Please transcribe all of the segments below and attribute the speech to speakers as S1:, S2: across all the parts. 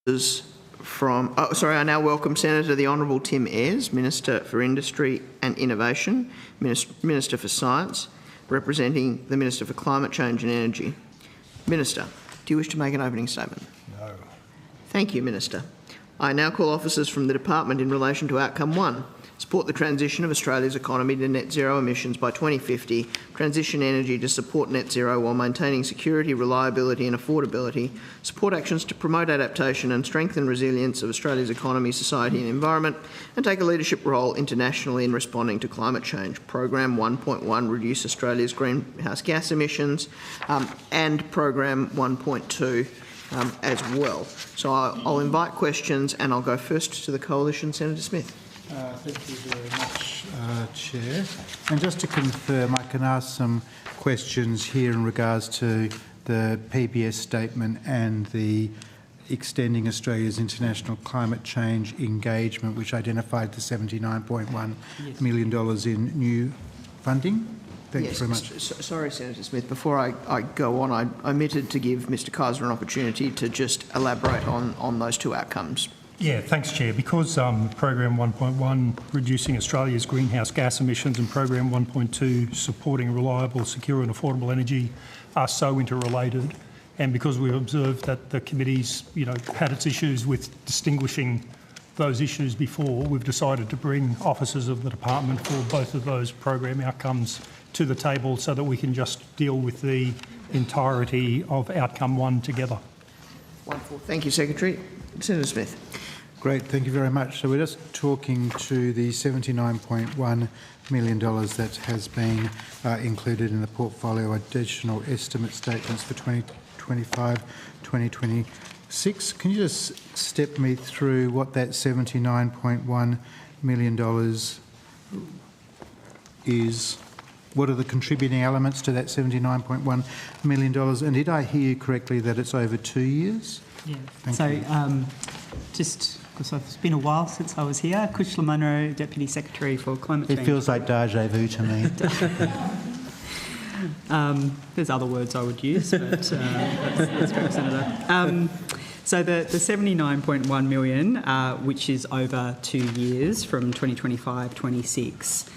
S1: I now welcome Senator the Honourable Tim Ayres, Minister for Industry and Innovation, Minister for Science, representing the Minister for Climate Change and Energy. Minister, do you wish to make an opening statement?
S2: No.
S1: Thank you, Minister. I now call officers from the Department in relation to Outcome 1. Support the transition of Australia's economy to net zero emissions by 2050, transition energy to support net zero while maintaining security, reliability and affordability, support actions to promote adaptation and strengthen resilience of Australia's economy, society and environment, and take a leadership role internationally in responding to climate change. Program 1.1, reduce Australia's greenhouse gas emissions, and Program 1.2 as well. So I'll invite questions and I'll go first to the Coalition. Senator Smith.
S2: Thank you very much, Chair. And just to confirm, I can ask some questions here in regards to the PBS statement and the extending Australia's international climate change engagement, which identified the $79.1 million in new funding. Thank you very much.
S1: Sorry, Senator Smith. Before I go on, I omitted to give Mr Kaiser an opportunity to just elaborate on those two outcomes.
S3: Yeah, thanks, Chair. Because Program 1.1, reducing Australia's greenhouse gas emissions, and Program 1.2, supporting reliable, secure and affordable energy, are so interrelated, and because we've observed that the committee's, had its issues with distinguishing those issues before, we've decided to bring officers of the department for both of those program outcomes to the table so that we can just deal with the entirety of Outcome 1 together.
S1: Wonderful. Thank you, Secretary. Senator Smith.
S2: Great, thank you very much. So we're just talking to the $79.1 million that has been included in the portfolio additional estimate statements for 2025-2026. Can you just step me through what that $79.1 million is? What are the contributing elements to that $79.1 million? And did I hear you correctly that it's over 2 years?
S4: Yeah.
S2: Thank you.
S4: Just because it's been a while since I was here, Kushla Munro, Deputy Secretary for Climate Change.
S2: It feels like deja vu to me.
S4: There's other words I would use, but that's from Senator. So the $79.1 million, which is over 2 years from 2025-26,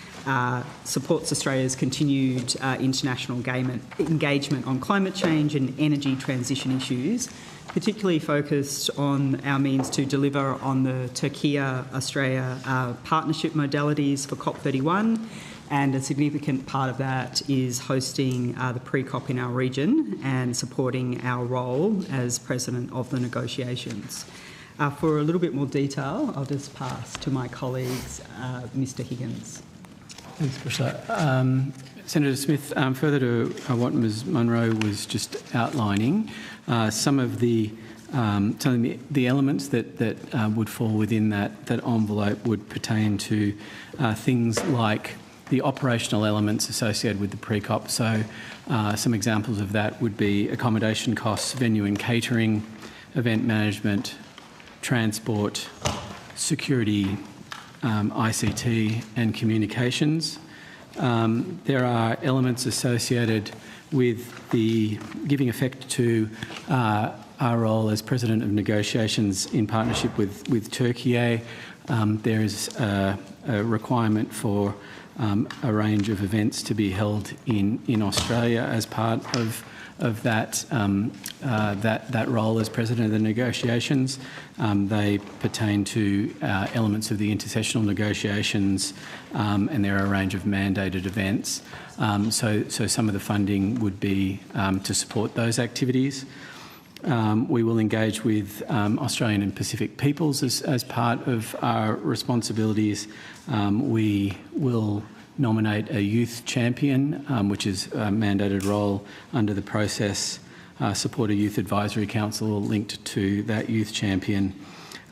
S4: supports Australia's continued international engagement on climate change and energy transition issues, particularly focused on our means to deliver on the Turkey-Australia partnership modalities for COP31, and a significant part of that is hosting the pre-COP in our region and supporting our role as President of the negotiations. For a little bit more detail, I'll just pass to my colleagues, Mr Higgins.
S5: Thanks, Kushla. Senator Smith, further to what Ms Munro was just outlining, some of the elements that would fall within that envelope would pertain to things like the operational elements associated with the pre-COP. So some examples of that would be accommodation costs, venue and catering, event management, transport, security, ICT and communications. There are elements associated with the giving effect to our role as President of Negotiations in partnership with Turkey. There is a requirement for a range of events to be held in Australia as part of that role as President of the Negotiations. They pertain to elements of the intersessional negotiations, and there are a range of mandated events. So some of the funding would be to support those activities. We will engage with Australian and Pacific peoples as part of our responsibilities. We will nominate a youth champion, which is a mandated role under the process, support a youth advisory council linked to that youth champion.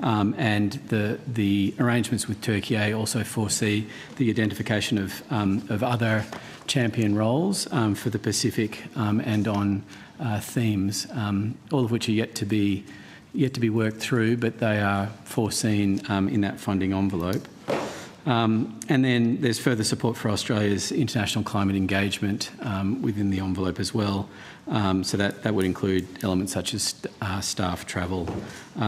S5: And the arrangements with Turkey also foresee the identification of other champion roles for the Pacific and on themes, all of which are yet to be worked through, but they are foreseen in that funding envelope. And then there's further support for Australia's international climate engagement within the envelope as well. So that would include elements such as staff travel,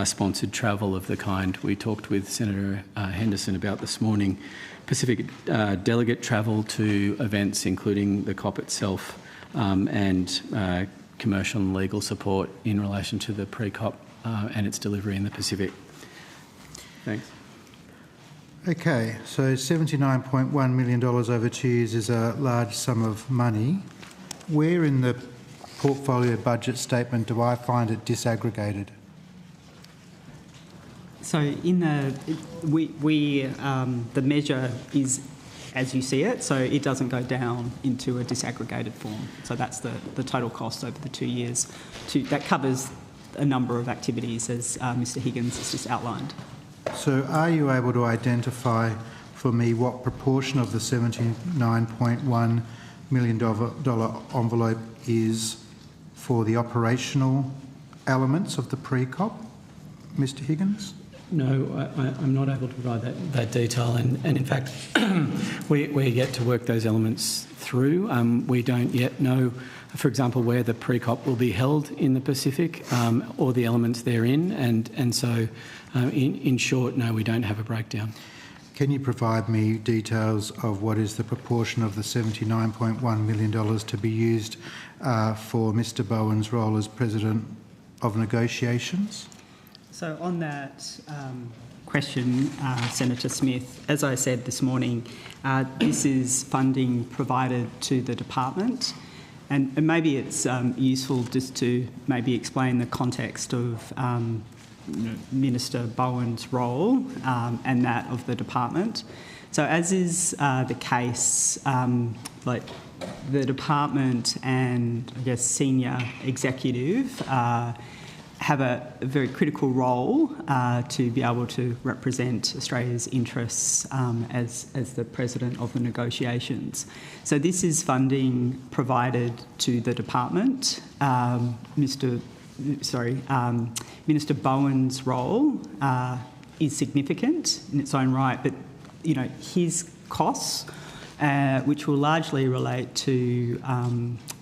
S5: sponsored travel of the kind we talked with Senator Henderson about this morning, Pacific delegate travel to events including the COP itself, and commercial and legal support in relation to the pre-COP and its delivery in the Pacific. Thanks.
S2: Okay, so $79.1 million over 2 years is a large sum of money. Where in the portfolio budget statement do I find it disaggregated?
S4: So in the measure is as you see it, so it doesn't go down into a disaggregated form. So that's the total cost over the 2 years. That covers a number of activities, as Mr Higgins has just outlined.
S2: So are you able to identify for me what proportion of the $79.1 million envelope is for the operational elements of the pre-COP, Mr Higgins?
S5: No, I'm not able to provide that detail, and in fact we're yet to work those elements through. We don't yet know, for example, where the pre-COP will be held in the Pacific, or the elements therein, and so in short, no, we don't have a breakdown.
S2: Can you provide me details of what is the proportion of the $79.1 million to be used for Mr Bowen's role as President of Negotiations?
S4: So on that question, Senator Smith, as I said this morning, this is funding provided to the department, and maybe it's useful just to maybe explain the context of Minister Bowen's role and that of the department. So as is the case, like the department and I guess senior executive have a very critical role to be able to represent Australia's interests as the president of the negotiations. So this is funding provided to the department. Minister Bowen's role is significant in its own right, but his costs, which will largely relate to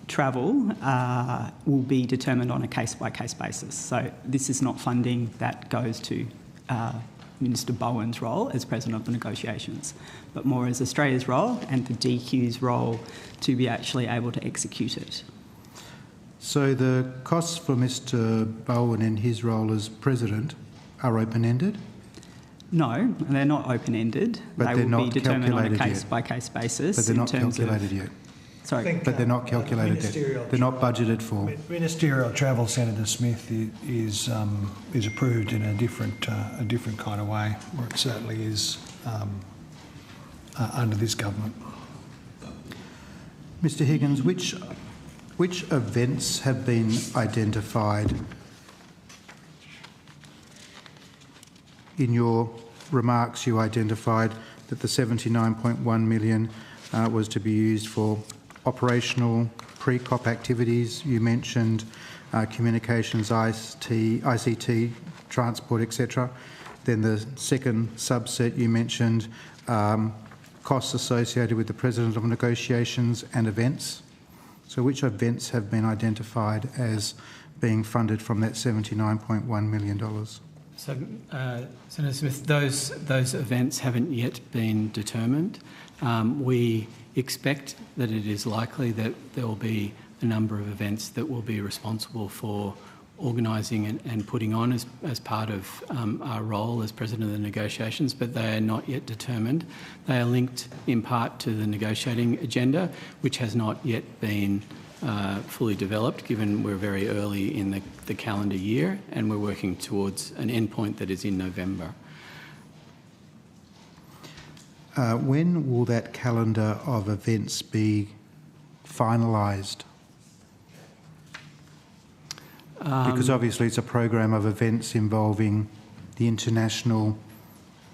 S4: travel, will be determined on a case-by-case basis. So this is not funding that goes to Minister Bowen's role as President of the negotiations, but more as Australia's role and the DQ's role to be actually able to execute it.
S2: So the costs for Mr Bowen in his role as President are open-ended?
S4: No, they're not open-ended.
S2: But
S4: they will be determined on a case-by-case basis.
S2: But they're not calculated yet?
S4: Sorry.
S2: But they're not calculated yet? They're not budgeted for?
S6: Ministerial travel, Senator Smith, is approved in a different kind of way, where it certainly is under this government.
S2: Mr Higgins, which events have been identified? In your remarks, you identified that the $79.1 million was to be used for operational pre-COP activities. You mentioned communications, ICT, transport, etc. Then the second subset, you mentioned costs associated with the President of Negotiations and events. So which events have been identified as being funded from that $79.1 million?
S5: So, Senator Smith, those events haven't yet been determined. We expect that it is likely that there will be a number of events that will be responsible for organising and putting on as part of our role as President of the negotiations, but they are not yet determined. They are linked in part to the negotiating agenda, which has not yet been fully developed, given we're very early in the calendar year and we're working towards an endpoint that is in November.
S2: When will that calendar of events be finalised? Because obviously it's a program of events involving the international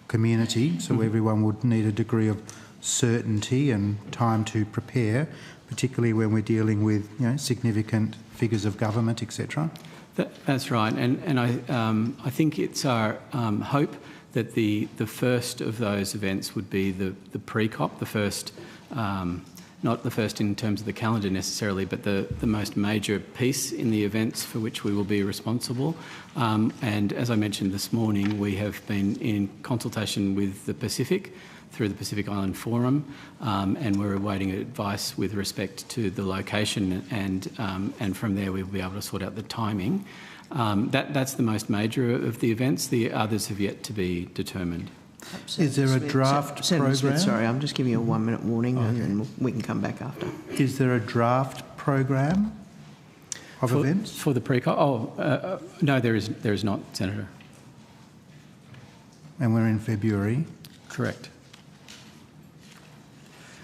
S2: community, so everyone would need a degree of certainty and time to prepare, particularly when we're dealing with significant figures of government, etc.
S5: That's right, and I think it's our hope that the first of those events would be the pre-COP, the first, not the first in terms of the calendar necessarily, but the most major piece in the events for which we will be responsible. And as I mentioned this morning, we have been in consultation with the Pacific through the Pacific Island Forum, and we're awaiting advice with respect to the location, and from there we'll be able to sort out the timing. That's the most major of the events. The others have yet to be determined.
S2: Is there a draft
S1: Senator Smith,
S2: program?
S1: sorry, I'm just giving you a 1 minute warning, and then we can come back after.
S2: Is there a draft program of events?
S5: For the pre-COP? No, there is not, Senator.
S2: And we're in February.
S5: Correct.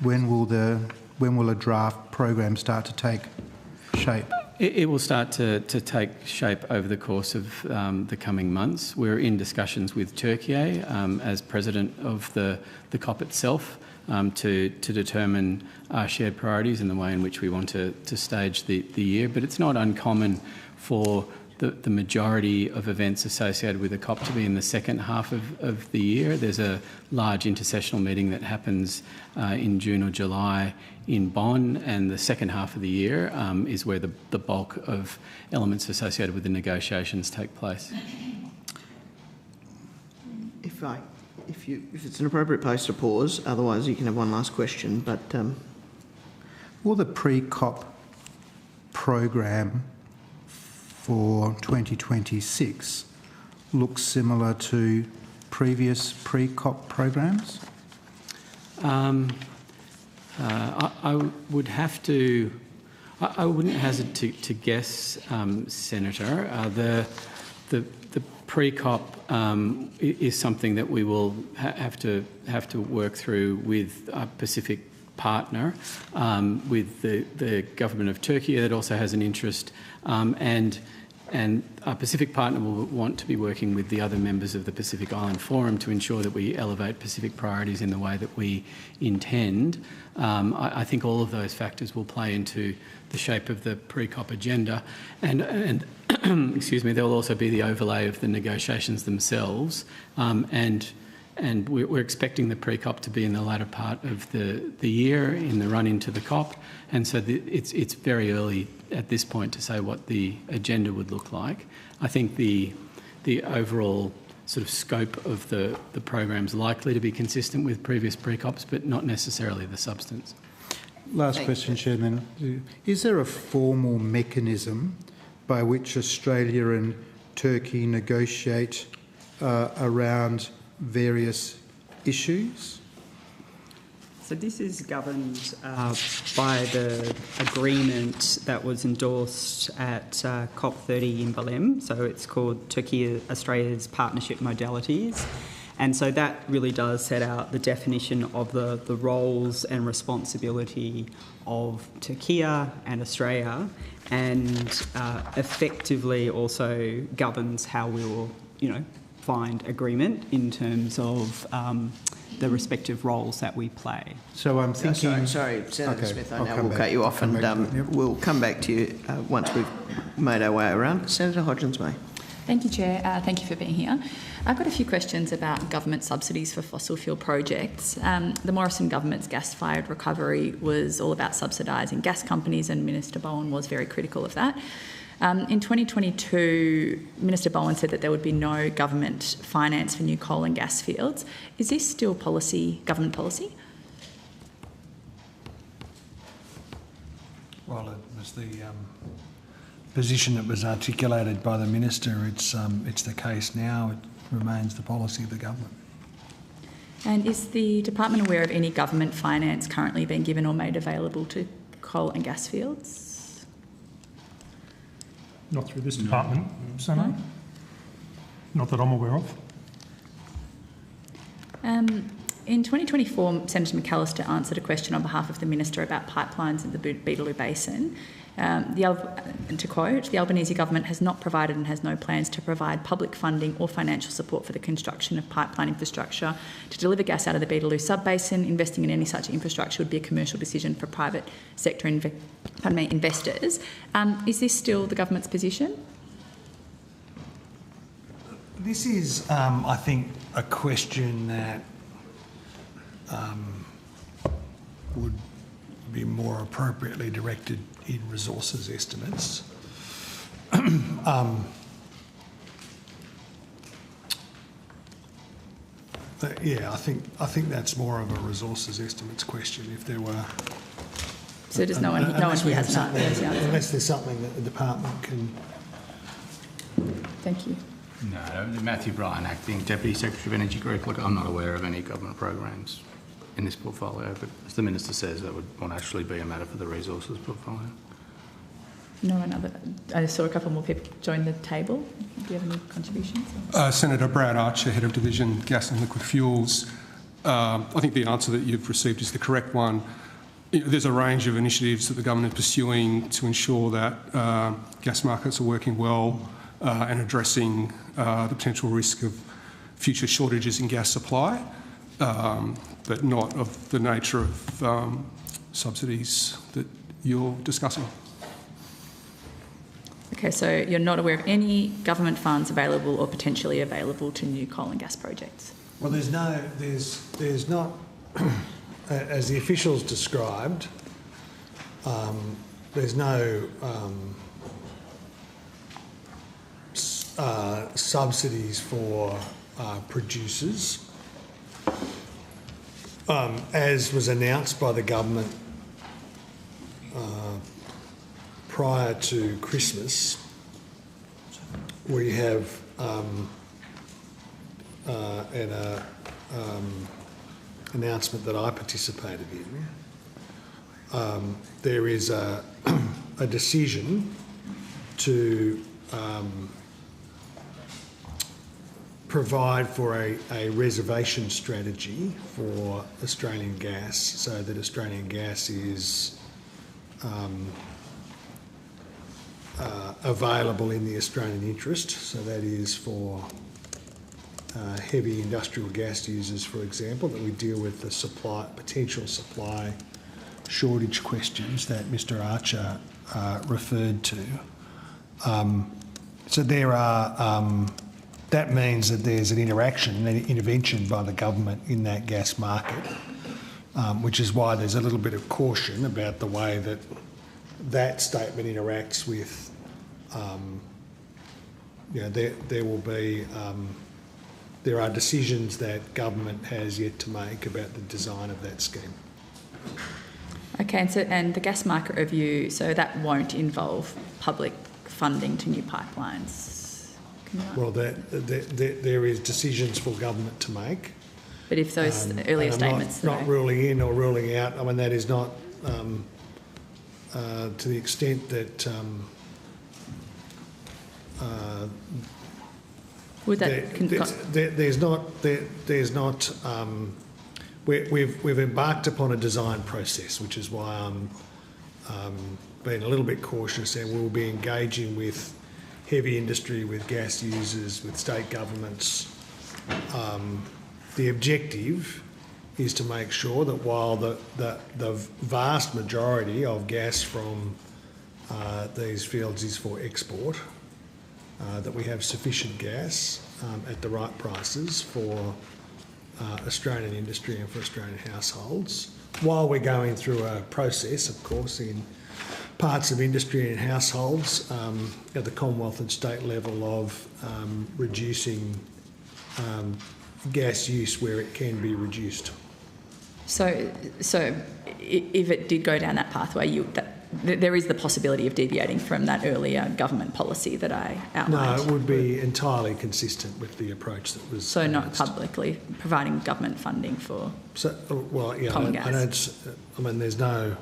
S2: When will a draft program start to take shape?
S5: It will start to take shape over the course of the coming months. We're in discussions with Turkey as president of the COP itself to determine our shared priorities and the way in which we want to stage the year. But it's not uncommon for the majority of events associated with the COP to be in the second half of the year. There's a large intersessional meeting that happens in June or July in Bonn, and the second half of the year is where the bulk of elements associated with the negotiations take place.
S1: If it's an appropriate place to pause, otherwise you can have one last question. But
S2: Will the pre-COP program for 2026 look similar to previous pre-COP programs?
S5: I would have to. I wouldn't hazard to guess, Senator. The pre-COP is something that we will have to work through with a Pacific partner, with the government of Turkey that also has an interest, and our Pacific partner will want to be working with the other members of the Pacific Island Forum to ensure that we elevate Pacific priorities in the way that we intend. I think all of those factors will play into the shape of the pre-COP agenda, and excuse me, there will also be the overlay of the negotiations themselves, and we're expecting the pre-COP to be in the latter part of the year, in the run into the COP, and so it's very early at this point to say what the agenda would look like. I think the overall sort of scope of the program's likely to be consistent with previous pre-COPs, but not necessarily the substance.
S2: Last question, Chairman. Is there a formal mechanism by which Australia and Turkey negotiate around various issues?
S4: So this is governed by the agreement that was endorsed at COP30 in Belém. So it's called Turkey-Australia's Partnership Modalities. And so that really does set out the definition of the roles and responsibility of Turkey and Australia, and effectively also governs how we will, find agreement in terms of the respective roles that we play.
S2: So I'm thinking...
S1: Sorry, Senator Smith, I
S2: will
S1: cut you off, and we'll come back to you once we've made our way around. Senator Hodgins-May.
S7: Thank you, Chair. Thank you for being here. I've got a few questions about government subsidies for fossil fuel projects. The Morrison government's gas-fired recovery was all about subsidising gas companies, and Minister Bowen was very critical of that. In 2022, Minister Bowen said that there would be no government finance for new coal and gas fields. Is this still government policy?
S6: Well, it was the position that was articulated by the Minister. It's the case now. It remains the policy of the government.
S7: And is the department aware of any government finance currently being given or made available to coal and gas fields?
S3: Not through this department, Senator. No? Not that I'm aware of.
S7: In 2024, Senator McAllister answered a question on behalf of the Minister about pipelines in the Beetaloo Basin. To quote, the Albanese government has not provided and has no plans to provide public funding or financial support for the construction of pipeline infrastructure to deliver gas out of the Beetaloo sub-basin. Investing in any such infrastructure would be a commercial decision for private sector investors. Is this still the government's position?
S6: This is, I think, a question that would be more appropriately directed in resources estimates. Yeah, I think that's more of a resources estimates question. If there were,
S7: So does no one here has that?
S6: unless there's something that the department can.
S7: Thank you.
S8: No, Matthew Bryan, Acting Deputy Secretary of Energy Group. Look, I'm not aware of any government programs in this portfolio, but as the Minister says, that would actually be a matter for the resources portfolio.
S7: No one other. I saw a couple more people join the table. Do you have any contributions?
S9: Senator Brad Archer, Head of Division Gas and Liquid Fuels. I think the answer that you've received is the correct one. There's a range of initiatives that the government is pursuing to ensure that gas markets are working well and addressing the potential risk of future shortages in gas supply, but not of the nature of subsidies that you're discussing.
S7: Okay, so you're not aware of any government funds available or potentially available to new coal and gas projects?
S6: Well, there's not, as the officials described, there's no subsidies for producers. As was announced by the government prior to Christmas, we have an announcement that I participated in. There is a decision to provide for a reservation strategy for Australian gas, so that Australian gas is available in the Australian interest. So that is for heavy industrial gas users, for example, that we deal with the potential supply shortage questions that Mr Archer referred to. So there are, that means that there's an interaction, an intervention by the government in that gas market, which is why there's a little bit of caution about the way that that statement interacts with, there will be, there are decisions that government has yet to make about the design of that scheme.
S7: Okay, and the gas market review, so that won't involve public funding to new pipelines?
S6: Well, there is decisions for government to make.
S7: But if those earlier statements...
S6: Not ruling in or ruling out, I mean, that is not to the extent that...
S7: would that...
S6: There's not... We've embarked upon a design process, which is why I'm being a little bit cautious, and we'll be engaging with heavy industry, with gas users, with state governments. The objective is to make sure that while the vast majority of gas from these fields is for export, that we have sufficient gas at the right prices for Australian industry and for Australian households, while we're going through a process, of course, in parts of industry and households at the Commonwealth and state level of reducing gas use where it can be reduced.
S7: So if it did go down that pathway, there is the possibility of deviating from that earlier government policy that I outlined?
S6: No, it would be entirely consistent with the approach that was
S7: So
S6: announced.
S7: Not publicly providing government funding for common gas?
S6: I mean, there's no...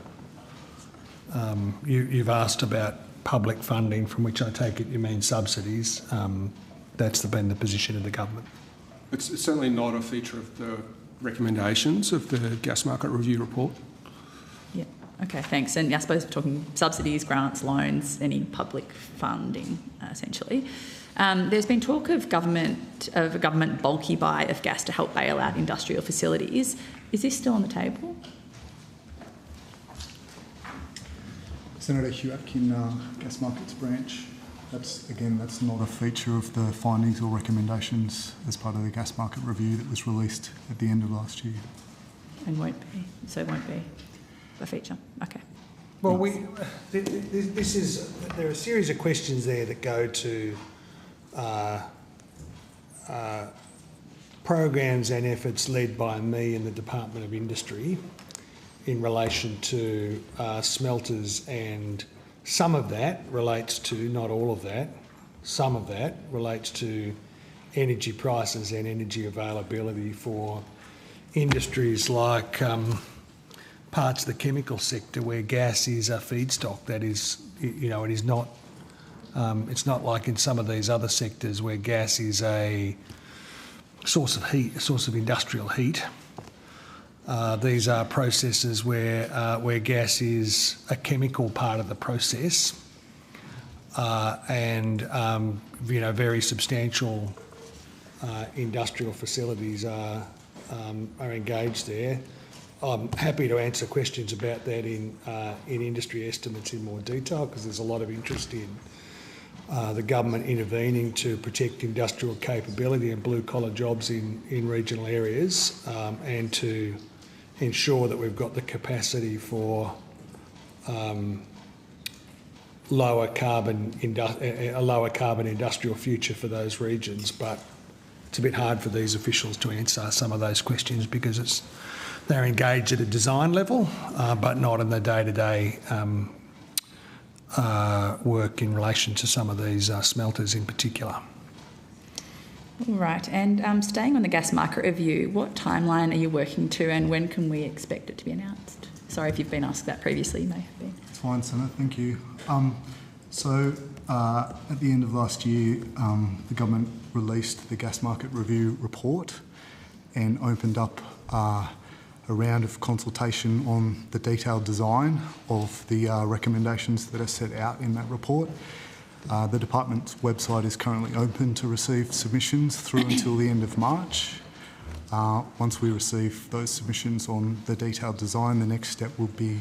S6: you've asked about public funding, from which I take it you mean subsidies. That's been the position of the government.
S9: It's certainly not a feature of the recommendations of the Gas Market Review report.
S7: Yeah. Okay, thanks. And I suppose we're talking subsidies, grants, loans, any public funding, essentially. There's been talk of a government bulky buy of gas to help bail out industrial facilities. Is this still on the table?
S10: Senator Hugh Atkin, Gas Markets Branch. That's not a feature of the findings or recommendations as part of the gas market review that was released at the end of last year.
S7: And won't be. So it won't be a feature. Okay.
S6: Well, there are a series of questions there that go to programs and efforts led by me in the Department of Industry in relation to smelters, and some of that relates to, not all of that, some of that relates to energy prices and energy availability for industries like parts of the chemical sector where gas is a feedstock. That is, it is not, it's not like in some of these other sectors where gas is a source of heat, a source of industrial heat. These are processes where gas is a chemical part of the process, and very substantial industrial facilities are engaged there. I'm happy to answer questions about that in industry estimates in more detail, because there's a lot of interest in the government intervening to protect industrial capability and blue-collar jobs in regional areas, and to ensure that we've got the capacity for a lower carbon industrial future for those regions. But it's a bit hard for these officials to answer some of those questions because they're engaged at a design level, but not in the day-to-day work in relation to some of these smelters in particular.
S7: Right, and staying on the gas market review, what timeline are you working to, and when can we expect it to be announced? Sorry if you've been asked that previously, you may have been.
S10: It's fine, Senator, thank you. At the end of last year, the government released the gas market review report and opened up a round of consultation on the detailed design of the recommendations that are set out in that report. The department's website is currently open to receive submissions through until the end of March. Once we receive those submissions on the detailed design, the next step will be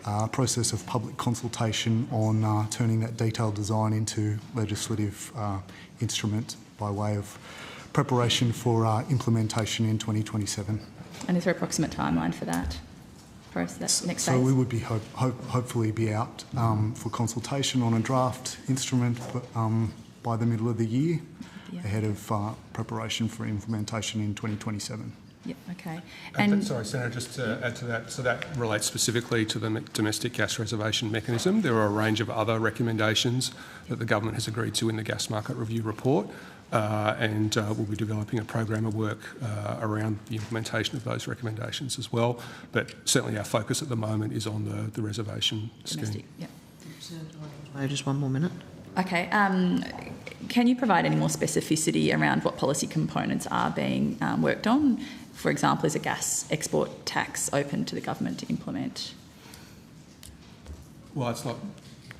S10: a process of public consultation on turning that detailed design into legislative instrument by way of preparation for implementation in 2027.
S7: And is there an approximate timeline for that process, next phase?
S10: So we would be hopefully be out for consultation on a draft instrument by the middle of the year, ahead of preparation for implementation in 2027.
S7: Yep, okay.
S9: Sorry, Senator, just to add to that, so that relates specifically to the domestic gas reservation mechanism. There are a range of other recommendations that the government has agreed to in the gas market review report, and we'll be developing a program of work around the implementation of those recommendations as well. But certainly our focus at the moment is on the reservation scheme.
S7: Yep.
S1: Just one more minute.
S7: Okay. Can you provide any more specificity around what policy components are being worked on? For example, is a gas export tax open to the government to implement?
S9: Well, it's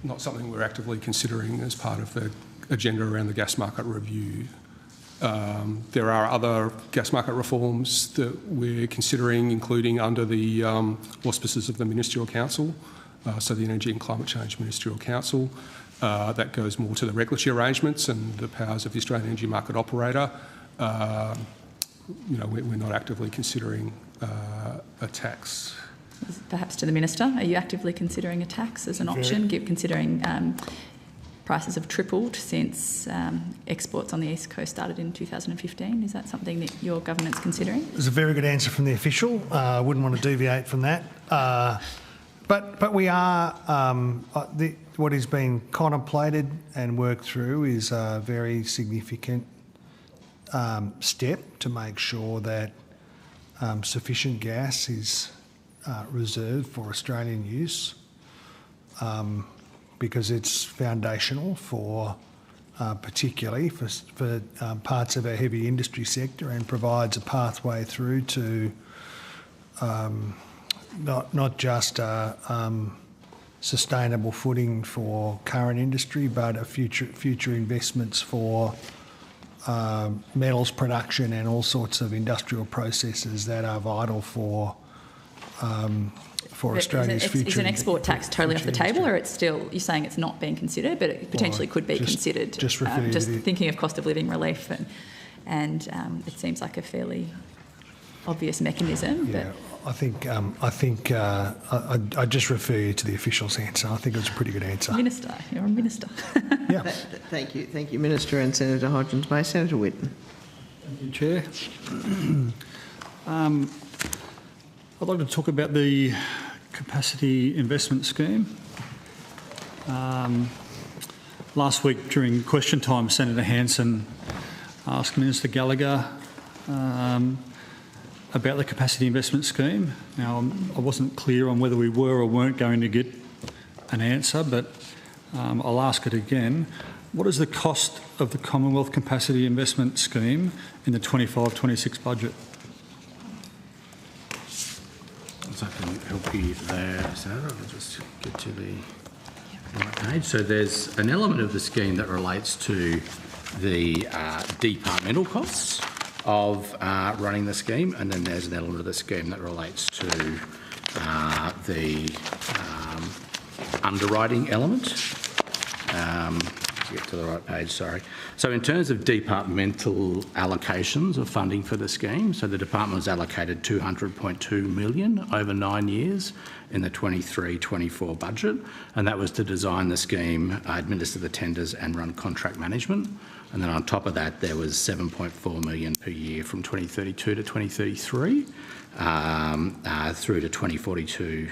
S9: not something we're actively considering as part of the agenda around the gas market review. There are other gas market reforms that we're considering, including under the auspices of the Ministerial Council, so the Energy and Climate Change Ministerial Council. That goes more to the regulatory arrangements and the powers of the Australian Energy Market Operator. We're not actively considering a tax.
S7: Perhaps to the Minister, are you actively considering a tax as an option, considering prices have tripled since exports on the East Coast started in 2015? Is that something that your government's considering?
S6: There's a very good answer from the official. I wouldn't want to deviate from that. But we are, what is being contemplated and worked through is a very significant step to make sure that sufficient gas is reserved for Australian use, because it's foundational for, particularly for parts of our heavy industry sector, and provides a pathway through to not just a sustainable footing for current industry, but a future investments for metals production and all sorts of industrial processes that are vital for for Australia's future.
S7: Is an export tax totally off the table, or it's still, you're saying it's not being considered, but it potentially could be considered?
S6: Just
S7: thinking of cost of living relief, and it seems like a fairly obvious mechanism.
S6: Yeah, I think I just refer you to the official's answer. I think it was a pretty good answer.
S7: Minister, you're a minister.
S6: Yeah.
S1: Thank you, Minister and Senator Hodgins-May. Senator Whitten.
S11: Thank you, Chair. I'd like to talk about the capacity investment scheme. Last week during question time, Senator Hanson asked Minister Gallagher about the capacity investment scheme. Now, I wasn't clear on whether we were or weren't going to get an answer, but I'll ask it again. What is the cost of the Commonwealth Capacity Investment Scheme in the 25-26 budget?
S8: So I can help you there, Sarah. I'll just get to the right page. So there's an element of the scheme that relates to the departmental costs of running the scheme, and then there's an element of the scheme that relates to the underwriting element. Get to the right page, sorry. So in terms of departmental allocations of funding for the scheme, so the department was allocated $200.2 million over 9 years in the 23-24 budget, and that was to design the scheme, administer the tenders and run contract management. And then on top of that, there was $7.4 million per year from 2032 to 2033 through to 2042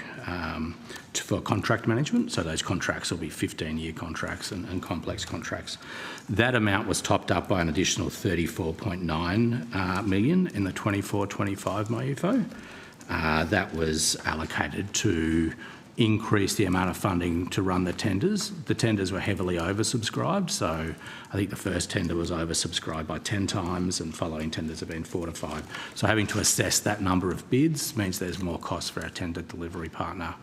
S8: for contract management. So those contracts will be 15-year contracts and complex contracts. That amount was topped up by an additional $34.9 million in the 24-25 MyUFO. That was allocated to increase the amount of funding to run the tenders. The tenders were heavily oversubscribed, so I think the first tender was oversubscribed by 10 times and following tenders have been 4 to 5. So having to assess that number of bids means there's more cost for our tender delivery partner.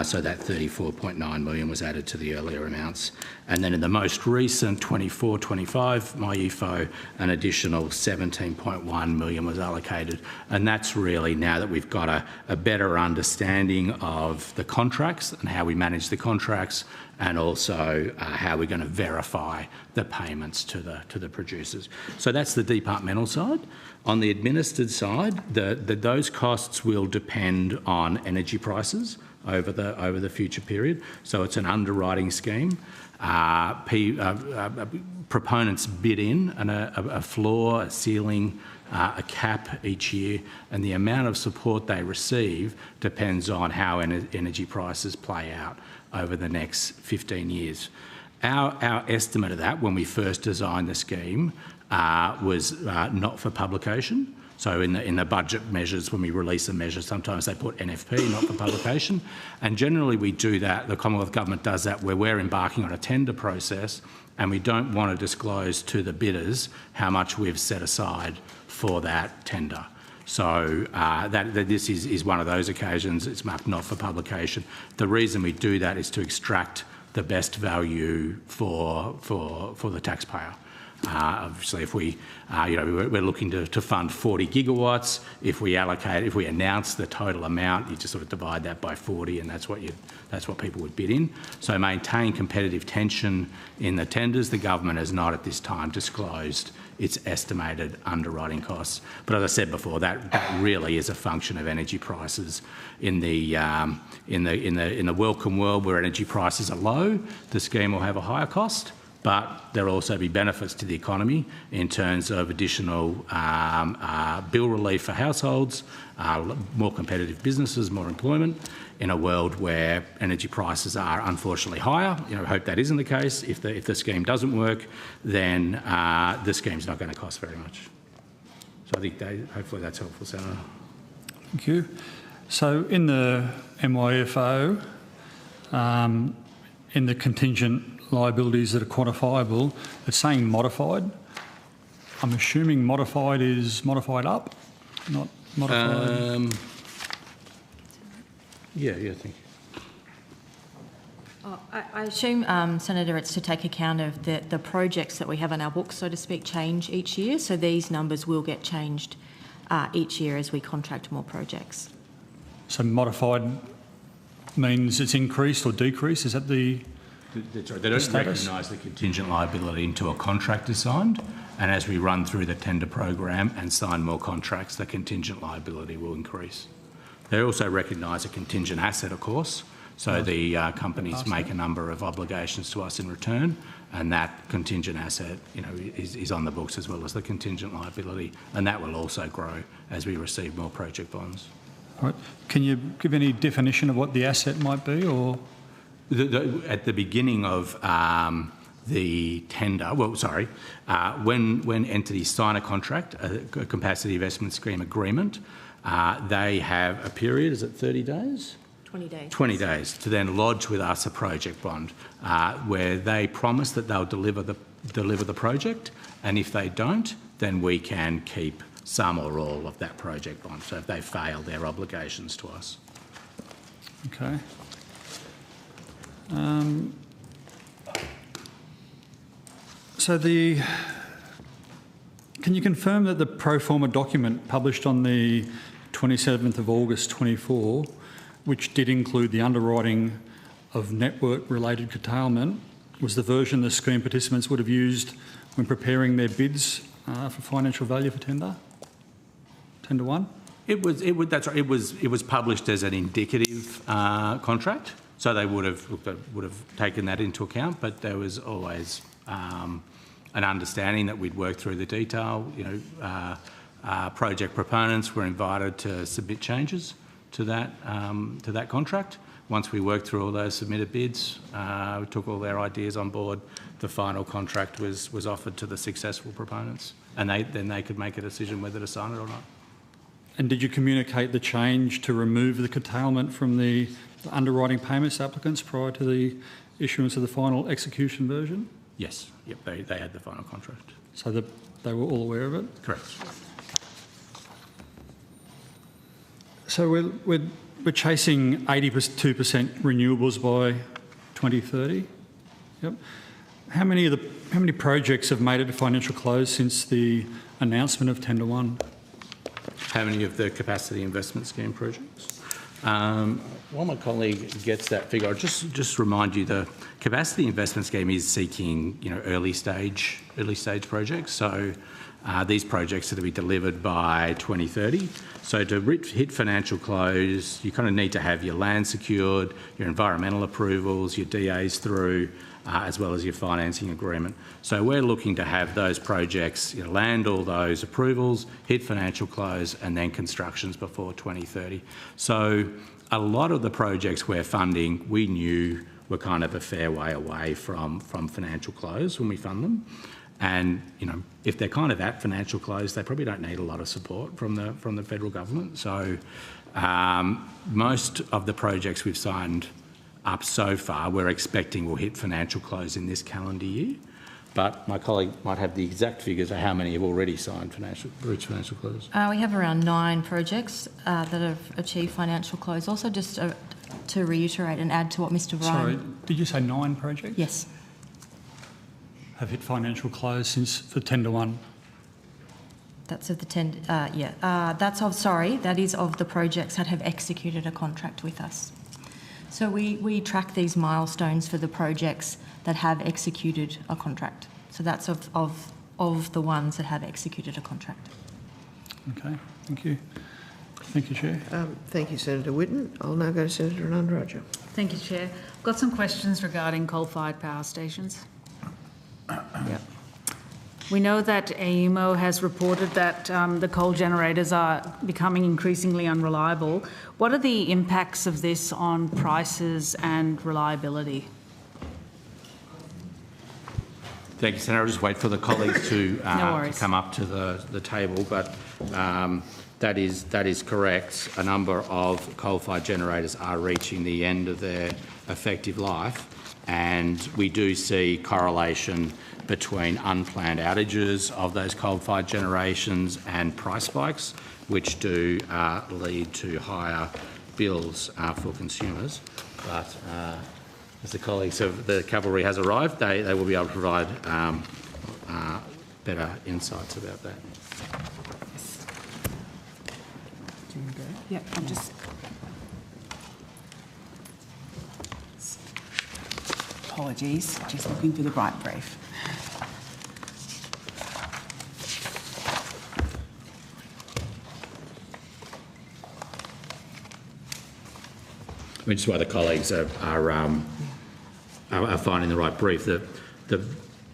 S8: So that $34.9 million was added to the earlier amounts. And then in the most recent 24-25 MyUFO, an additional $17.1 million was allocated. And that's really now that we've got a better understanding of the contracts and how we manage the contracts, and also how we're going to verify the payments to the producers. So that's the departmental side. On the administered side, those costs will depend on energy prices over the future period. So it's an underwriting scheme. Proponents bid in a floor, a ceiling, a cap each year, and the amount of support they receive depends on how energy prices play out over the next 15 years. Our estimate of that when we first designed the scheme was not for publication. So in the budget measures, when we release a measure, sometimes they put NFP, not for publication. And generally we do that, the Commonwealth Government does that where we're embarking on a tender process and we don't want to disclose to the bidders how much we've set aside for that tender. So this is one of those occasions. It's marked not for publication. The reason we do that is to extract the best value for the taxpayer. Obviously, if we, we're looking to fund 40 gigawatts. If we announce the total amount, you just sort of divide that by 40, and that's what people would bid in. So maintain competitive tension in the tenders. The government has not at this time disclosed its estimated underwriting costs. But as I said before, that really is a function of energy prices. In the welcome world where energy prices are low, the scheme will have a higher cost. But there will also be benefits to the economy in terms of additional bill relief for households, more competitive businesses, more employment in a world where energy prices are unfortunately higher. I hope that isn't the case. If the scheme doesn't work, then the scheme's not going to cost very much. So I think hopefully that's helpful, Senator.
S11: Thank you. So in the MyUFO, in the contingent liabilities that are quantifiable, it's saying modified. I'm assuming modified is modified up, not modified.
S8: Yeah, thank you.
S12: I assume, Senator, it's to take account of the projects that we have on our books, so to speak, change each year. So these numbers will get changed each year as we contract more projects.
S11: So modified means it's increased or decreased? Is that the...
S8: That's right. They don't recognise the contingent liability until a contract is signed, and as we run through the tender program and sign more contracts, the contingent liability will increase. They also recognise a contingent asset, of course, so the companies make a number of obligations to us in return, and that contingent asset, is on the books as well as the contingent liability, and that will also grow as we receive more project bonds.
S11: All right. Can you give any definition of what the asset might be, or...?
S8: At the beginning of the tender, when entities sign a contract, a capacity investment scheme agreement, they have a period, is it 30 days?
S12: 20 days.
S8: 20 days to then lodge with us a project bond where they promise that they'll deliver the project, and if they don't, then we can keep some or all of that project bond, so if they fail their obligations to us.
S11: Okay. Can you confirm that the pro forma document published on the 27th of August 24, which did include the underwriting of network-related curtailment, was the version the scheme participants would have used when preparing their bids for financial value for tender 1?
S8: That's right. It was published as an indicative contract. So they would have taken that into account, but there was always an understanding that we'd work through the detail. Project proponents were invited to submit changes to that contract. Once we worked through all those submitted bids, we took all their ideas on board. The final contract was offered to the successful proponents, and then they could make a decision whether to sign it or not.
S11: And did you communicate the change to remove the curtailment from the underwriting payments to applicants prior to the issuance of the final execution version?
S8: Yes. Yep. They had the final contract.
S11: So they were all aware of it?
S8: Correct.
S11: So we're chasing 82% renewables by 2030. Yep. How many projects have made it to financial close since the announcement of Tender 1?
S8: How many of the capacity investment scheme projects? While my colleague gets that figure, I'll just remind you the capacity investment scheme is seeking early stage projects. So these projects are to be delivered by 2030. So to hit financial close, you kind of need to have your land secured, your environmental approvals, your DAs through, as well as your financing agreement. So we're looking to have those projects, land all those approvals, hit financial close, and then constructions before 2030. So a lot of the projects we're funding, we knew were kind of a fair way away from financial close when we fund them. And if they're kind of at financial close, they probably don't need a lot of support from the federal government. So most of the projects we've signed up so far, we're expecting will hit financial close in this calendar year. But my colleague might have the exact figures of how many have already signed reached financial close.
S12: We have around 9 projects that have achieved financial close. Also, just to reiterate and add to what Mr. Ryan...
S11: Sorry, did you say 9 projects?
S12: Yes.
S11: Have hit financial close for Tender 1?
S12: That's of the tender... that is of the projects that have executed a contract with us. So we track these milestones for the projects that have executed a contract. So that's of the ones that have executed a contract.
S11: Okay, thank you. Thank you, Chair.
S1: Thank you, Senator Whitten. I'll now go to Senator Anand-Rajah.
S13: Thank you, Chair. I've got some questions regarding coal-fired power stations. Yep. We know that AEMO has reported that the coal generators are becoming increasingly unreliable. What are the impacts of this on prices and reliability?
S8: Thank you, Senator. I'll just wait for the colleagues to come up to the table, but that is correct. A number of coal-fired generators are reaching the end of their effective life, and we do see correlation between unplanned outages of those coal-fired generations and price spikes, which do lead to higher bills for consumers. But as the colleagues of the cavalry has arrived, they will be able to provide better insights about that.
S13: Yeah, I'm just...
S14: Apologies, just looking for the right brief.
S8: I mean, just while the colleagues are finding the right brief, the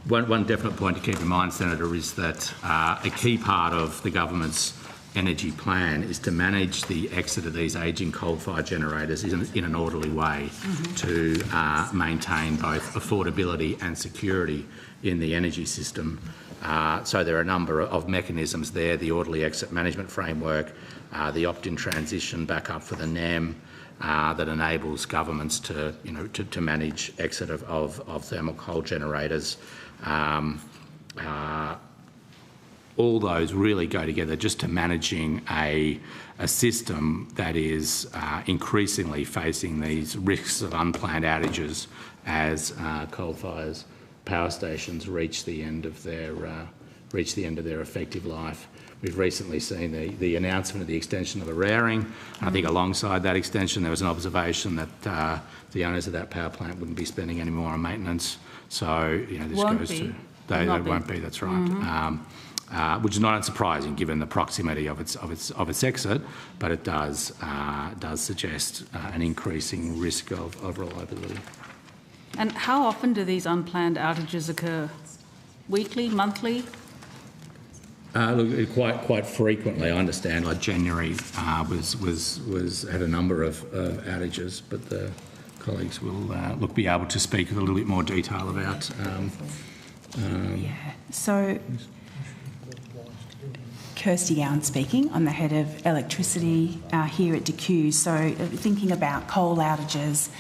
S8: one definite point to keep in mind, Senator, is that a key part of the government's energy plan is to manage the exit of these ageing coal-fired generators in an orderly way to maintain both affordability and security in the energy system. So there are a number of mechanisms there: the orderly exit management framework, the opt-in transition back up for the NEM, that enables governments to, to manage exit of thermal coal generators. All those really go together just to managing a system that is increasingly facing these risks of unplanned outages as coal-fired power stations reach the end of their effective life. We've recently seen the announcement of the extension of the Rowing. I think alongside that extension there was an observation that the owners of that power plant wouldn't be spending any more on maintenance. So, this goes to... They won't be, that's right. Which is not unsurprising given the proximity of its exit, but it does suggest an increasing risk of reliability.
S13: And how often do these unplanned outages occur? Weekly, monthly?
S8: Look, quite frequently. I understand. Like January was had a number of outages, but the colleagues will be able to speak with a little bit more detail about.
S14: So, Kirsty Gowan speaking. I'm the head of electricity here at DQ. So, thinking about coal outages,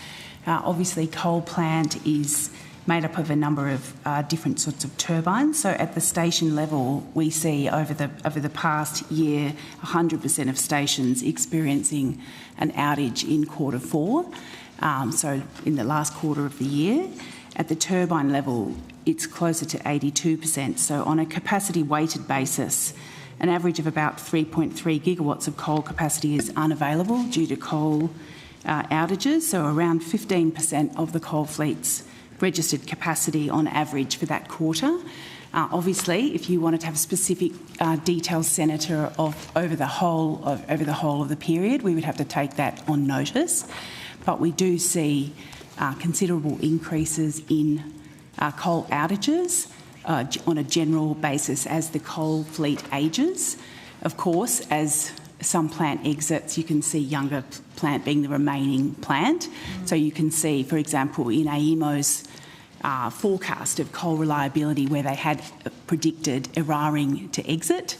S14: obviously coal plant is made up of a number of different sorts of turbines. So at the station level, we see over the past year 100% of stations experiencing an outage in Q4. So in the last quarter of the year. At the turbine level, it's closer to 82%. So on a capacity weighted basis, an average of about 3.3 gigawatts of coal capacity is unavailable due to coal outages. So around 15% of the coal fleet's registered capacity on average for that quarter. Obviously, if you wanted to have specific details, Senator, over the whole of the period, we would have to take that on notice. But we do see considerable increases in coal outages on a general basis as the coal fleet ages. Of course, as some plant exits, you can see younger plant being the remaining plant. So you can see, for example, in AEMO's forecast of coal reliability where they had predicted Eraring to exit,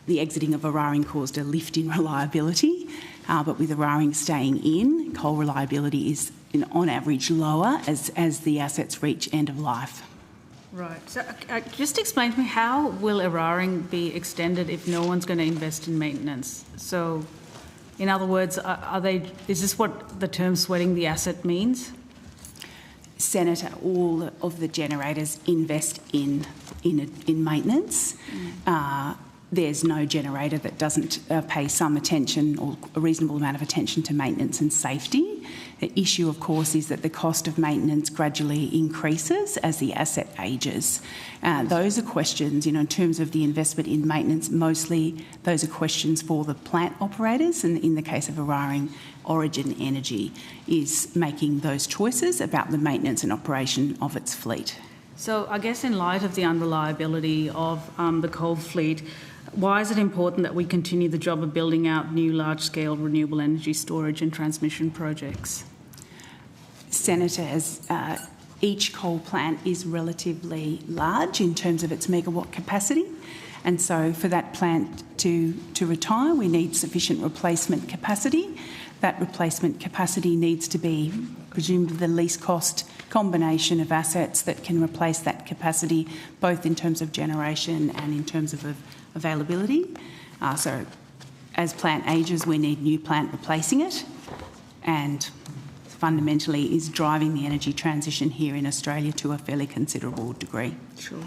S14: the exiting of Eraring caused a lift in reliability, but with Eraring staying in, coal reliability is on average lower as the assets reach end of life.
S13: Right. So just explain to me, how will Eraring be extended if no one's going to invest in maintenance? So, in other words, is this what the term sweating the asset means?
S14: Senator, all of the generators invest in maintenance. There's no generator that doesn't pay some attention or a reasonable amount of attention to maintenance and safety. The issue, of course, is that the cost of maintenance gradually increases as the asset ages. Those are questions, in terms of the investment in maintenance, mostly those are questions for the plant operators, and in the case of Eraring, Origin Energy is making those choices about the maintenance and operation of its fleet.
S13: So I guess in light of the unreliability of the coal fleet, why is it important that we continue the job of building out new large-scale renewable energy storage and transmission projects?
S14: Senator, each coal plant is relatively large in terms of its megawatt capacity, and so for that plant to retire, we need sufficient replacement capacity. That replacement capacity needs to be presumably the least cost combination of assets that can replace that capacity, both in terms of generation and in terms of availability. So as plant ages, we need new plant replacing it, and fundamentally is driving the energy transition here in Australia to a fairly considerable degree.
S13: Sure.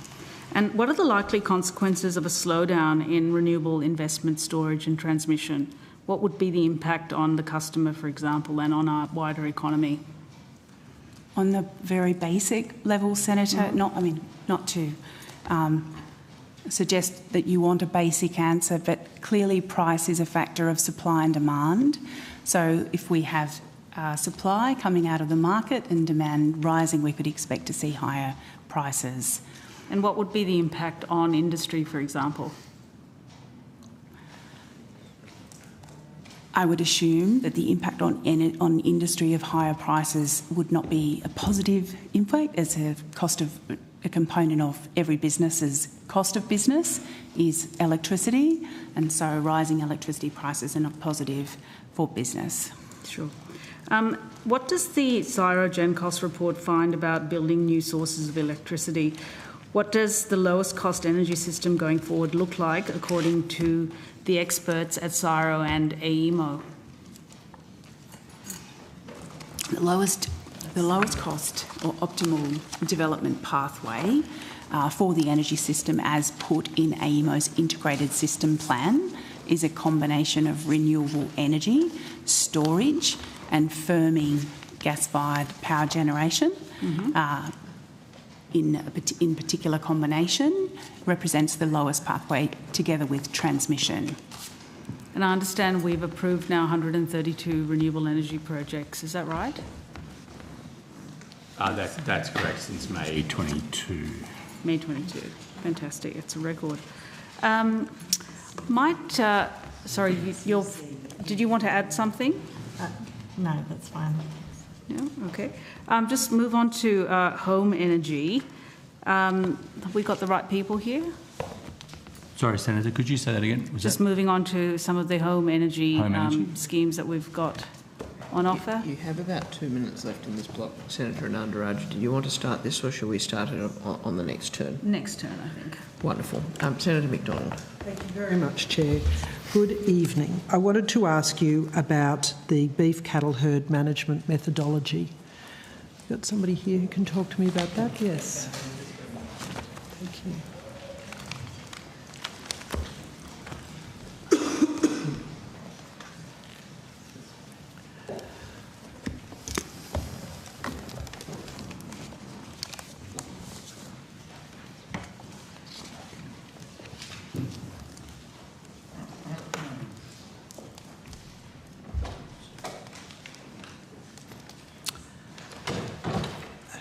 S13: And what are the likely consequences of a slowdown in renewable investment, storage and transmission? What would be the impact on the customer, for example, and on our wider economy?
S14: On the very basic level, Senator, not to suggest that you want a basic answer, but clearly price is a factor of supply and demand. So if we have supply coming out of the market and demand rising, we could expect to see higher prices.
S13: And what would be the impact on industry, for example?
S14: I would assume that the impact on industry of higher prices would not be a positive impact, as a component of every business's cost of business is electricity, and so rising electricity prices are not positive for business.
S13: Sure. What does the CSIRO Gen Cost report find about building new sources of electricity? What does the lowest cost energy system going forward look like according to the experts at CSIRO and AEMO?
S14: The lowest cost or optimal development pathway for the energy system as put in AEMO's integrated system plan is a combination of renewable energy, storage and firming gas-fired power generation. In particular combination represents the lowest pathway together with transmission.
S13: And I understand we've approved now 132 renewable energy projects, is that right?
S8: That's correct, since May 22.
S13: May 22. Fantastic. It's a record. Did you want to add something?
S15: No, that's fine.
S13: No? Okay. Just move on to home energy. Have we got the right people here?
S8: Sorry, Senator, could you say that again?
S13: Moving on to some of the home energy schemes that we've got on offer.
S1: You have about 2 minutes left in this block, Senator Anandaraj. Do you want to start this, or shall we start it on the next turn?
S13: Next turn, I think.
S1: Wonderful. Senator McDonald.
S15: Thank you very much, Chair. Good evening. I wanted to ask you about the beef cattle herd management methodology. Got somebody here who can talk to me about that? Yes. Thank you.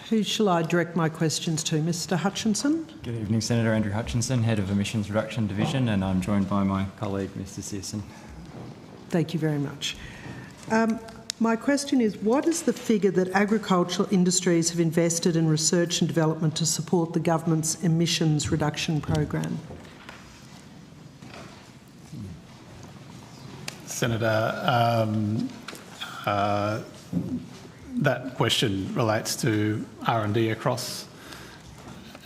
S15: Who shall I direct my questions to? Mr Hutchinson?
S16: Good evening, Senator Andrew Hutchinson, Head of Emissions Reduction Division, and I'm joined by my colleague, Mr Searson.
S15: Thank you very much. My question is, what is the figure that agricultural industries have invested in research and development to support the government's emissions reduction program?
S17: Senator, that question relates to R&D across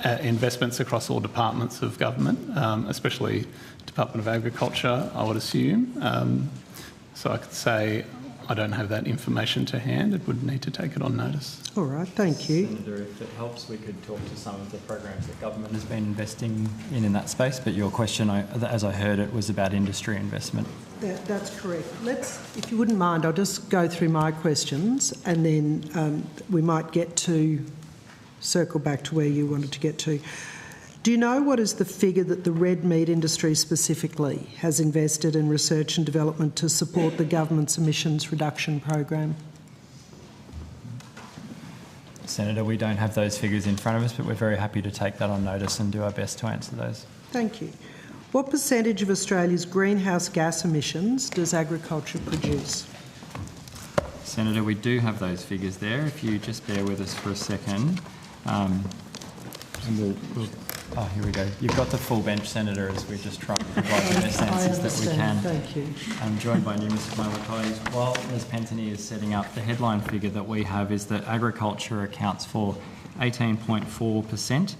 S17: investments across all departments of government, especially Department of Agriculture, I would assume. So I could say I don't have that information to hand. It would need to take it on notice.
S15: All right, thank you.
S16: Senator, if it helps, we could talk to some of the programs that government has been investing in that space, but your question, as I heard it, was about industry investment.
S15: That's correct. If you wouldn't mind, I'll just go through my questions and then we might get to circle back to where you wanted to get to. Do you know what is the figure that the red meat industry specifically has invested in research and development to support the government's emissions reduction program?
S16: Senator, we don't have those figures in front of us, but we're very happy to take that on notice and do our best to answer those.
S15: Thank you. What percentage of Australia's greenhouse gas emissions does agriculture produce?
S16: Senator, we do have those figures there. If you just bear with us for a second. Here we go. You've got the full bench, Senator, as we just try to provide the best answers that we can.
S15: Thank you. I'm
S16: joined by numerous of my other colleagues. While Ms Pentony is setting up, the headline figure that we have is that agriculture accounts for 18.4%.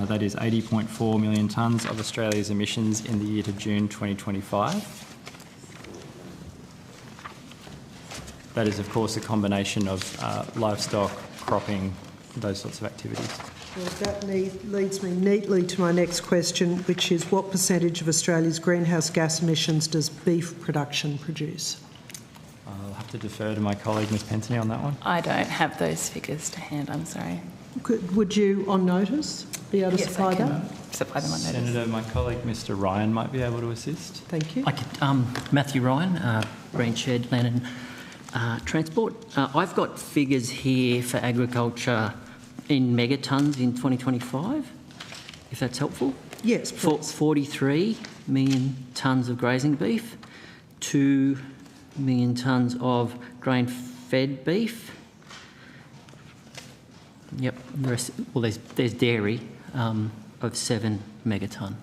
S16: That is 80.4 million tonnes of Australia's emissions in the year to June 2025. That is, of course, a combination of livestock, cropping, those sorts of activities.
S15: Well, that leads me neatly to my next question, which is what percentage of Australia's greenhouse gas emissions does beef production produce?
S16: I'll have to defer to my colleague, Ms Pentony, on that one.
S18: I don't have those figures to hand, I'm sorry.
S15: Would you, on notice, be able to supply that?
S18: Supply them on notice.
S16: Senator, my colleague, Mr Ryan, might be able to assist.
S15: Thank you.
S19: I could, Matthew Ryan, Green Shed, Land and Transport. I've got figures here for agriculture in megatons in 2025, if that's helpful.
S15: Yes, please.
S19: 43 million tonnes of grazing beef, 2 million tonnes of grain-fed beef. Yep, the rest, well, there's dairy of 7 megatonne.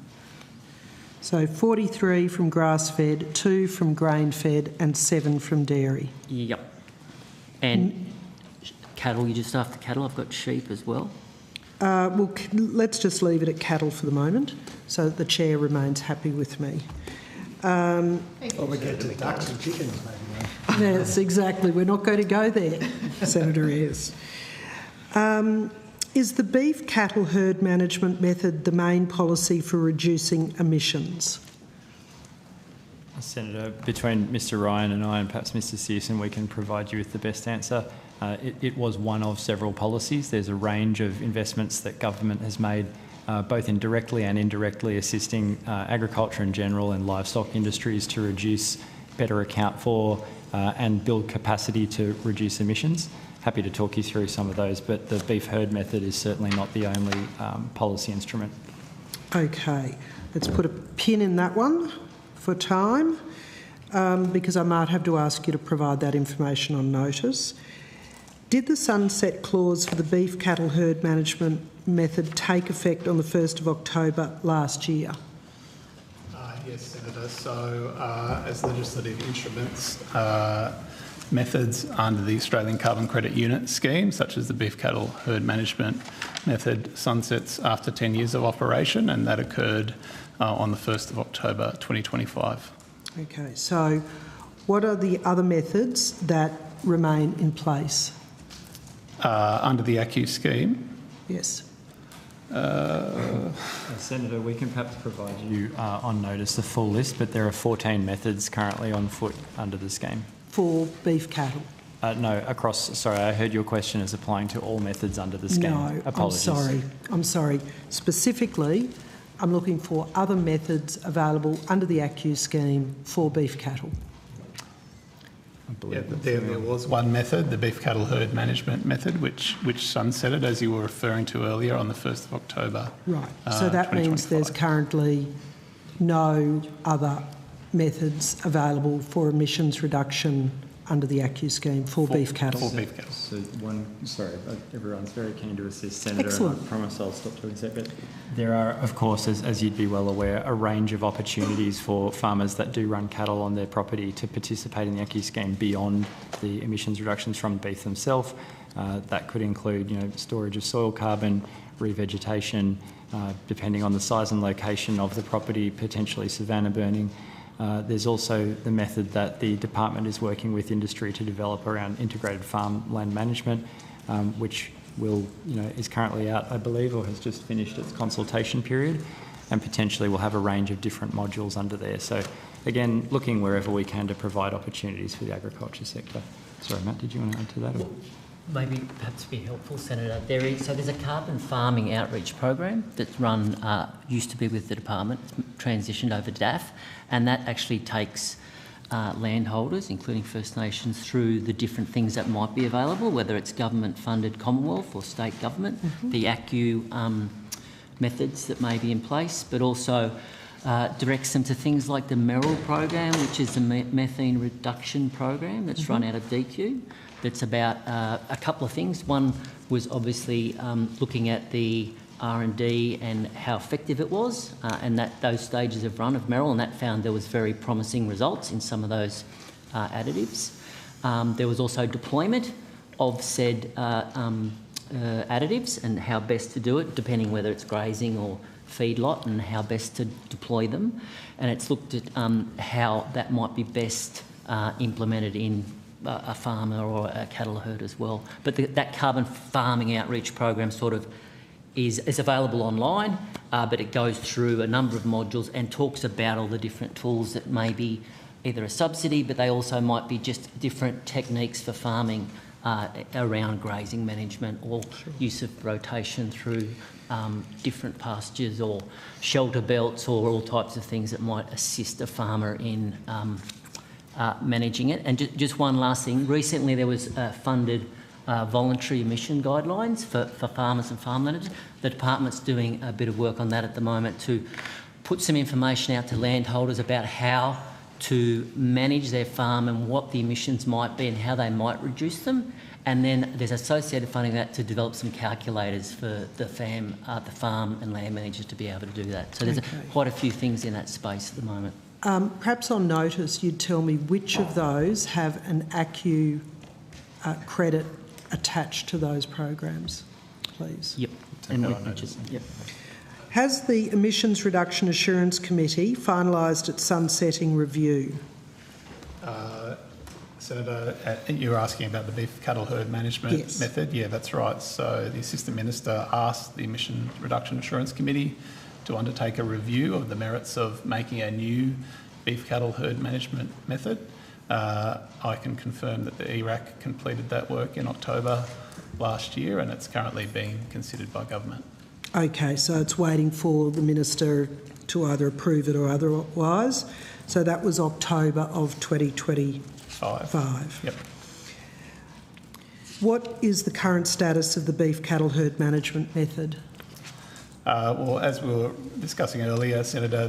S15: So 43 from grass-fed, 2 from grain-fed and 7 from dairy.
S19: Yep. And cattle, you just after cattle, I've got sheep as well.
S15: Well, let's just leave it at cattle for the moment so that the chair remains happy with me.
S6: Well, we get to ducks and chickens, maybe.
S15: Yes, exactly. We're not going to go there, Senator Ayres. Is the beef cattle herd management method the main policy for reducing emissions?
S16: Senator, between Mr Ryan and I and perhaps Mr Searson, we can provide you with the best answer. It was one of several policies. There's a range of investments that government has made, both in directly and indirectly assisting agriculture in general and livestock industries to reduce, better account for and build capacity to reduce emissions. Happy to talk you through some of those, but the beef herd method is certainly not the only policy instrument.
S15: Okay, let's put a pin in that one for time, because I might have to ask you to provide that information on notice. Did the sunset clause for the beef cattle herd management method take effect on the 1st of October last year?
S17: Yes, Senator. So, as legislative instruments, methods under the Australian Carbon Credit Unit scheme, such as the beef cattle herd management method, sunsets after 10 years of operation, and that occurred on the 1st of October 2025.
S15: Okay, so what are the other methods that remain in place?
S17: Under the ACCU scheme?
S15: Yes.
S16: Senator, we can perhaps provide you on notice the full list, but there are 14 methods currently on foot under the scheme.
S15: For beef cattle?
S16: No, across. Sorry, I heard your question as applying to all methods under the scheme.
S15: No,
S16: Apologies.
S15: I'm sorry. Specifically, I'm looking for other methods available under the ACCU scheme for beef cattle.
S17: Yeah, but there was one method, the beef cattle herd management method, which sunsetted, as you were referring to earlier, on the 1st of October.
S15: Right. So that means there's currently no other methods available for emissions reduction under the ACCU scheme for beef cattle.
S17: For beef cattle.
S16: So everyone's very keen to assist, Senator.
S15: Excellent.
S16: And I promise I'll stop talking. But there are, of course, as you'd be well aware, a range of opportunities for farmers that do run cattle on their property to participate in the ACCU scheme beyond the emissions reductions from beef themselves. That could include, storage of soil carbon, revegetation, depending on the size and location of the property, potentially savanna burning. There's also the method that the department is working with industry to develop around integrated farm land management, which is currently out, I believe, or has just finished its consultation period, and potentially will have a range of different modules under there. So, again, looking wherever we can to provide opportunities for the agriculture sector. Sorry, Matt, did you want to add to that? Or?
S19: Maybe perhaps be helpful, Senator. There's a carbon farming outreach program that's run, used to be with the department, transitioned over to DAF, and that actually takes landholders, including First Nations, through the different things that might be available, whether it's government-funded Commonwealth or state government, the ACCU methods that may be in place, but also directs them to things like the Merrill program, which is the methane reduction program that's run out of DQ. That's about a couple of things. One was obviously looking at the R&D and how effective it was, and those stages of run of Merrill, and that found there was very promising results in some of those additives. There was also deployment of said additives and how best to do it, depending whether it's grazing or feedlot, and how best to deploy them. And it's looked at how that might be best implemented in a farmer or a cattle herd as well. But that carbon farming outreach program sort of is available online, but it goes through a number of modules and talks about all the different tools that may be either a subsidy, but they also might be just different techniques for farming around grazing management or use of rotation through different pastures or shelter belts or all types of things that might assist a farmer in managing it. And just one last thing, recently there was funded voluntary emission guidelines for farmers and farmlands. The department's doing a bit of work on that at the moment to put some information out to landholders about how to manage their farm and what the emissions might be and how they might reduce them. And then there's associated funding that to develop some calculators for the farm and land managers to be able to do that. So there's quite a few things in that space at the moment.
S15: Perhaps on notice you'd tell me which of those have an ACCU credit attached to those programs, please.
S19: Yep. Yep.
S15: Has the Emissions Reduction Assurance Committee finalised its sunsetting review?
S17: Senator, you were asking about the beef cattle herd management method. Yeah, that's right. So the Assistant Minister asked the Emissions Reduction Assurance Committee to undertake a review of the merits of making a new beef cattle herd management method. I can confirm that the ERAC completed that work in October last year and it's currently being considered by government. Okay, so it's waiting for the Minister to either approve it or otherwise. So that was October of 2025. Yep. What is the current status of the beef cattle herd management method? Well, as we were discussing earlier, Senator,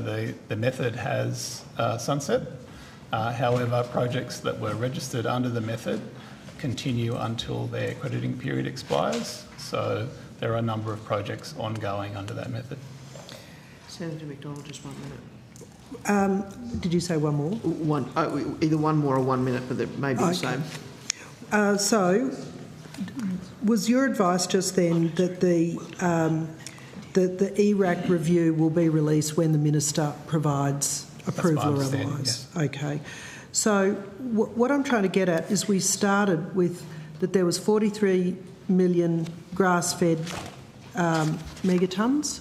S17: the method has sunset. However, projects that were registered under the method continue until their crediting period expires. So there are a number of projects ongoing under that method.
S1: Senator McDonald, just 1 minute.
S15: Did you say one more?
S1: Either one more or 1 minute, but they may be the same.
S15: So, was your advice just then that the ERAC review will be released when the Minister provides approval or otherwise? Yes. Okay. So, what I'm trying to get at is we started with that there was 43 million grass-fed megatons.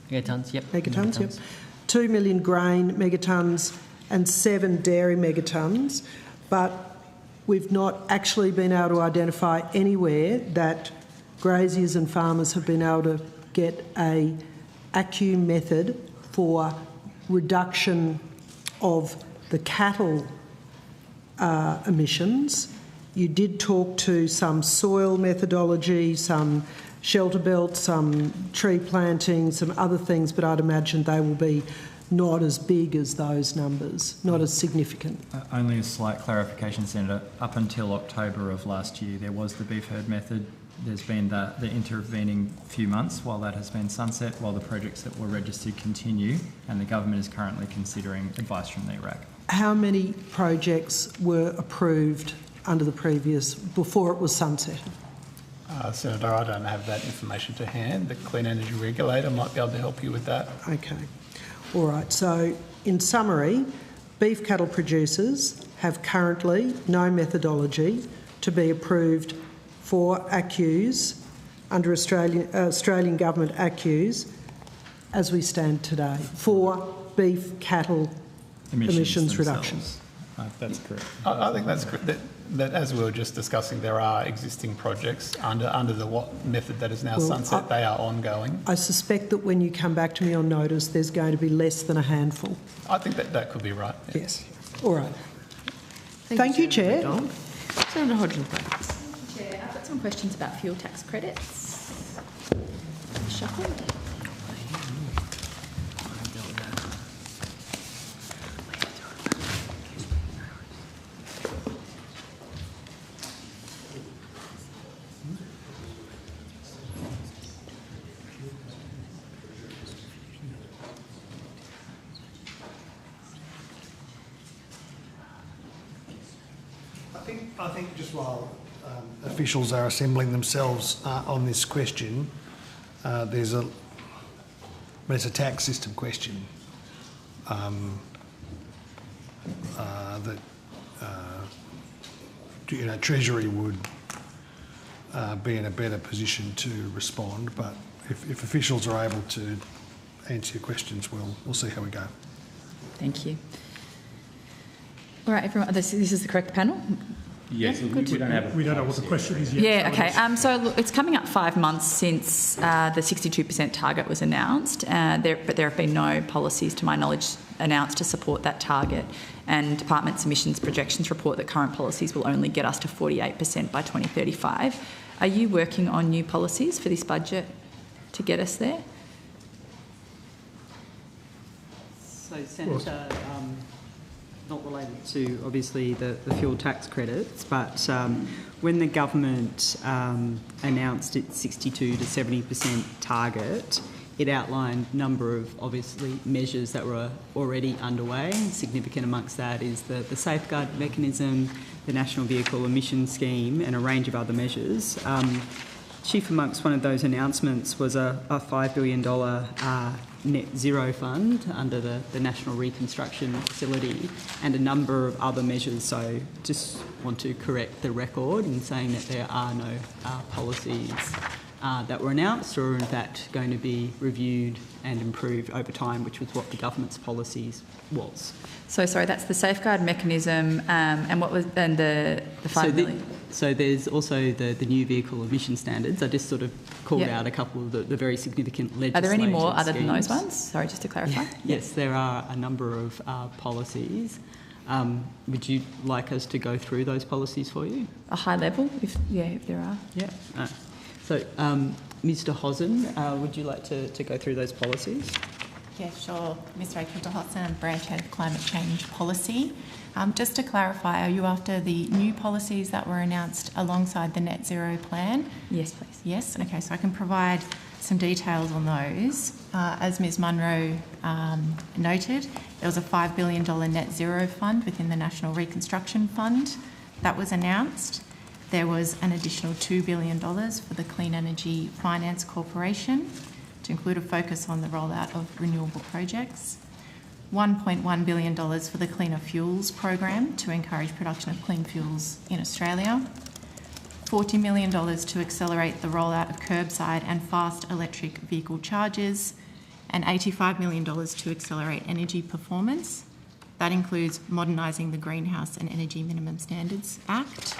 S19: Megatons, yep.
S15: Megatons, yep. 2 million grain megatons and 7 dairy megatons, but we've not actually been able to identify anywhere that graziers and farmers have been able to get a ACCU method for reduction of the cattle emissions. You did talk to some soil methodology, some shelter belts, some tree planting, some other things, but I'd imagine they will be not as big as those numbers, not as significant.
S16: Only a slight clarification, Senator. Up until October of last year, there was the beef herd method. There's been the intervening few months while that has been sunset, while the projects that were registered continue, and the government is currently considering advice from the ERAC. How many projects were approved under the previous, before it was sunset?
S17: Senator, I don't have that information to hand. The Clean Energy Regulator might be able to help you with that.
S15: Okay. All right. So, in summary, beef cattle producers have currently no methodology to be approved for ACCUs under Australian Government ACCUs as we stand today for beef cattle emissions reduction.
S17: That's correct. I think that's correct. That as we were just discussing, there are existing projects under the method that is now sunset. They are ongoing.
S15: I suspect that when you come back to me on notice, there's going to be less than a handful.
S17: I think that could be right.
S15: Yes. All right. Thank you, Chair.
S1: Senator Hodgson.
S7: Chair, I've got some questions about fuel tax credits. Shuffle.
S6: I think just while officials are assembling themselves on this question, it's a tax system question that Treasury would be in a better position to respond. But if officials are able to answer your questions, we'll see how we go.
S7: Thank you. All right, everyone, this is the correct panel?
S8: Yes, we don't have
S3: We don't know what the question is yet.
S7: Yeah, okay. So look, it's coming up 5 months since the 62% target was announced, but there have been no policies, to my knowledge, announced to support that target. And Department's emissions projections report that current policies will only get us to 48% by 2035. Are you working on new policies for this budget to get us there?
S4: So, Senator, not related to obviously the fuel tax credits, but when the government announced its 62 to 70% target, it outlined a number of obviously measures that were already underway. Significant amongst that is the safeguard mechanism, the National Vehicle Emissions Scheme, and a range of other measures. Chief amongst one of those announcements was a $5 billion net zero fund under the National Reconstruction Facility and a number of other measures. So just want to correct the record in saying that there are no policies that were announced or in fact going to be reviewed and improved over time, which was what the government's policies was.
S7: So sorry, that's the safeguard mechanism and what was then the $5 billion?
S4: So there's also the new vehicle emission standards. I just sort of called out a couple of the very significant legislation.
S7: Are there any more other
S4: schemes.
S7: than those ones? Sorry, just to clarify.
S4: Yes, there are a number of policies. Would you like us to go through those policies for you?
S7: A high level, if there are.
S4: Yeah. So, Mr. Hosen, would you like to go through those policies?
S20: Yeah, sure. Ms. Rachel de Hotson, I'm Branch Head of Climate Change Policy. Just to clarify, are you after the new policies that were announced alongside the net zero plan?
S7: Yes, please.
S20: Yes? Okay, so I can provide some details on those. As Ms Munro noted, there was a $5 billion net zero fund within the National Reconstruction Fund that was announced. There was an additional $2 billion for the Clean Energy Finance Corporation to include a focus on the rollout of renewable projects. $1.1 billion for the Cleaner Fuels program to encourage production of clean fuels in Australia. $40 million to accelerate the rollout of curbside and fast electric vehicle chargers, and $85 million to accelerate energy performance. That includes modernising the Greenhouse and Energy Minimum Standards Act,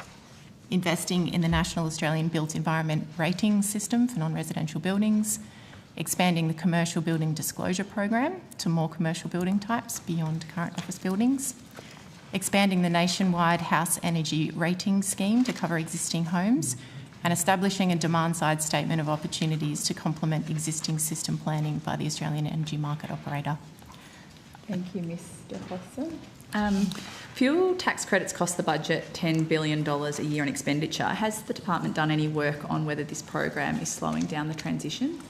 S20: investing in the National Australian Built Environment Rating System for non-residential buildings, expanding the commercial building disclosure program to more commercial building types beyond current office buildings, expanding the nationwide house energy rating scheme to cover existing homes, and establishing a demand-side statement of opportunities to complement existing system planning by the Australian Energy Market Operator.
S7: Thank you, Mr. Hosson. Fuel tax credits cost the budget $10 billion a year in expenditure. Has the department done any work on whether this program is slowing down the transition?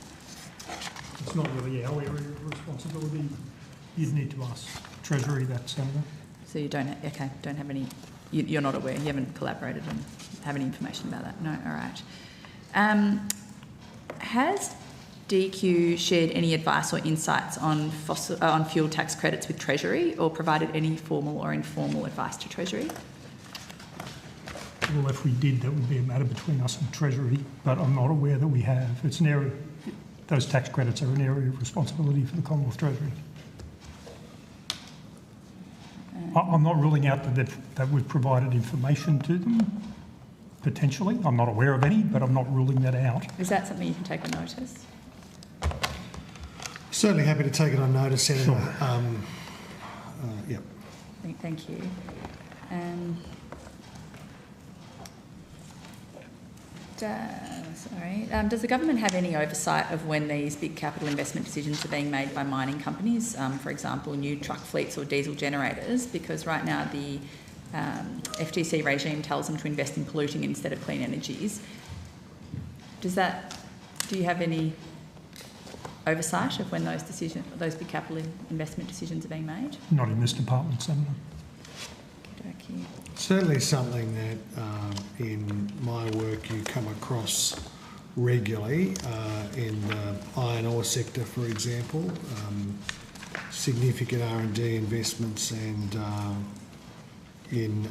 S3: It's not really our area of responsibility. You'd need to ask Treasury that, Senator.
S7: So you don't have any, you're not aware, you haven't collaborated and have any information about that? No, all right. Has DQ shared any advice or insights on fuel tax credits with Treasury or provided any formal or informal advice to Treasury?
S3: Well, if we did, that would be a matter between us and Treasury, but I'm not aware that we have. It's an area, those tax credits are an area of responsibility for the Commonwealth Treasury. I'm not ruling out that we've provided information to them, potentially. I'm not aware of any, but I'm not ruling that out.
S7: Is that something you can take on notice?
S6: Certainly happy to take it on notice, Senator.
S3: Sure.
S6: Yep.
S7: Thank you. Does the government have any oversight of when these big capital investment decisions are being made by mining companies, for example, new truck fleets or diesel generators? Because right now the FTC regime tells them to invest in polluting instead of clean energies. Do you have any oversight of when those big capital investment decisions are being made?
S3: Not in this department, Senator.
S7: Okay.
S6: Certainly something that in my work you come across regularly in the iron ore sector, for example, significant R&D investments and in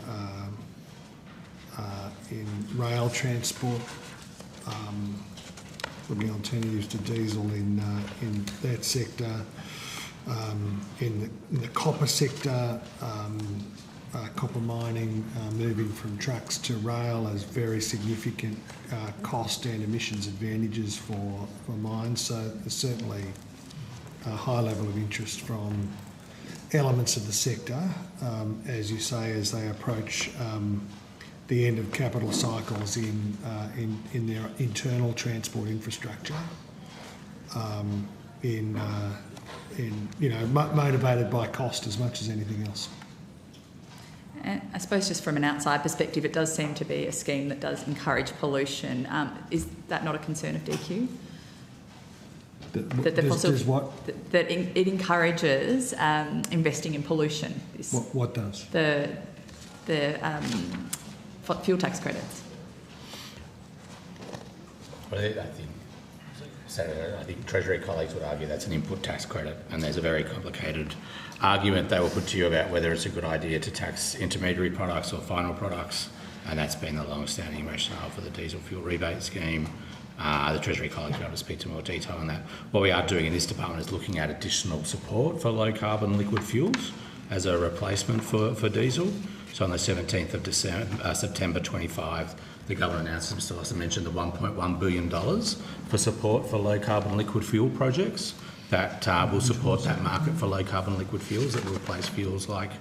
S6: rail transport, looking at alternatives to diesel in that sector, in the copper sector. copper mining moving from trucks to rail has very significant cost and emissions advantages for mines. So there's certainly a high level of interest from elements of the sector, as you say, as they approach the end of capital cycles in their internal transport infrastructure, motivated by cost as much as anything else.
S7: And I suppose just from an outside perspective, it does seem to be a scheme that does encourage pollution. Is that not a concern of DQ? That it encourages investing in pollution.
S6: What does?
S7: The fuel tax credits.
S8: Well, I think Treasury colleagues would argue that's an input tax credit, and there's a very complicated argument they will put to you about whether it's a good idea to tax intermediary products or final products, and that's been the long-standing rationale for the diesel fuel rebate scheme. The Treasury colleagues will be able to speak to more detail on that. What we are doing in this department is looking at additional support for low-carbon liquid fuels as a replacement for diesel. So on the 17th of September 25, the government announced, as Mr Lawson mentioned, the $1.1 billion for support for low-carbon liquid fuel projects that will support that market for low-carbon liquid fuels that will replace fuels like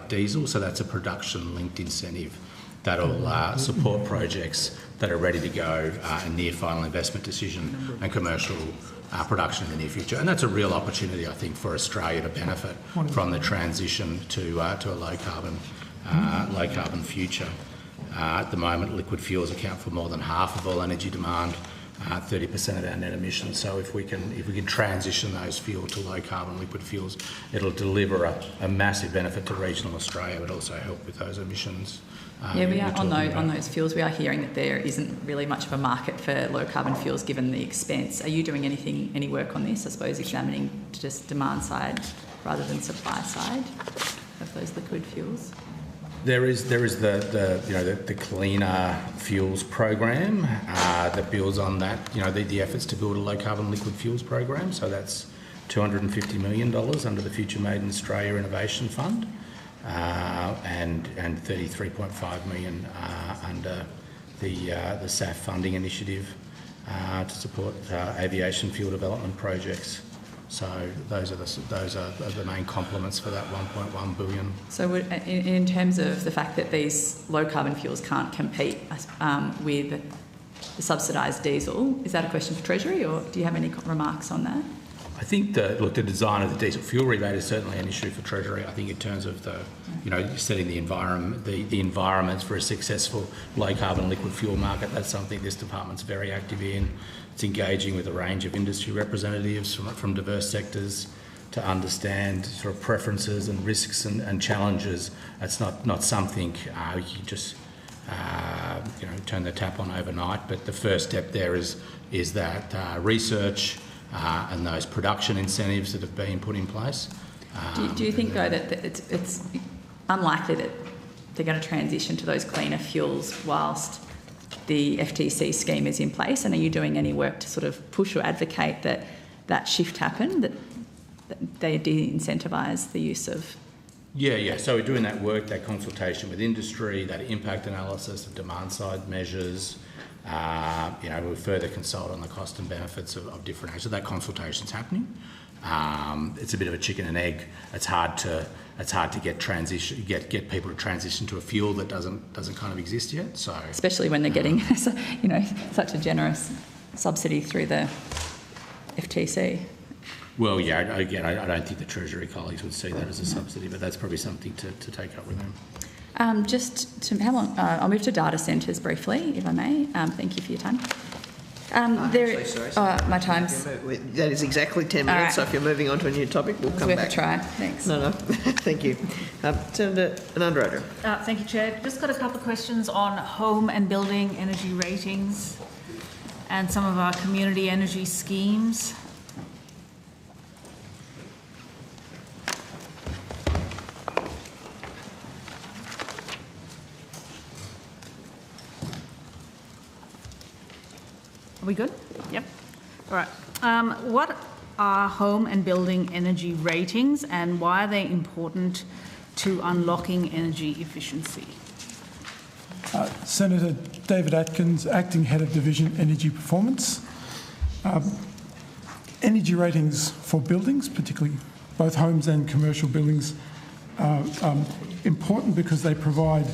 S8: diesel. So that's a production-linked incentive that will support projects that are ready to go and near final investment decision and commercial production in the near future. And that's a real opportunity, I think, for Australia to benefit from the transition to a low-carbon future. At the moment, liquid fuels account for more than half of all energy demand, 30% of our net emissions. So if we can transition those fuels to low-carbon liquid fuels, it'll deliver a massive benefit to regional Australia, but also help with those emissions.
S7: Yeah, we are on those fuels. We are hearing that there isn't really much of a market for low-carbon fuels given the expense. Are you doing any work on this? I suppose examining just demand side rather than supply side of those liquid fuels.
S8: There is the cleaner fuels program that builds on that. The efforts to build a low carbon liquid fuels program. So that's $250 million under the Future Made in Australia Innovation Fund, and $33.5 million under the SAF funding initiative to support aviation fuel development projects. So those are the main complements for that $1.1 billion.
S7: So in terms of the fact that these low carbon fuels can't compete with the subsidised diesel, is that a question for Treasury, or do you have any remarks on that?
S8: I think the design of the diesel fuel rebate is certainly an issue for Treasury. I think in terms of setting the environments for a successful low carbon liquid fuel market, that's something this department's very active in. It's engaging with a range of industry representatives from diverse sectors to understand sort of preferences and risks and challenges. It's not something you can just turn the tap on overnight. But the first step there is that research and those production incentives that have been put in place.
S7: Do you think though that it's unlikely that they're going to transition to those cleaner fuels whilst the FTC scheme is in place? And are you doing any work to sort of push or advocate that shift happen, that they de-incentivise the use of?
S8: Yeah. So we're doing that work, that consultation with industry, that impact analysis of demand side measures. We'll further consult on the cost and benefits of different actions. So that consultation's happening. It's a bit of a chicken and egg. It's hard to get people to transition to a fuel that doesn't kind of exist yet. So
S7: especially when they're getting such a generous subsidy through the FTC.
S8: Well, yeah. Again, I don't think the Treasury colleagues would see that as a subsidy, but that's probably something to take up with them.
S7: I'll move to data centres briefly, if I may. Thank you for your time. My time's...
S1: That is exactly 10 minutes, right. So if you're moving on to a new topic, we'll come back.
S7: Worth a try. Thanks.
S1: No. Thank you. Senator Anandra.
S13: Thank you, Chair. Just got a couple of questions on home and building energy ratings and some of our community energy schemes. Are we good? Yep. All right. What are home and building energy ratings, and why are they important to unlocking energy efficiency?
S21: Senator David Atkins, Acting Head of Division Energy Performance. Energy ratings for buildings, particularly both homes and commercial buildings, are important because they provide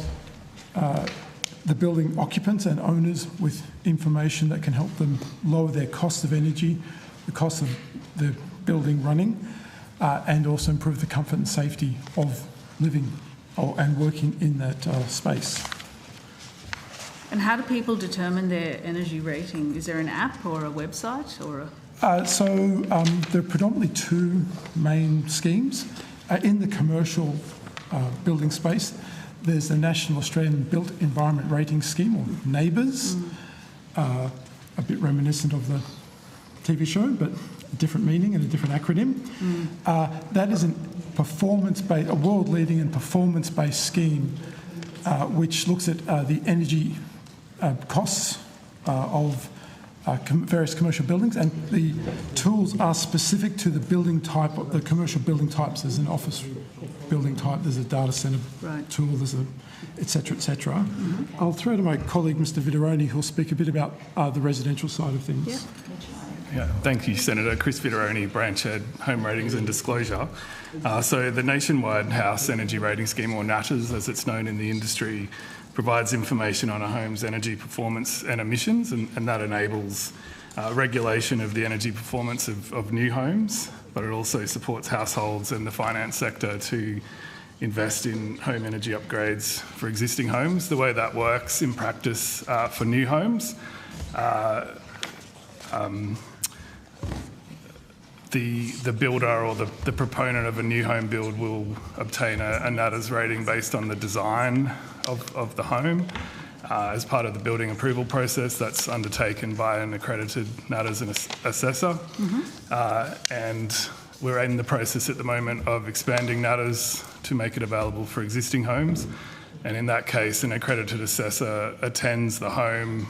S21: the building occupants and owners with information that can help them lower their cost of energy, the cost of the building running, and also improve the comfort and safety of living and working in that space.
S13: And how do people determine their energy rating? Is there an app or a website or a...
S21: There are predominantly two main schemes. In the commercial building space, there's the National Australian Built Environment Rating Scheme, or NABERS, a bit reminiscent of the TV show, but a different meaning and a different acronym. That is a world-leading and performance-based scheme which looks at the energy costs of various commercial buildings, and the tools are specific to the building type, the commercial building types. There's an office building type, there's a data centre tool, there's a et cetera, et cetera. I'll throw to my colleague, Mr Vitoroni, who'll speak a bit about the residential side of things.
S22: Yeah, thank you, Senator. Chris Vitoroni, Branch Head, Home Ratings and Disclosure. So the Nationwide House Energy Rating Scheme, or NATAS as it's known in the industry, provides information on a home's energy performance and emissions, and that enables regulation of the energy performance of new homes, but it also supports households and the finance sector to invest in home energy upgrades for existing homes. The way that works in practice for new homes, the builder or the proponent of a new home build will obtain a NATAS rating based on the design of the home. As part of the building approval process, that's undertaken by an accredited NATAS assessor. And we're in the process at the moment of expanding NATAS to make it available for existing homes. And in that case, an accredited assessor attends the home,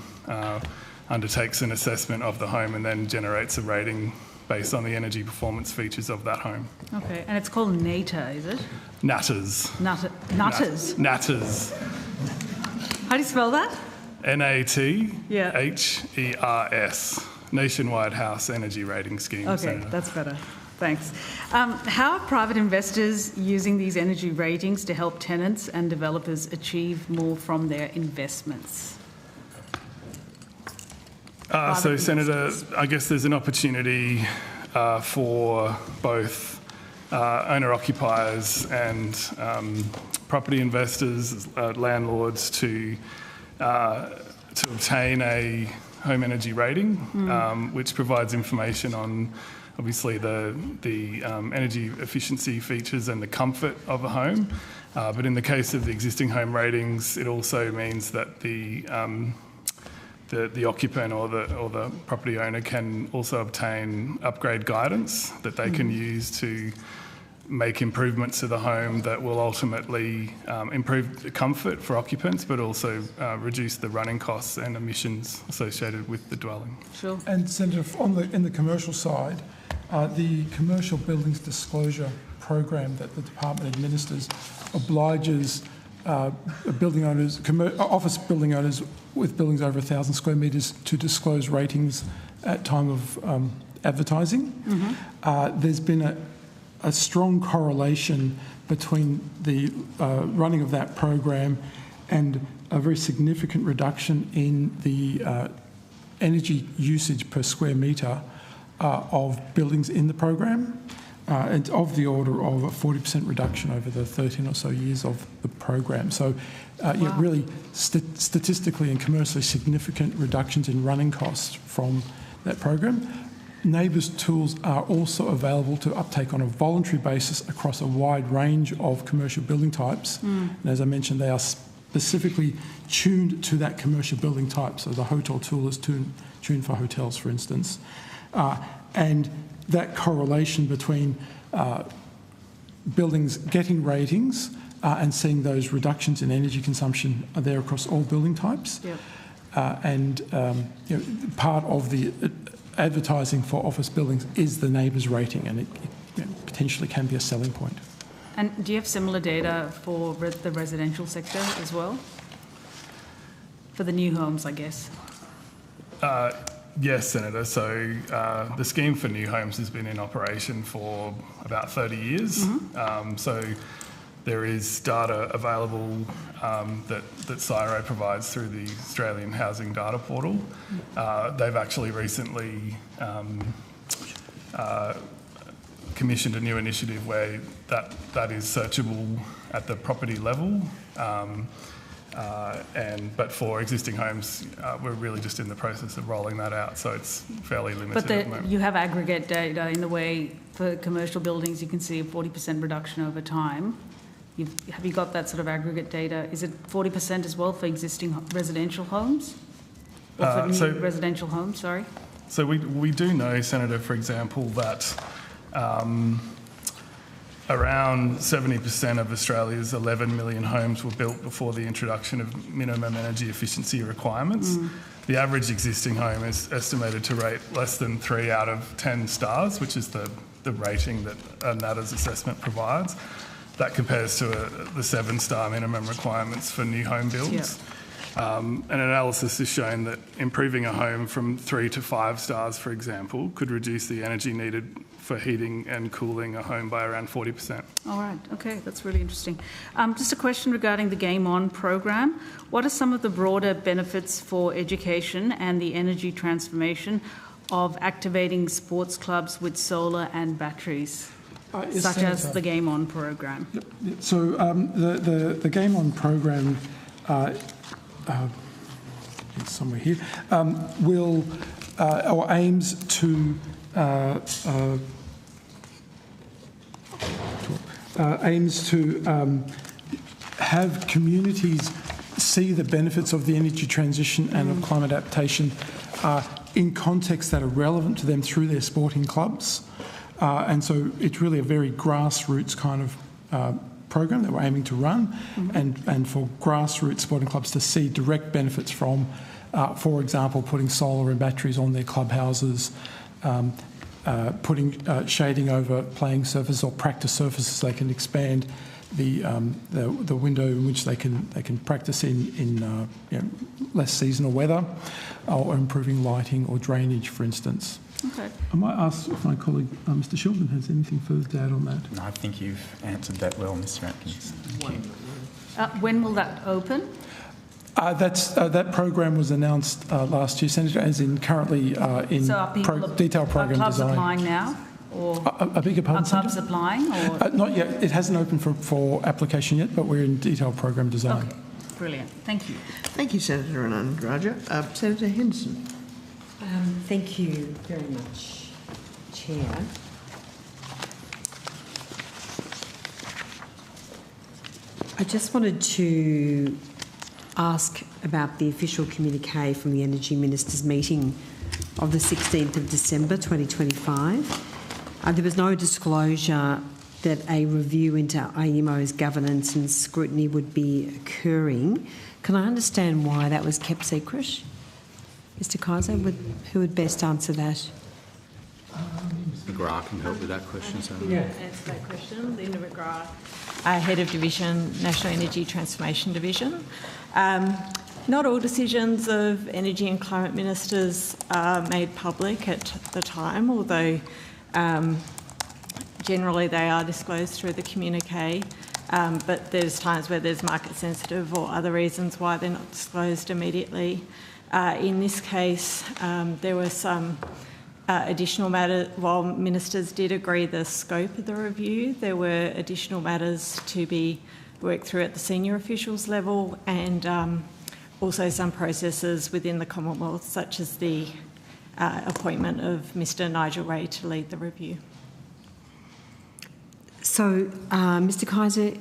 S22: undertakes an assessment of the home, and then generates a rating based on the energy performance features of that home.
S13: Okay, and it's called NATA, is it?
S22: NATAS.
S13: NATAS?
S22: NATAS.
S13: How do you spell that?
S22: NATHERS. Nationwide House Energy Rating Scheme.
S13: Okay,
S22: Senator.
S13: that's better. Thanks. How are private investors using these energy ratings to help tenants and developers achieve more from their investments?
S22: So, Senator, I guess there's an opportunity for both owner-occupiers and property investors, landlords, to obtain a home energy rating, which provides information on, obviously, the energy efficiency features and the comfort of a home. But in the case of the existing home ratings, it also means that the occupant or the property owner can also obtain upgrade guidance that they can use to make improvements to the home that will ultimately improve the comfort for occupants, but also reduce the running costs and emissions associated with the dwelling.
S13: Sure.
S21: And Senator, in the commercial side, the Commercial Buildings Disclosure Program that the department administers obliges building owners, office building owners with buildings over 1,000 square metres to disclose ratings at time of advertising. There's been a strong correlation between the running of that program and a very significant reduction in the energy usage per square metre of buildings in the program. It's of the order of a 40% reduction over the 13 or so years of the program. So, really statistically and commercially significant reductions in running costs from that program. NABERS tools are also available to uptake on a voluntary basis across a wide range of commercial building types. And as I mentioned, they are specifically tuned to that commercial building type. So the hotel tool is tuned for hotels, for instance. And that correlation between buildings getting ratings and seeing those reductions in energy consumption are there across all building types. Part of the advertising for office buildings is the NABERS rating, and it potentially can be a selling point.
S13: And do you have similar data for the residential sector as well? For the new homes, I guess.
S22: Yes, Senator. So the scheme for new homes has been in operation for about 30 years. So there is data available that CSIRO provides through the Australian Housing Data Portal. They've actually recently commissioned a new initiative where that is searchable at the property level. But for existing homes, we're really just in the process of rolling that out, so it's fairly limited
S13: But
S22: at the moment.
S13: you have aggregate data in the way for commercial buildings you can see a 40% reduction over time. Have you got that sort of aggregate data? Is it 40% as well for existing residential homes? Or for new residential homes, sorry?
S22: So we do know, Senator, for example, that around 70% of Australia's 11 million homes were built before the introduction of minimum energy efficiency requirements. The average existing home is estimated to rate less than 3 out of 10 stars, which is the rating that a NATA's assessment provides. That compares to the 7-star minimum requirements for new home builds. An analysis has shown that improving a home from 3 to 5 stars, for example, could reduce the energy needed for heating and cooling a home by around 40%.
S13: All right, okay, that's really interesting. Just a question regarding the Game On program. What are some of the broader benefits for education and the energy transformation of activating sports clubs with solar and batteries, such as the Game On program?
S21: So the Game On program, it's somewhere here, will or aims to have communities see the benefits of the energy transition and of climate adaptation in contexts that are relevant to them through their sporting clubs. And so it's really a very grassroots kind of program that we're aiming to run, and for grassroots sporting clubs to see direct benefits from, for example, putting solar and batteries on their clubhouses, putting shading over playing surfaces or practice surfaces. They can expand the window in which they can practice in less seasonal weather, or improving lighting or drainage, for instance.
S13: Okay.
S21: I might ask if my colleague, Mr. Sheldon, has anything further to add on that.
S2: No, I think you've answered that well, Mr. Atkins. Thank you.
S13: When will that open?
S21: That program was announced last year, Senator, as in currently in detailed program design.
S13: Are clubs applying now? Or
S21: I beg your pardon,
S13: are clubs applying? Or?
S21: Not yet. It hasn't opened for application yet, but we're in detailed program design.
S13: Okay, brilliant. Thank you.
S1: Thank you, Senator Anand-Raja. Senator Henderson.
S5: Thank you very much, Chair. I just wanted to ask about the official communique from the Energy Ministers meeting of the 16th of December 2025. There was no disclosure that a review into AEMO's governance and scrutiny would be occurring. Can I understand why that was kept secret? Mr. Kaiser, who would best answer that?
S8: McGrath can help with that question.
S18: Answer that question. Linda McGrath, Head of Division, National Energy Transformation Division. Not all decisions of Energy and Climate Ministers are made public at the time, although generally they are disclosed through the communique. But there's times where there's market sensitive or other reasons why they're not disclosed immediately. In this case, there were some additional matters. While ministers did agree the scope of the review, there were additional matters to be worked through at the senior officials level, and also some processes within the Commonwealth, such as the appointment of Mr. Nigel Ray to lead the review.
S5: So, Mr. Kaiser,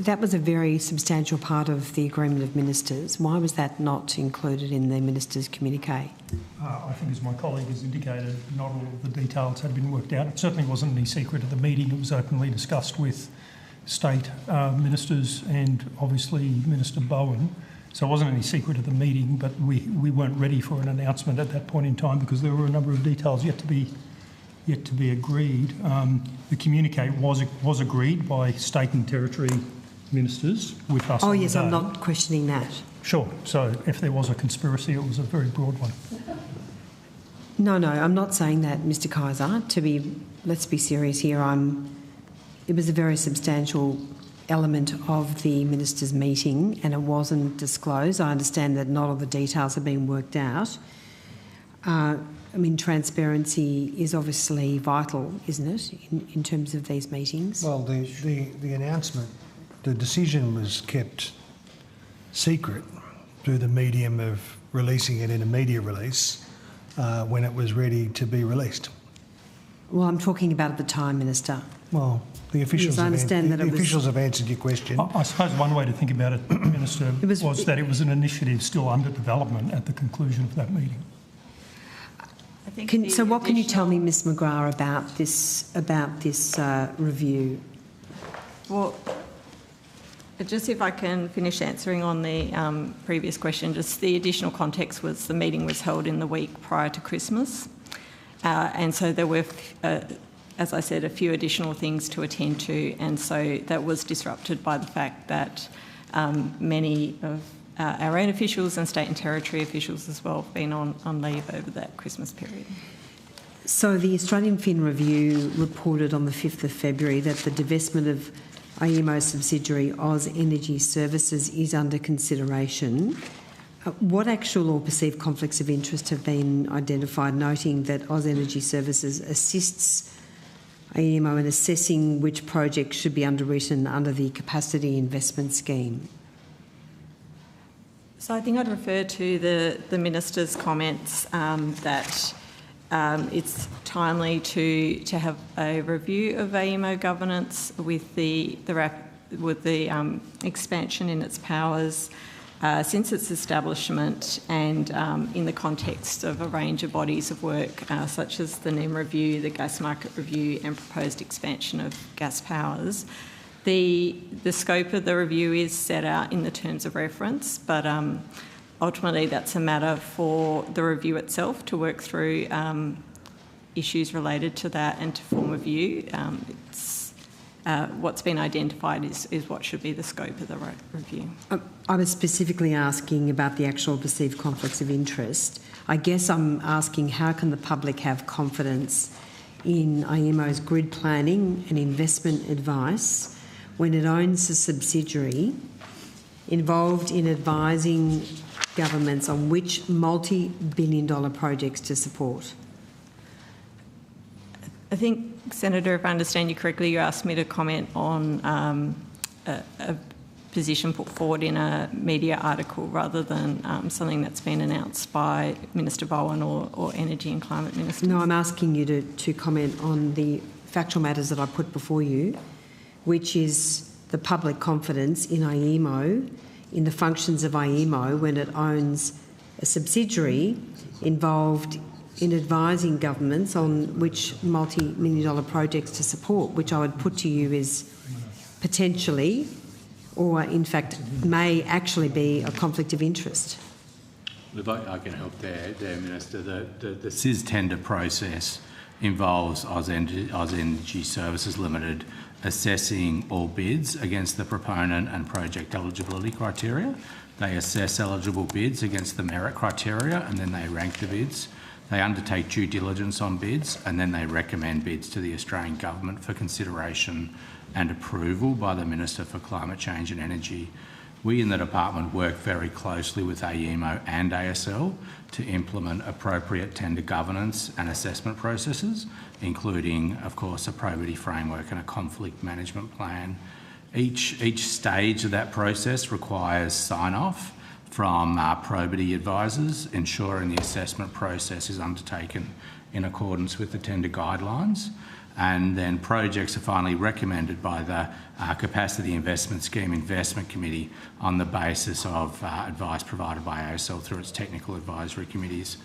S5: that was a very substantial part of the agreement of ministers. Why was that not included in the ministers' communique?
S3: I think, as my colleague has indicated, not all of the details had been worked out. It certainly wasn't any secret at the meeting. It was openly discussed with state ministers and obviously Minister Bowen. So it wasn't any secret at the meeting, but we weren't ready for an announcement at that point in time because there were a number of details yet to be yet to be agreed. The communique was agreed by state and territory ministers with us.
S5: Oh,
S3: on the
S5: yes, I'm
S3: day.
S5: not questioning that.
S3: Sure. So if there was a conspiracy, it was a very broad one.
S5: No, I'm not saying that, Mr. Kaiser. Let's be serious here. It was a very substantial element of the ministers' meeting, and it wasn't disclosed. I understand that not all the details have been worked out. Transparency is obviously vital, isn't it, in terms of these meetings?
S6: Well, the announcement, the decision was kept secret through the medium of releasing it in a media release when it was ready to be released.
S5: Well, I'm talking about at the time, Minister.
S6: Well, the officials,
S5: Yes, I understand that
S6: the officials have answered your question.
S3: I suppose one way to think about it, Minister, was that it was an initiative still under development at the conclusion of that meeting.
S5: So what can you tell me, Ms McGrath, about this review?
S18: Well, just if I can finish answering on the previous question, just the additional context was the meeting was held in the week prior to Christmas. And so there were, as I said, a few additional things to attend to, and so that was disrupted by the fact that many of our own officials and state and territory officials as well have been on leave over that Christmas period.
S5: So the Australian Fin Review reported on the 5th of February that the divestment of AEMO subsidiary Oz Energy Services is under consideration. What actual or perceived conflicts of interest have been identified, noting that Oz Energy Services assists AEMO in assessing which projects should be underwritten under the Capacity Investment Scheme?
S18: So I think I'd refer to the Minister's comments that it's timely to have a review of AEMO governance with the expansion in its powers since its establishment, and in the context of a range of bodies of work such as the NEM review, the gas market review and proposed expansion of gas powers. The scope of the review is set out in the terms of reference, but ultimately that's a matter for the review itself to work through issues related to that and to form a view. What's been identified is what should be the scope of the review.
S5: I was specifically asking about the actual perceived conflicts of interest. I guess I'm asking, how can the public have confidence in AEMO's grid planning and investment advice when it owns a subsidiary involved in advising governments on which multi-billion-dollar projects to support?
S18: I think, Senator, if I understand you correctly, you asked me to comment on a position put forward in a media article rather than something that's been announced by Minister Bowen or Energy and Climate Minister.
S5: No, I'm asking you to comment on the factual matters that I put before you, which is the public confidence in AEMO, in the functions of AEMO when it owns a subsidiary involved in advising governments on which multi-million-dollar projects to support, which I would put to you is potentially, or in fact may actually be, a conflict of interest.
S8: If I can help there, Minister. The SIS tender process involves Oz Energy Services Limited assessing all bids against the proponent and project eligibility criteria. They assess eligible bids against the merit criteria, and then they rank the bids. They undertake due diligence on bids, and then they recommend bids to the Australian Government for consideration and approval by the Minister for Climate Change and Energy. We in the department work very closely with AEMO and ASL to implement appropriate tender governance and assessment processes, including, of course, a probity framework and a conflict management plan. Each stage of that process requires sign-off from probity advisors, ensuring the assessment process is undertaken in accordance with the tender guidelines. And then projects are finally recommended by the Capacity Investment Scheme Investment Committee on the basis of advice provided by ASL through its technical advisory committees.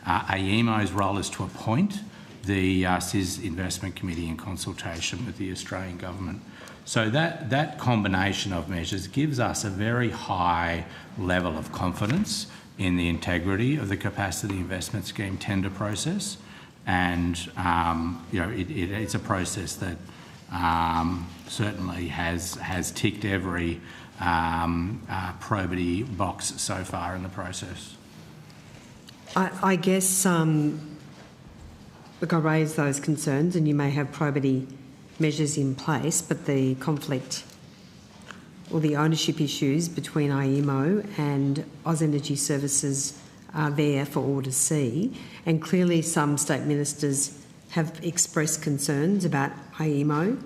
S8: AEMO's role is to appoint the SIS Investment Committee in consultation with the Australian Government. So that combination of measures gives us a very high level of confidence in the integrity of the Capacity Investment Scheme tender process. and it's a process that certainly has ticked every probity box so far in the process.
S5: I guess, look, I raise those concerns, and you may have probity measures in place, but the conflict or the ownership issues between AEMO and AusEnergy Services are there for all to see. And clearly some state ministers have expressed concerns about AEMO,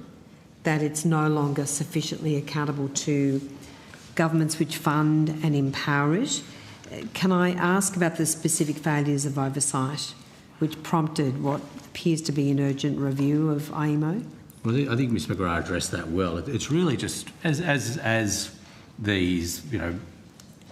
S5: that it's no longer sufficiently accountable to governments which fund and empower it. Can I ask about the specific failures of oversight which prompted what appears to be an urgent review of AEMO?
S8: Well, I think Ms McGrath addressed that well. It's really just as these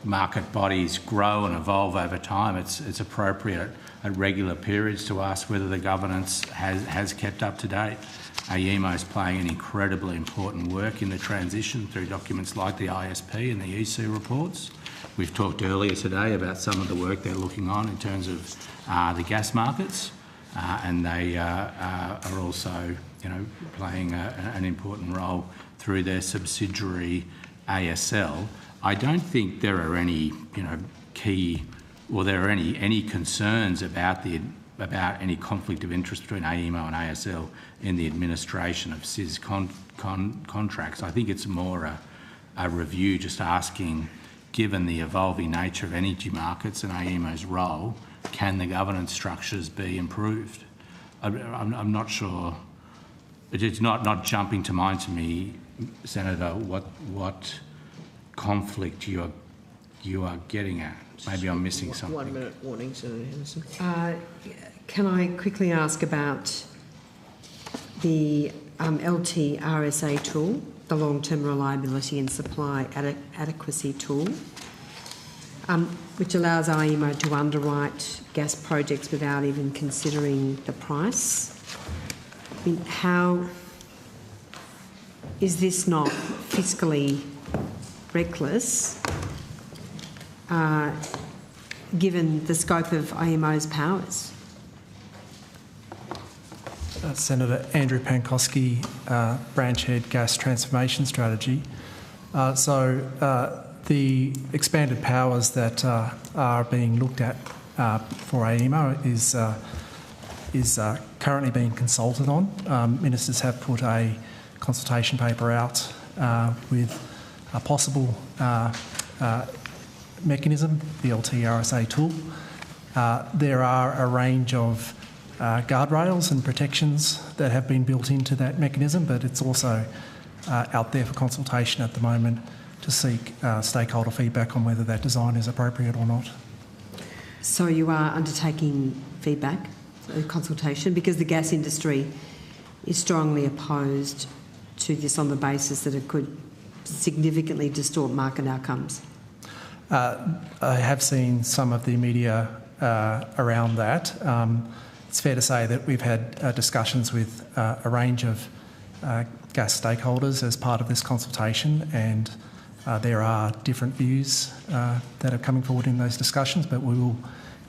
S8: market bodies grow and evolve over time, it's appropriate at regular periods to ask whether the governance has kept up to date. AEMO is playing an incredibly important work in the transition through documents like the ISP and the EC reports. We've talked earlier today about some of the work they're looking on in terms of the gas markets, and they are also playing an important role through their subsidiary ASL. I don't think there are any any concerns about any conflict of interest between AEMO and ASL in the administration of SIS contracts. I think it's more a review, just asking, given the evolving nature of energy markets and AEMO's role, can the governance structures be improved? I'm not sure. It's not jumping to mind to me, Senator, what conflict you are getting at. Maybe I'm missing something.
S1: 1 minute warning, Senator Henderson.
S5: Can I quickly ask about the LTRSA tool, the Long-Term Reliability and Supply Adequacy tool, which allows AEMO to underwrite gas projects without even considering the price? I mean, how is this not fiscally reckless, given the scope of AEMO's powers?
S9: Senator Andrew Pankowski, Branch Head Gas Transformation Strategy. The expanded powers that are being looked at for AEMO is currently being consulted on. Ministers have put a consultation paper out with a possible mechanism, the LTRSA tool. There are a range of guardrails and protections that have been built into that mechanism, but it's also out there for consultation at the moment to seek stakeholder feedback on whether that design is appropriate or not.
S5: So you are undertaking feedback, consultation, because the gas industry is strongly opposed to this on the basis that it could significantly distort market outcomes?
S9: I have seen some of the media around that. It's fair to say that we've had discussions with a range of gas stakeholders as part of this consultation, and there are different views that are coming forward in those discussions, but we will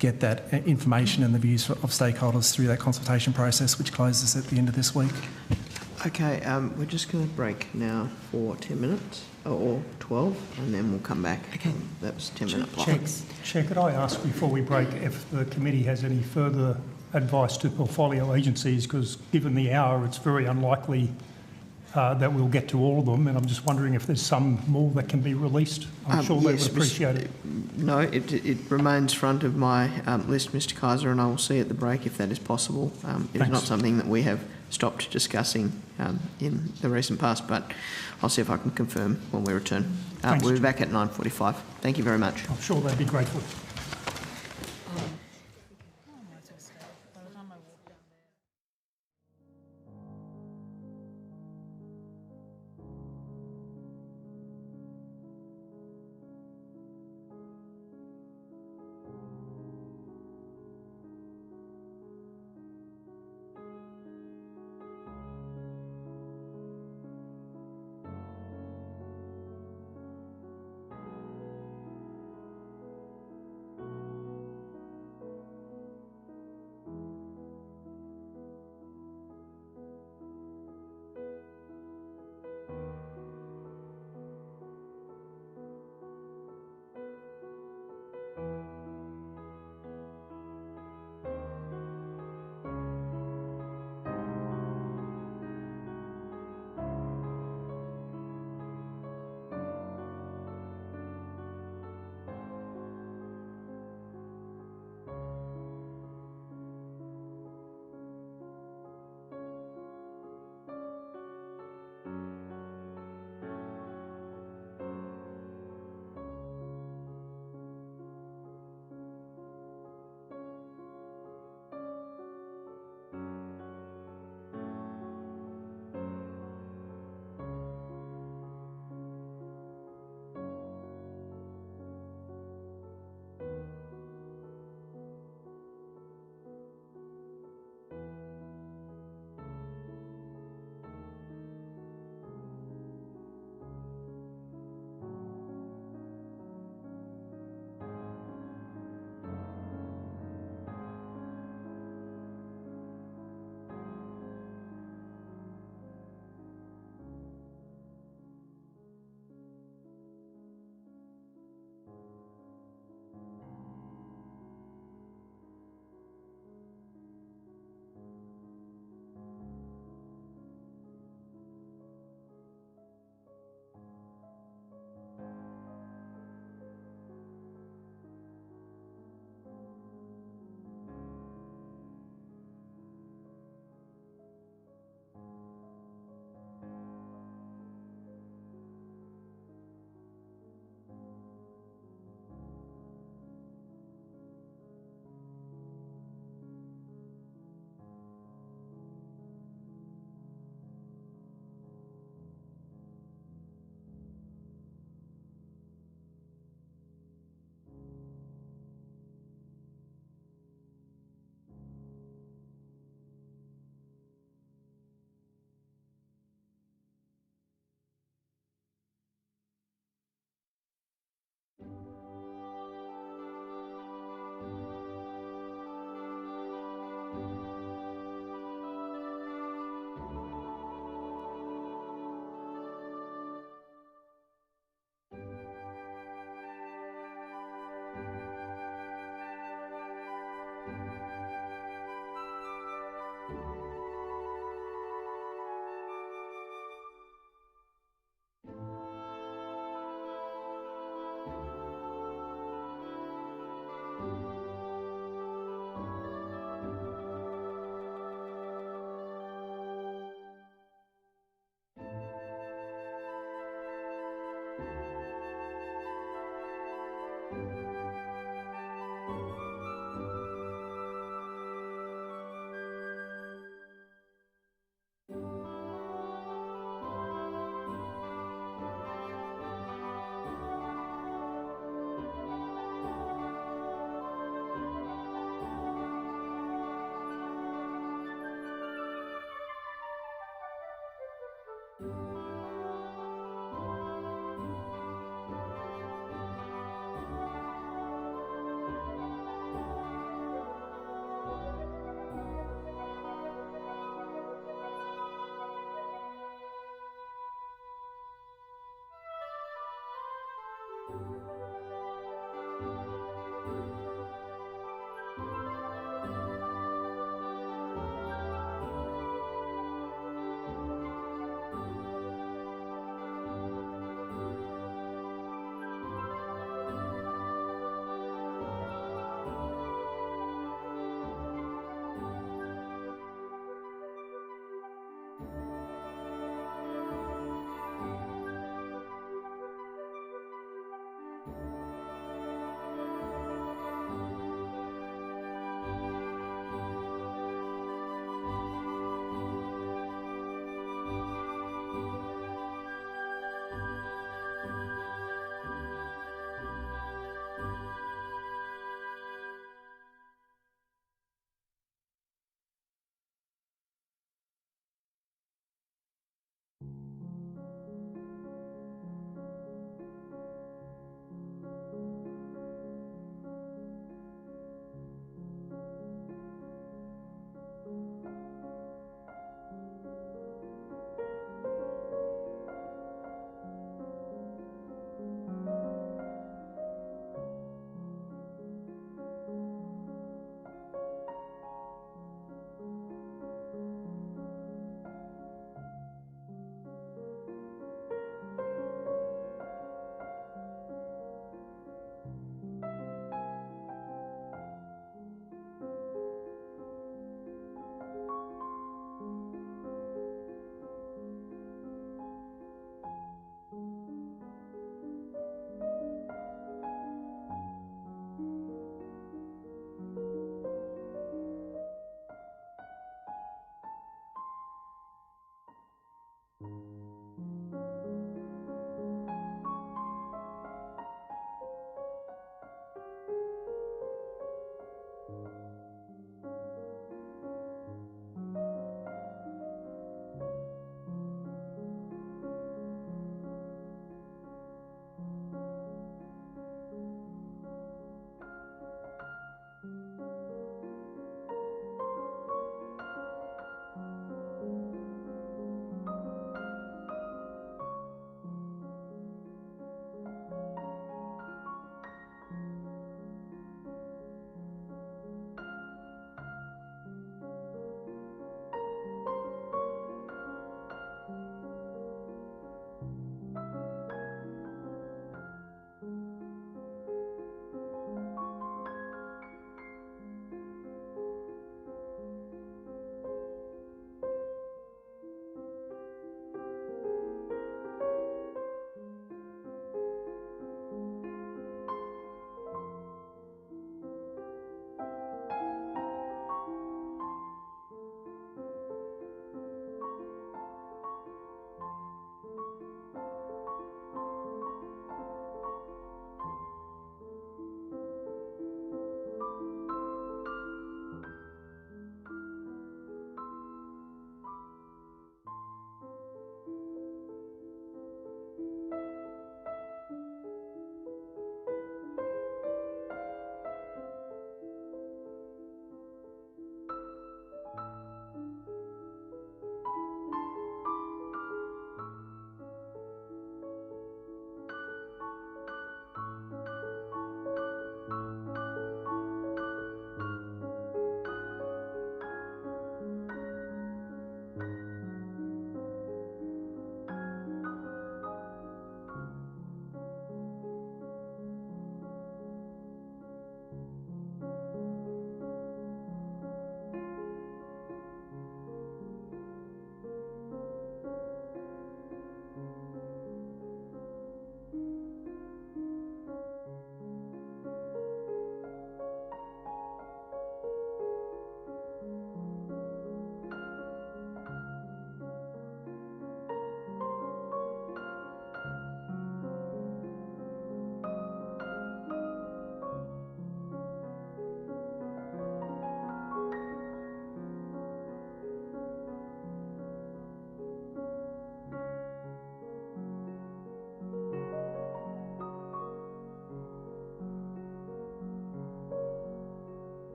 S9: get that information and the views of stakeholders through that consultation process, which closes at the end of this week.
S1: Okay, we're just going to break now for 10 minutes, or 12, and then we'll come back. Okay. That was 10-minute block.
S3: Chair, could I ask before we break if the committee has any further advice to portfolio agencies, because given the hour, it's very unlikely that we'll get to all of them, and I'm just wondering if there's some more that can be released. I'm sure they would appreciate it.
S1: No, it remains front of my list, Mr Kaiser, and I will see at the break if that is possible. It's not something that we have stopped discussing in the recent past, but I'll see if I can confirm when we return. We'll be back at 9:45. Thank you very much.
S3: I'm sure they'd be grateful.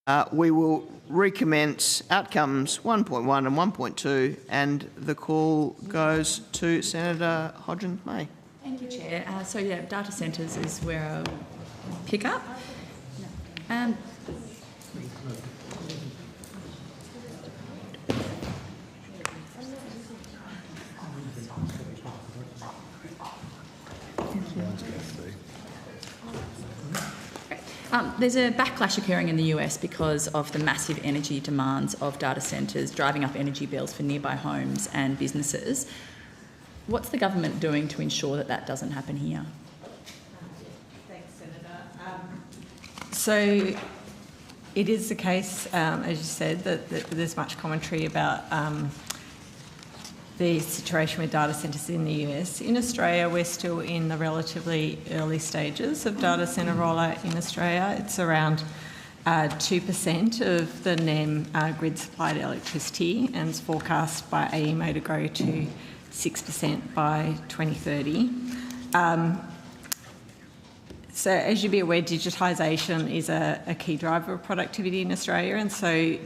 S1: We will recommence outcomes 1.1 and 1.2, and the call goes to Senator Hodgins-May.
S7: Thank you, Chair. Data centres is where I'll pick up. There's a backlash occurring in the US because of the massive energy demands of data centres, driving up energy bills for nearby homes and businesses. What's the government doing to ensure that that doesn't happen here?
S18: Thanks, Senator. So it is the case, as you said, that there's much commentary about the situation with data centres in the US. In Australia, we're still in the relatively early stages of data centre rollout in Australia. It's around 2% of the NEM grid-supplied electricity, and it's forecast by AEMO to grow to 6% by 2030. So as you'd be aware, digitisation is a key driver of productivity in Australia, and so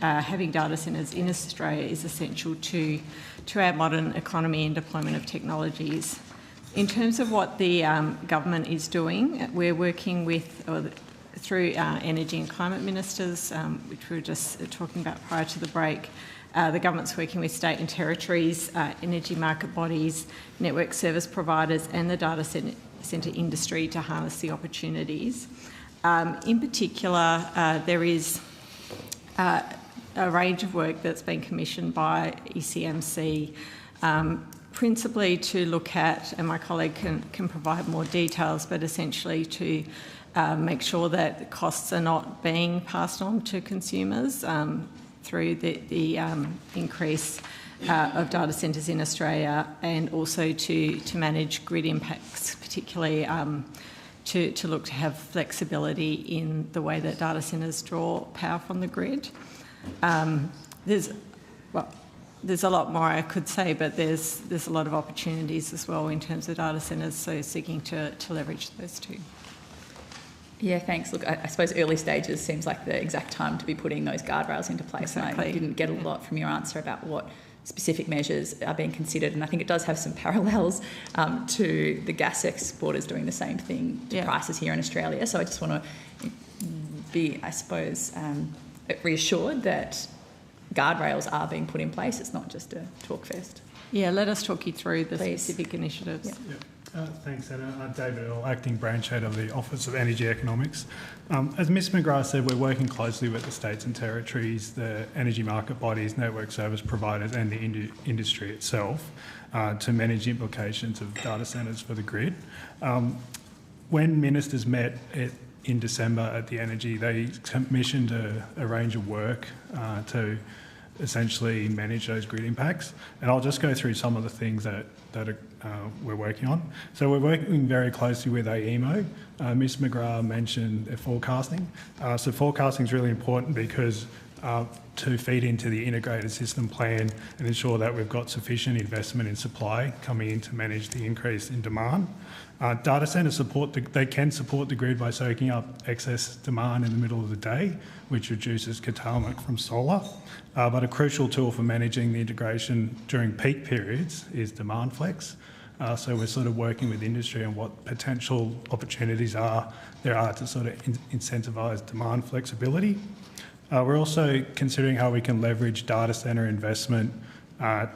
S18: having data centres in Australia is essential to our modern economy and deployment of technologies. In terms of what the government is doing, we're working with, through our energy and climate ministers, which we were just talking about prior to the break. The government's working with state and territories, energy market bodies, network service providers and the data centre industry to harness the opportunities. In particular, there is a range of work that's been commissioned by ECMC, principally to look at, and my colleague can provide more details, but essentially to make sure that costs are not being passed on to consumers through the increase of data centres in Australia, and also to manage grid impacts, particularly to look to have flexibility in the way that data centres draw power from the grid. There's a lot more I could say, but there's a lot of opportunities as well in terms of data centres, so seeking to leverage those too.
S7: Yeah, thanks. Look, I suppose early stages seems like the exact time to be putting those guardrails into place.
S18: Exactly.
S7: And I didn't get a lot from your answer about what specific measures are being considered, and I think it does have some parallels to the gas exporters doing the same thing to prices here in Australia. So I just want to be, I suppose, reassured that guardrails are being put in place. It's not just a talk fest.
S18: Yeah, let us talk you through the specific initiatives.
S3: Yeah. Thanks, Senator. I'm David Earl, Acting Branch Head of the Office of Energy Economics. As Ms McGrath said, we're working closely with the states and territories, the energy market bodies, network service providers and the industry itself to manage the implications of data centres for the grid. When ministers met in December at the Energy, they commissioned a range of work to essentially manage those grid impacts. And I'll just go through some of the things that we're working on. So we're working very closely with AEMO. Ms McGrath mentioned forecasting. So forecasting is really important because to feed into the integrated system plan and ensure that we've got sufficient investment in supply coming in to manage the increase in demand. Data centres they can support the grid by soaking up excess demand in the middle of the day, which reduces curtailment from solar. But a crucial tool for managing the integration during peak periods is demand flex. So we're sort of working with industry on what potential opportunities there are to sort of incentivise demand flexibility. We're also considering how we can leverage data centre investment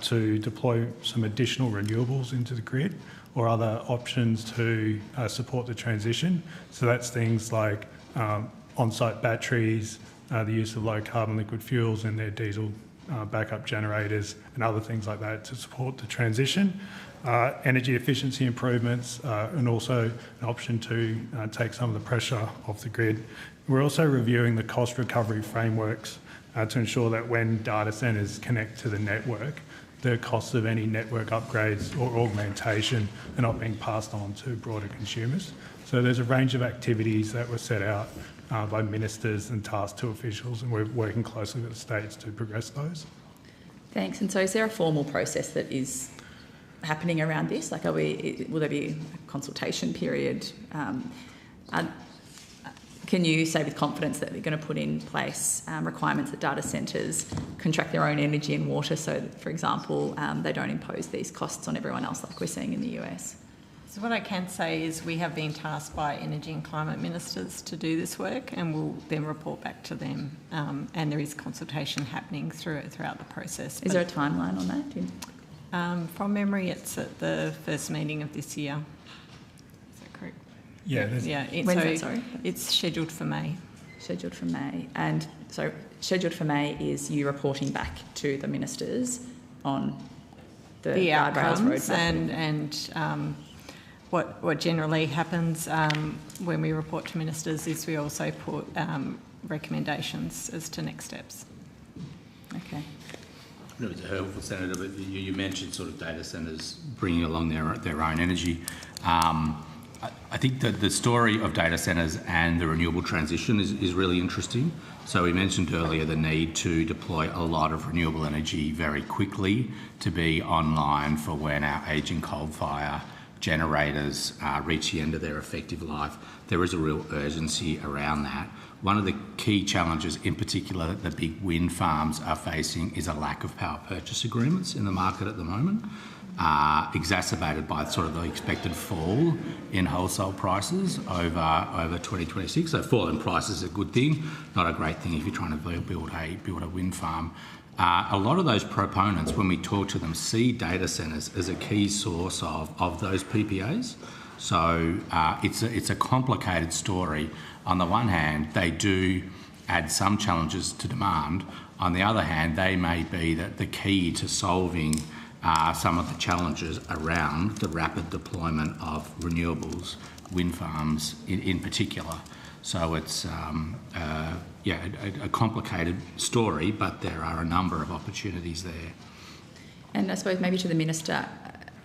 S3: to deploy some additional renewables into the grid or other options to support the transition. So that's things like on-site batteries, the use of low-carbon liquid fuels in their diesel backup generators and other things like that to support the transition. Energy efficiency improvements and also an option to take some of the pressure off the grid. We're also reviewing the cost recovery frameworks to ensure that when data centres connect to the network, the costs of any network upgrades or augmentation are not being passed on to broader consumers. So there's a range of activities that were set out by ministers and tasked to officials, and we're working closely with the states to progress those.
S7: Thanks. And so is there a formal process that is happening around this? Like, will there be a consultation period? can you say with confidence that they're going to put in place requirements that data centres contract their own energy and water so that, for example, they don't impose these costs on everyone else like we're seeing in the US?
S18: So what I can say is we have been tasked by Energy and Climate Ministers to do this work, and we'll then report back to them. And there is consultation happening throughout the process.
S7: Is there a timeline on that?
S18: From memory, it's at the first meeting of this year. Is that correct?
S22: Yeah.
S7: When's that, sorry?
S18: It's scheduled for May.
S7: Scheduled for May. And so scheduled for May is you reporting back to the ministers on the
S18: outcomes and what generally happens when we report to ministers is we also put recommendations as to next steps.
S7: Okay.
S8: It's helpful, Senator, but you mentioned sort of data centres bringing along their own energy. I think that the story of data centres and the renewable transition is really interesting. So we mentioned earlier the need to deploy a lot of renewable energy very quickly to be online for when our ageing coal-fire generators reach the end of their effective life. There is a real urgency around that. One of the key challenges in particular that the big wind farms are facing is a lack of power purchase agreements in the market at the moment, exacerbated by sort of the expected fall in wholesale prices over 2026. So fall in price is a good thing, not a great thing if you're trying to build a wind farm. A lot of those proponents, when we talk to them, see data centres as a key source of those PPAs. So it's a complicated story. On the one hand, they do add some challenges to demand. On the other hand, they may be the key to solving some of the challenges around the rapid deployment of renewables, wind farms in particular. So it's a complicated story, but there are a number of opportunities there.
S7: And I suppose maybe to the Minister,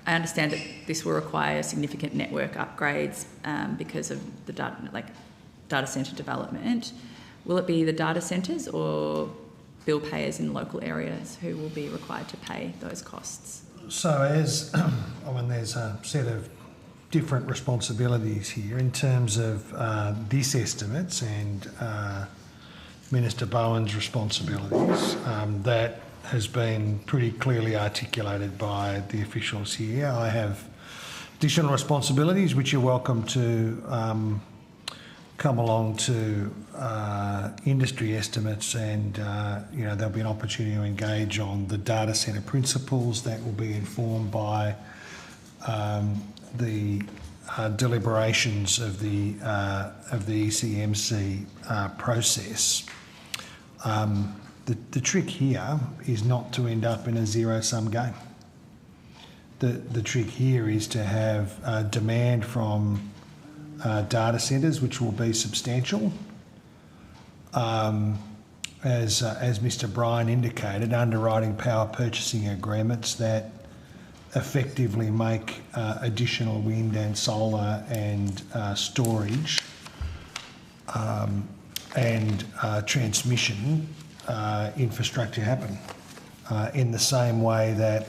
S7: I understand that this will require significant network upgrades because of the data centre development. Will it be the data centres or bill payers in local areas who will be required to pay those costs?
S6: So there's a set of different responsibilities here in terms of this estimates and Minister Bowen's responsibilities. That has been pretty clearly articulated by the officials here. I have additional responsibilities which you're welcome to come along to industry estimates, and there'll be an opportunity to engage on the data centre principles that will be informed by the deliberations of the ECMC process. The trick here is not to end up in a zero-sum game. The trick here is to have demand from data centres, which will be substantial. As Mr. Bryan indicated, underwriting power purchasing agreements that effectively make additional wind and solar and storage and transmission infrastructure happen in the same way that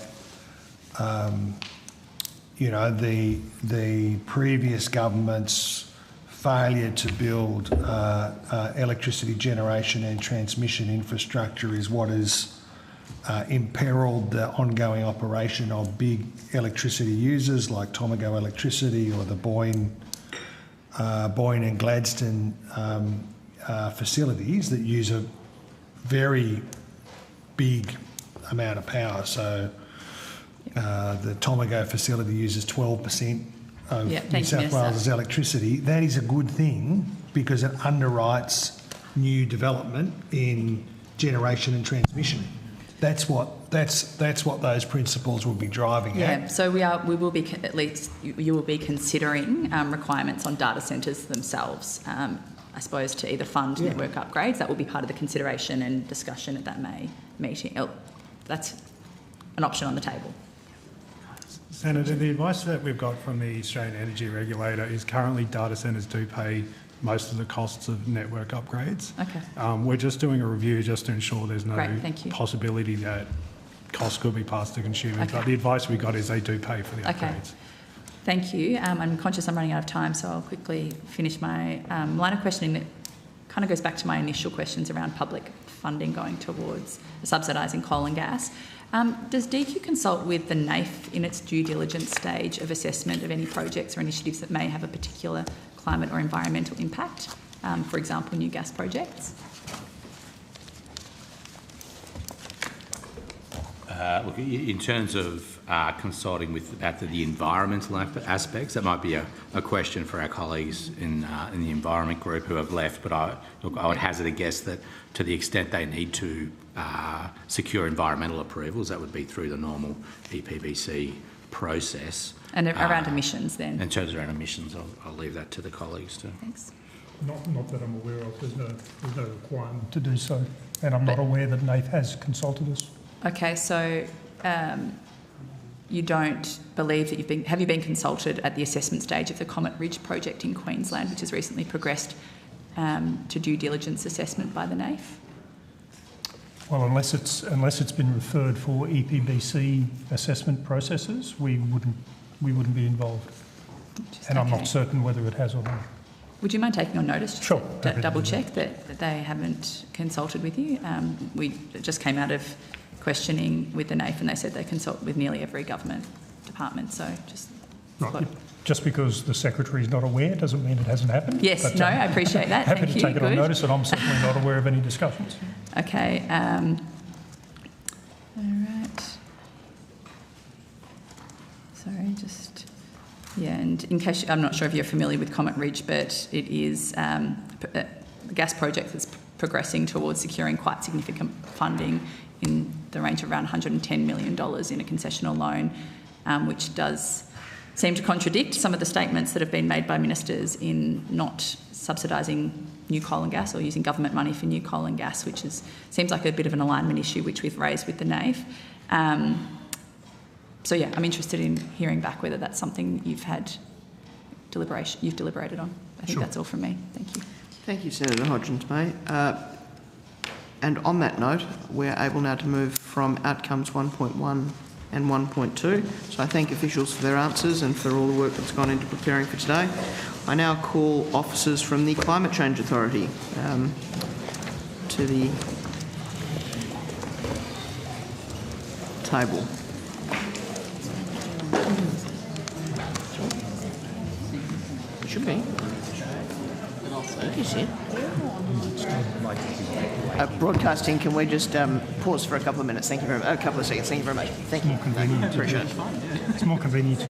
S6: the previous government's failure to build electricity generation and transmission infrastructure is what has imperilled the ongoing operation of big electricity users like Tomago Electricity or the Boyne and Gladstone facilities that use a very big amount of power. So the Tomago facility uses 12% of New South Wales' electricity. That is a good thing because it underwrites new development in generation and transmission. That's what those principles will be driving at.
S7: Yeah, so we will be at least you will be considering requirements on data centres themselves. I suppose to either fund network upgrades, that will be part of the consideration and discussion at that May meeting. That's an option on the table.
S3: Senator, the advice that we've got from the Australian Energy Regulator is currently data centres do pay most of the costs of network upgrades.
S7: Okay.
S3: We're just doing a review just to ensure there's no
S7: possibility
S3: that costs could be passed to consumers. But the advice we got is they do pay for the upgrades.
S7: Thank you. I'm conscious I'm running out of time, so I'll quickly finish my line of questioning kind of goes back to my initial questions around public funding going towards subsidising coal and gas. Does DQ consult with the NAIF in its due diligence stage of assessment of any projects or initiatives that may have a particular climate or environmental impact, for example, new gas projects?
S8: Look, in terms of consulting with about the environmental aspects, that might be a question for our colleagues in the environment group who have left. But I would hazard a guess that to the extent they need to secure environmental approvals, that would be through the normal EPBC process.
S7: And around emissions, then.
S8: In terms of around emissions, I'll leave that to the colleagues too.
S7: Thanks.
S3: Not that I'm aware of. There's no requirement to do so, and I'm not aware that NAIF has consulted us.
S7: Okay, so you don't believe that have you been consulted at the assessment stage of the Comet Ridge project in Queensland, which has recently progressed to due diligence assessment by the NAIF?
S3: Well, unless it's been referred for EPBC assessment processes, we wouldn't be involved. And I'm not certain whether it has or not.
S7: Would you mind taking on notice?
S3: Sure.
S7: To double check that they haven't consulted with you. We just came out of questioning with the NAIF and they said they consult with nearly every government department. So just
S3: right. Just because the secretary is not aware doesn't mean it hasn't happened.
S7: Yes,
S3: but,
S7: no, I appreciate that.
S3: Happy
S7: Thank
S3: to
S7: you.
S3: take it on notice, and I'm certainly not aware of any discussions.
S7: Okay. All right. Sorry, just... Yeah, and in case... I'm not sure if you're familiar with Comet Ridge, but it is a gas project that's progressing towards securing quite significant funding in the range of around $110 million in a concessional loan, which does seem to contradict some of the statements that have been made by ministers in not subsidising new coal and gas or using government money for new coal and gas, which seems like a bit of an alignment issue which we've raised with the NAIF. So yeah, I'm interested in hearing back whether that's something you've deliberated on. I think that's all from me. Thank you.
S1: Thank you, Senator Hodgins-May. And on that note, we're able now to move from outcomes 1.1 and 1.2. So I thank officials for their answers and for all the work that's gone into preparing for today. I now call officers from the Climate Change Authority to the table. Should be. Is it? Broadcasting, can we just pause for a couple of minutes? Thank you very much. A couple of seconds. Thank you very much. Thank you. Appreciate it.
S3: It's more convenient.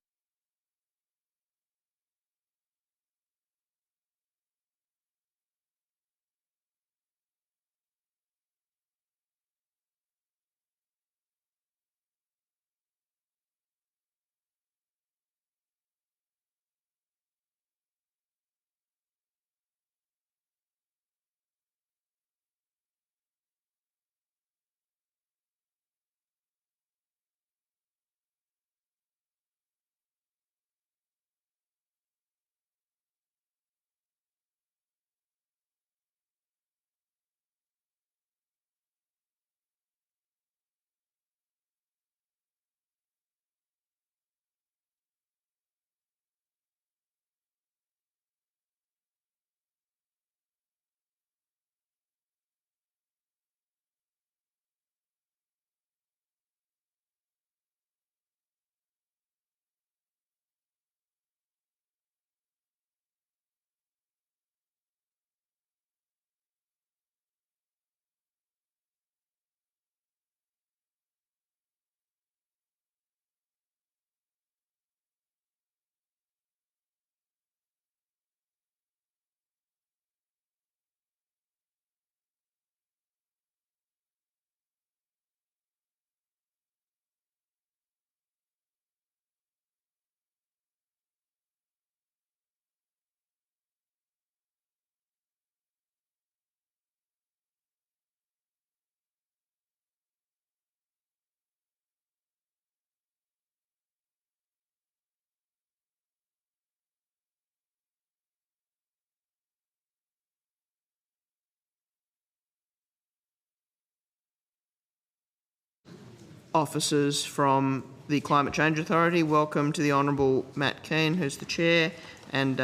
S3: Officers from the Climate Change Authority, welcome to the Honourable Matt Keane, who's the Chair,
S1: and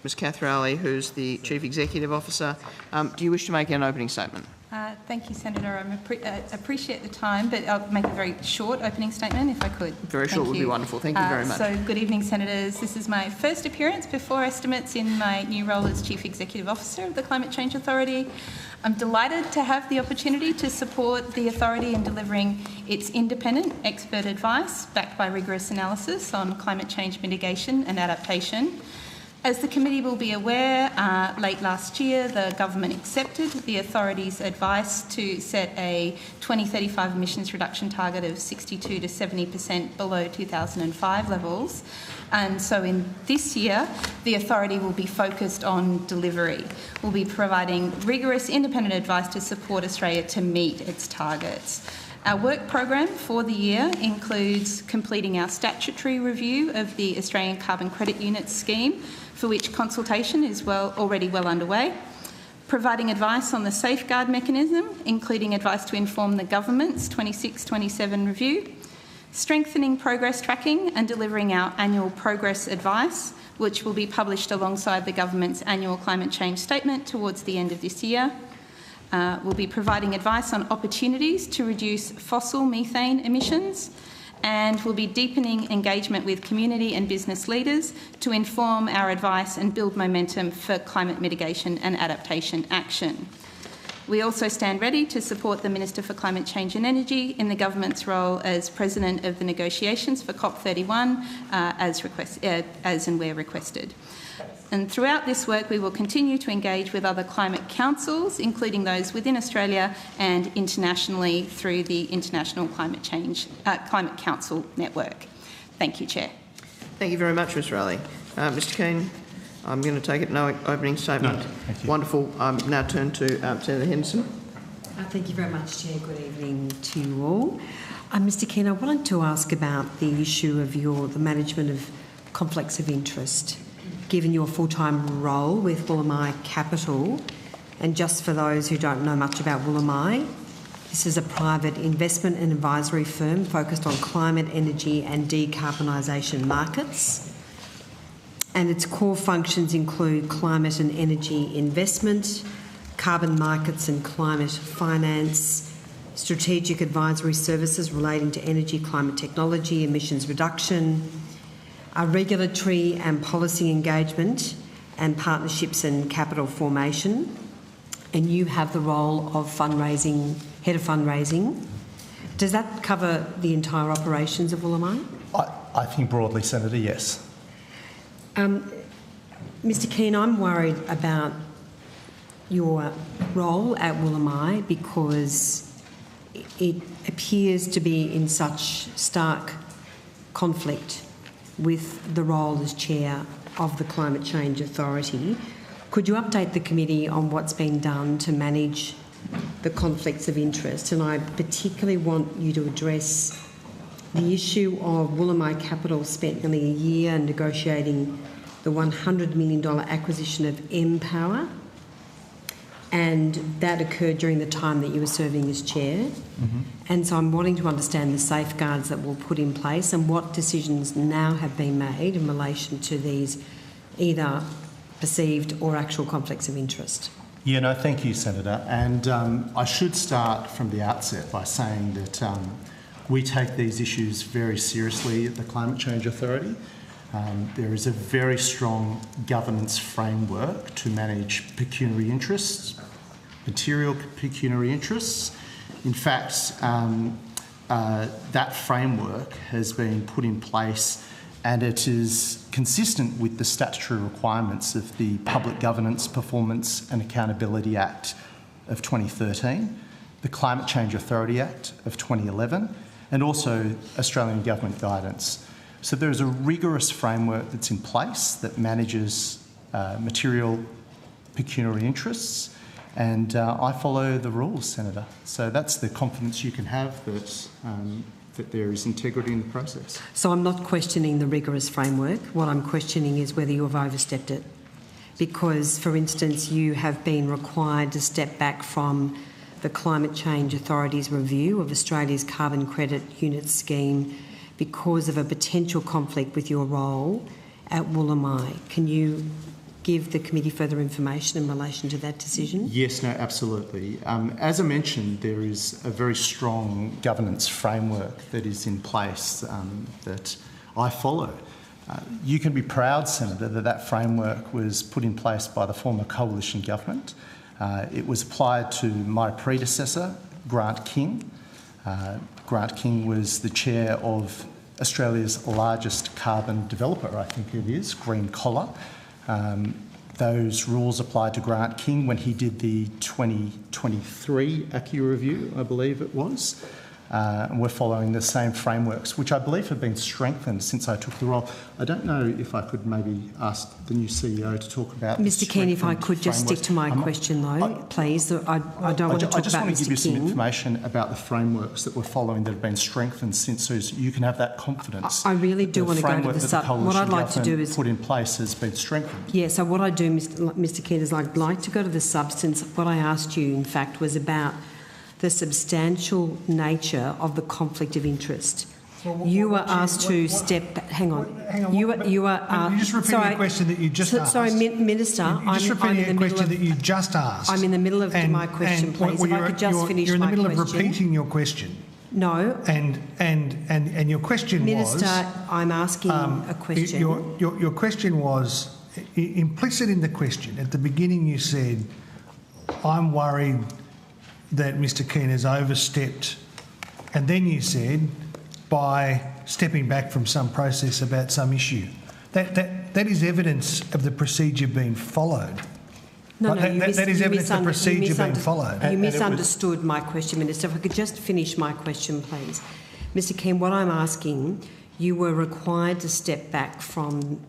S1: Ms Catherali, who's the Chief Executive Officer. Do you wish to make an opening statement?
S10: Thank you, Senator. I appreciate the time, but I'll make a very short opening statement if I could.
S1: Very short would be wonderful. Thank you very much.
S10: So, good evening, Senators. This is my first appearance before estimates in my new role as Chief Executive Officer of the Climate Change Authority. I'm delighted to have the opportunity to support the authority in delivering its independent expert advice backed by rigorous analysis on climate change mitigation and adaptation. As the committee will be aware, late last year the government accepted the authority's advice to set a 2035 emissions reduction target of 62 to 70% below 2005 levels. And so in this year, the authority will be focused on delivery. We'll be providing rigorous independent advice to support Australia to meet its targets. Our work program for the year includes completing our statutory review of the Australian Carbon Credit Units scheme, for which consultation is already well underway, providing advice on the safeguard mechanism, including advice to inform the government's 26-27 review, strengthening progress tracking and delivering our annual progress advice, which will be published alongside the government's annual climate change statement towards the end of this year. We'll be providing advice on opportunities to reduce fossil methane emissions, and we'll be deepening engagement with community and business leaders to inform our advice and build momentum for climate mitigation and adaptation action. We also stand ready to support the Minister for Climate Change and Energy in the government's role as President of the negotiations for COP31 as and where requested. And throughout this work, we will continue to engage with other climate councils, including those within Australia and internationally through the International Climate Council Network. Thank you, Chair.
S1: Thank you very much, Ms Rowley. Mr Keane, I'm going to take it no opening statement.
S2: No, thank you.
S1: Wonderful. Now turn to Senator Henderson.
S5: Thank you very much, Chair. Good evening to you all. Mr Keane, I wanted to ask about the issue of the management of conflicts of interest, given your full-time role with Woolamai Capital. And just for those who don't know much about Woolamai, this is a private investment and advisory firm focused on climate, energy and decarbonisation markets. And its core functions include climate and energy investment, carbon markets and climate finance, strategic advisory services relating to energy, climate technology, emissions reduction, regulatory and policy engagement, and partnerships and capital formation. And you have the role of fundraising, head of fundraising. Does that cover the entire operations of Woolamai?
S9: I think broadly, Senator, yes.
S5: Mr Keane, I'm worried about your role at Woolamai because it appears to be in such stark conflict with the role as chair of the Climate Change Authority. Could you update the committee on what's been done to manage the conflicts of interest? And I particularly want you to address the issue of Woolamai Capital spent nearly a year negotiating the $100 million acquisition of mPower, and that occurred during the time that you were serving as chair. Mm-hmm. And so I'm wanting to understand the safeguards that were put in place and what decisions now have been made in relation to these either perceived or actual conflicts of interest.
S12: Yeah, no, thank you, Senator. And I should start from the outset by saying that we take these issues very seriously at the Climate Change Authority. There is a very strong governance framework to manage pecuniary interests, material pecuniary interests. In fact, that framework has been put in place and it is consistent with the statutory requirements of the Public Governance, Performance and Accountability Act of 2013, the Climate Change Authority Act of 2011, and also Australian Government guidance. So there is a rigorous framework that's in place that manages material pecuniary interests, and I follow the rules, Senator. So that's the confidence you can have that there is integrity in the process.
S5: So I'm not questioning the rigorous framework. What I'm questioning is whether you have overstepped it. Because, for instance, you have been required to step back from the Climate Change Authority's review of Australia's carbon credit unit scheme because of a potential conflict with your role at Woolamai. Can you give the committee further information in relation to that decision?
S12: Yes, no, absolutely. As I mentioned, there is a very strong governance framework that is in place that I follow. You can be proud, Senator, that that framework was put in place by the former coalition government. It was applied to my predecessor, Grant King. Grant King was the chair of Australia's largest carbon developer, I think it is, Green Collar. Those rules applied to Grant King when he did the 2023 ACCU review, I believe it was. And we're following the same frameworks, which I believe have been strengthened since I took the role. I don't know if I could maybe ask the new CEO to talk about
S5: Mr. Keane, if I could just stick to my question, though, please. I don't want to talk about Mr. King.
S12: I just want to give you some information about the frameworks that we're following that have been strengthened since, so you can have that confidence.
S5: I really do want to go to the what I'd like to do is
S12: put in place has been strengthened.
S5: Yeah. So what I do, Mr. Keane, is I'd like to go to the substance. What I asked you, in fact, was about the substantial nature of the conflict of interest. You were asked to step. Hang on. You were.
S6: You just repeated the question that you just asked.
S5: Sorry, Minister.
S6: You just repeated the question that you just asked.
S5: I'm in the middle of my question, please. If I could just finish my question.
S6: You're in the middle of repeating your question.
S5: No.
S6: And your question was.
S5: Minister, I'm asking a question.
S6: Your question was implicit in the question. At the beginning, you said, "I'm worried that Mr. Keane has overstepped," and then you said, by stepping back from some process about some issue. That is evidence of the procedure being followed.
S5: No,
S6: that is evidence of the procedure being followed.
S5: You misunderstood my question, Minister. If I could just finish my question, please. Mr. Keane, what I'm asking, you were required to step back from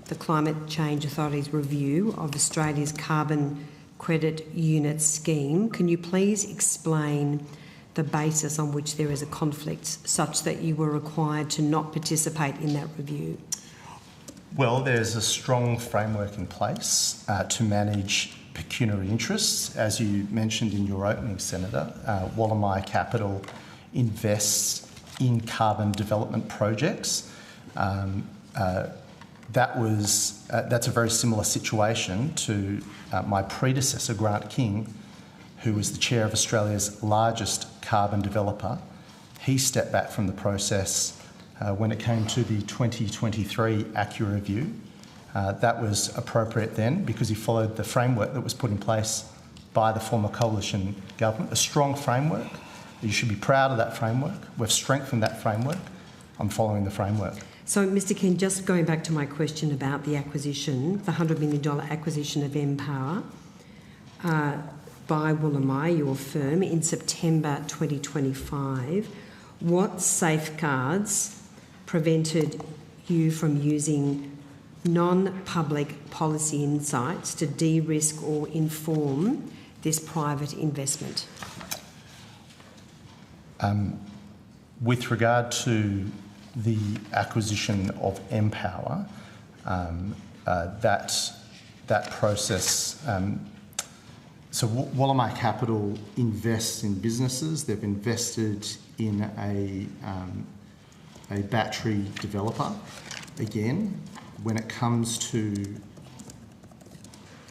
S5: the Climate Change Authority's review of Australia's carbon credit unit scheme. Can you please explain the basis on which there is a conflict such that you were required to not participate in that review?
S12: Well, there's a strong framework in place to manage pecuniary interests. As you mentioned in your opening, Senator, Woolamai Capital invests in carbon development projects. That's a very similar situation to my predecessor, Grant King, who was the chair of Australia's largest carbon developer. He stepped back from the process when it came to the 2023 ACCU review. That was appropriate then because he followed the framework that was put in place by the former coalition government, a strong framework. You should be proud of that framework. We've strengthened that framework. I'm following the framework.
S5: So, Mr. King, just going back to my question about the acquisition, the $100 million acquisition of Empower by Woolamai, your firm, in September 2025, what safeguards prevented you from using non-public policy insights to de-risk or inform this private investment?
S12: With regard to the acquisition of Empower, that process. So Woolamai Capital invests in businesses. They've invested in a battery developer. Again, when it comes to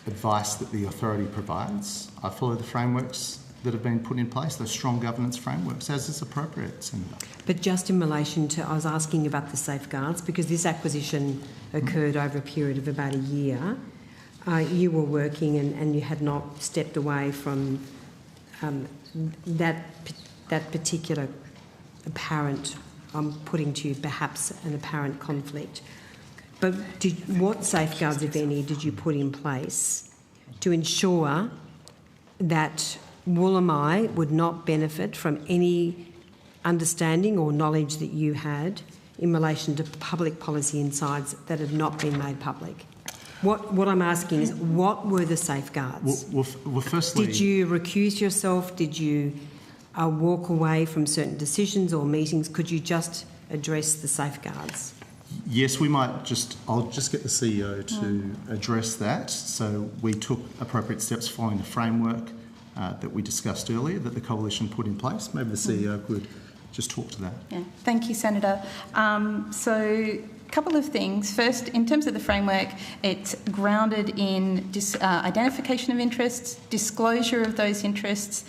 S12: advice that the authority provides, I follow the frameworks that have been put in place, those strong governance frameworks, as is appropriate, Senator.
S5: But just in relation to, I was asking about the safeguards, because this acquisition occurred over a period of about a year. You were working and you had not stepped away from that particular apparent, I'm putting to you perhaps an apparent conflict. But what safeguards, if any, did you put in place to ensure that Woolamai would not benefit from any understanding or knowledge that you had in relation to public policy insights that had not been made public? What I'm asking is, what were the safeguards?
S12: Well, firstly,
S5: did you recuse yourself? Did you walk away from certain decisions or meetings? Could you just address the safeguards?
S12: Yes, we might just. I'll just get the CEO to address that. So we took appropriate steps following the framework that we discussed earlier that the coalition put in place. Maybe the CEO could just talk to that.
S10: Yeah, thank you, Senator. So couple of things. First, in terms of the framework, it's grounded in identification of interests, disclosure of those interests,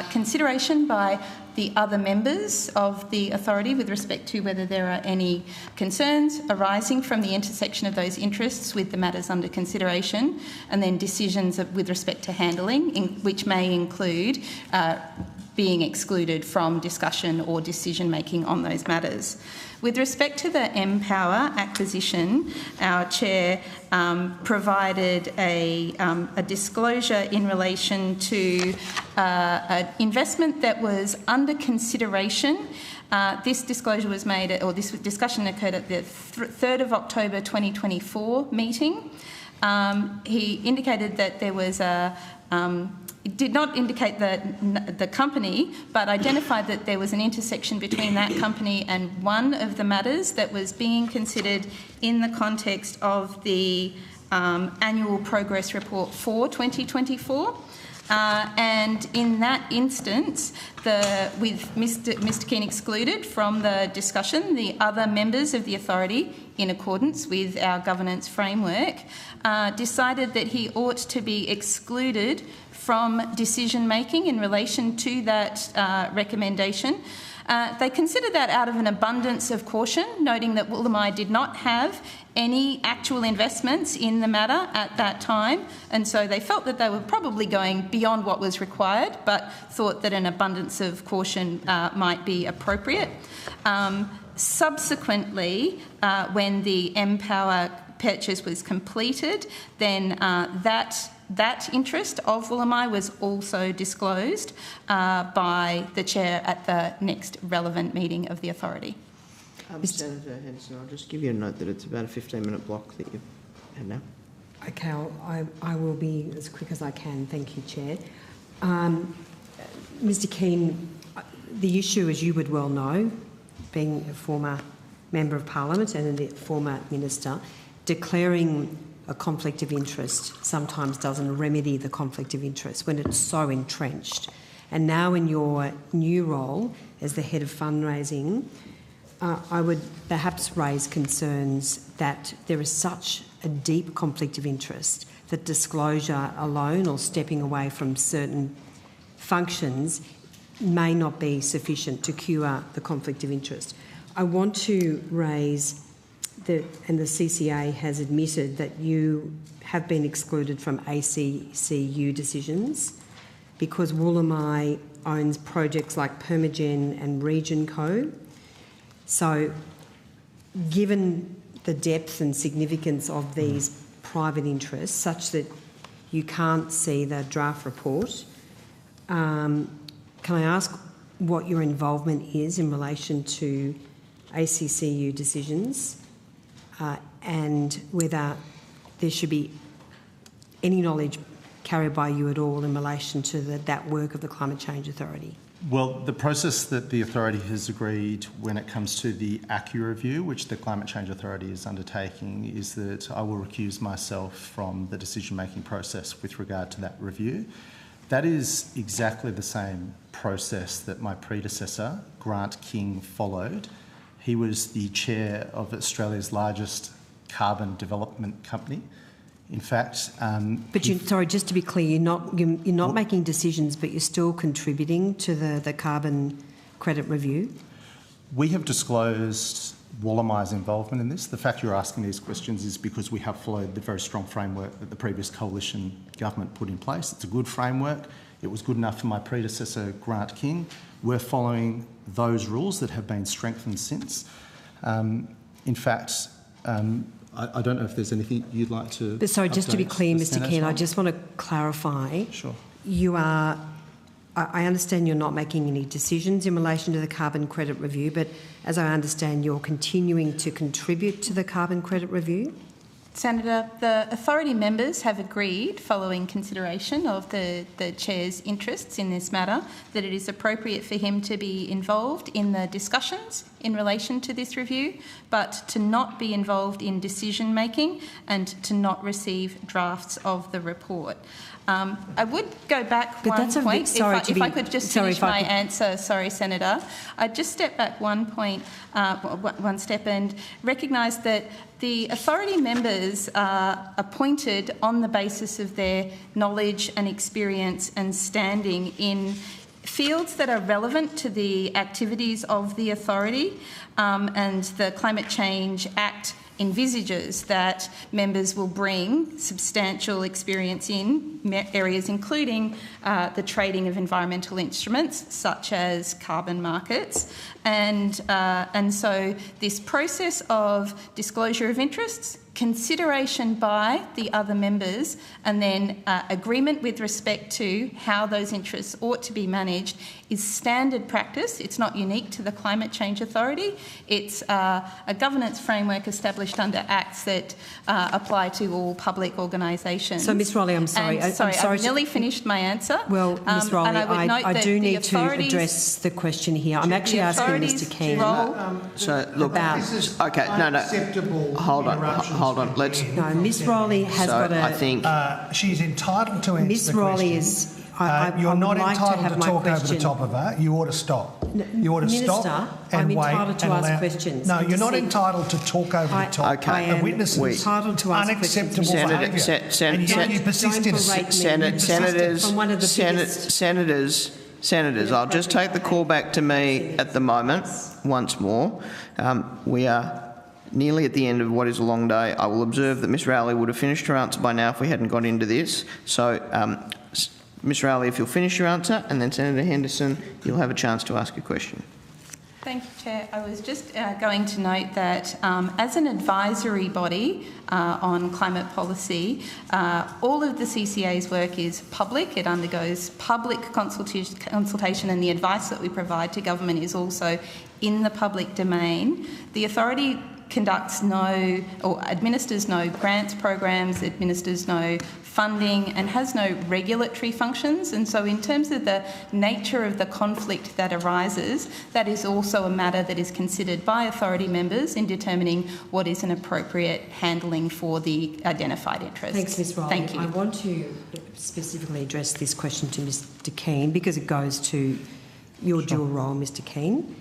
S10: consideration by the other members of the authority with respect to whether there are any concerns arising from the intersection of those interests with the matters under consideration, and then decisions with respect to handling, which may include being excluded from discussion or decision making on those matters. With respect to the Empower acquisition, our chair provided a disclosure in relation to an investment that was under consideration. This disclosure was made, or this discussion occurred at the 3rd of October 2024 meeting. He indicated that there was it did not indicate the company, but identified that there was an intersection between that company and one of the matters that was being considered in the context of the annual progress report for 2024. And in that instance, with Mr Keane excluded from the discussion, the other members of the authority, in accordance with our governance framework, decided that he ought to be excluded from decision making in relation to that recommendation. They considered that out of an abundance of caution, noting that Woolamai did not have any actual investments in the matter at that time, and so they felt that they were probably going beyond what was required, but thought that an abundance of caution might be appropriate. Subsequently, when the Empower purchase was completed, then that interest of Woolamai was also disclosed by the chair at the next relevant meeting of the authority.
S1: Senator Henderson, I'll just give you a note that it's about a 15-minute block that you've had now.
S5: Okay, I will be as quick as I can. Thank you, Chair. Mr Keane, the issue, as you would well know, being a former Member of Parliament and a former Minister, declaring a conflict of interest sometimes doesn't remedy the conflict of interest when it's so entrenched. And now in your new role as the head of fundraising, I would perhaps raise concerns that there is such a deep conflict of interest that disclosure alone or stepping away from certain functions may not be sufficient to cure the conflict of interest. I want to raise and the CCA has admitted that you have been excluded from ACCU decisions because Woolamai owns projects like Permagen and RegionCo. So, given the depth and significance of these private interests, such that you can't see the draft report, can I ask what your involvement is in relation to ACCU decisions? And whether there should be any knowledge carried by you at all in relation to that work of the Climate Change Authority?
S12: Well, the process that the authority has agreed when it comes to the ACCU review, which the Climate Change Authority is undertaking, is that I will recuse myself from the decision-making process with regard to that review. That is exactly the same process that my predecessor, Grant King, followed. He was the chair of Australia's largest carbon development company. In fact,
S5: sorry, just to be clear, you're not making decisions, but you're still contributing to the carbon credit review.
S12: We have disclosed Woolamai's involvement in this. The fact you're asking these questions is because we have followed the very strong framework that the previous coalition government put in place. It's a good framework. It was good enough for my predecessor, Grant King. We're following those rules that have been strengthened since. In fact, I don't know if there's anything you'd like to...
S5: But sorry, just to be clear, Mr Keane, I just want to clarify.
S12: Sure.
S5: You are... I understand you're not making any decisions in relation to the carbon credit review, but as I understand, you're continuing to contribute to the carbon credit review?
S10: Senator, the authority members have agreed, following consideration of the chair's interests in this matter, that it is appropriate for him to be involved in the discussions in relation to this review, but to not be involved in decision making and to not receive drafts of the report. I would go back
S5: But
S10: one
S5: that's a
S10: point.
S5: bit- sorry
S10: if
S5: to
S10: I
S5: be-
S10: could just
S5: sorry,
S10: finish
S5: if I
S10: my
S5: could-
S10: answer, sorry, Senator. I'd just step back one point, one step, and recognise that the authority members are appointed on the basis of their knowledge and experience and standing in fields that are relevant to the activities of the authority, and the Climate Change Act envisages that members will bring substantial experience in areas including the trading of environmental instruments such as carbon markets, and so this process of disclosure of interests, consideration by the other members, and then agreement with respect to how those interests ought to be managed is standard practice. It's not unique to the Climate Change Authority. It's a governance framework established under acts that apply to all public organisations.
S5: So, Ms Riley, I'm sorry.
S10: And, sorry,
S5: I'm sorry
S10: I've nearly finished my answer.
S5: Well, Ms Riley,
S10: and I would note
S5: I
S10: that
S5: do
S10: the
S5: need to
S10: authorities-
S5: address the question here. I'm actually asking Mr Keane.
S1: So, look, okay, no. Hold on. Let's.
S5: No, Ms Riley has
S1: So
S5: got a...
S1: I think
S6: she's entitled to answer
S5: Ms
S6: the
S5: Riley
S6: question.
S5: is...
S6: You're not
S5: like
S6: entitled to
S5: my
S6: talk over
S5: question.
S6: the top of her. You ought to stop. You ought to
S5: Minister,
S6: stop and
S5: I'm
S6: wait
S5: entitled to
S6: and
S5: ask
S6: allow...
S5: questions.
S6: No,
S5: and
S6: you're
S5: to
S6: not
S5: seek-
S6: entitled to talk over the top.
S1: Okay.
S5: I am
S6: The witnesses.
S5: entitled to ask
S6: Unacceptable
S5: questions.
S6: behaviour. And yet you persist in it.
S1: Senators, I'll just take the call back to me at the moment once more. We are nearly at the end of what is a long day. I will observe that Ms Rowley would have finished her answer by now if we hadn't got into this. So, Ms Rowley, if you'll finish your answer, and then Senator Henderson, you'll have a chance to ask a question.
S10: Thank you, Chair. I was just going to note that as an advisory body on climate policy, all of the CCA's work is public. It undergoes public consultation, and the advice that we provide to government is also in the public domain. The authority conducts no, or administers no grants programs, administers no funding, and has no regulatory functions. And so in terms of the nature of the conflict that arises, that is also a matter that is considered by authority members in determining what is an appropriate handling for the identified interest.
S5: Thanks, Ms Riley.
S10: Thank you.
S5: I want to specifically address this question to Mr Keane because it goes to your dual role, Mr Keane.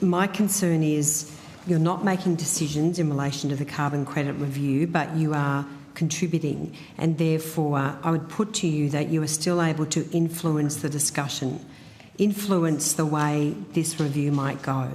S5: My concern is you're not making decisions in relation to the carbon credit review, but you are contributing, and therefore I would put to you that you are still able to influence the discussion, influence the way this review might go.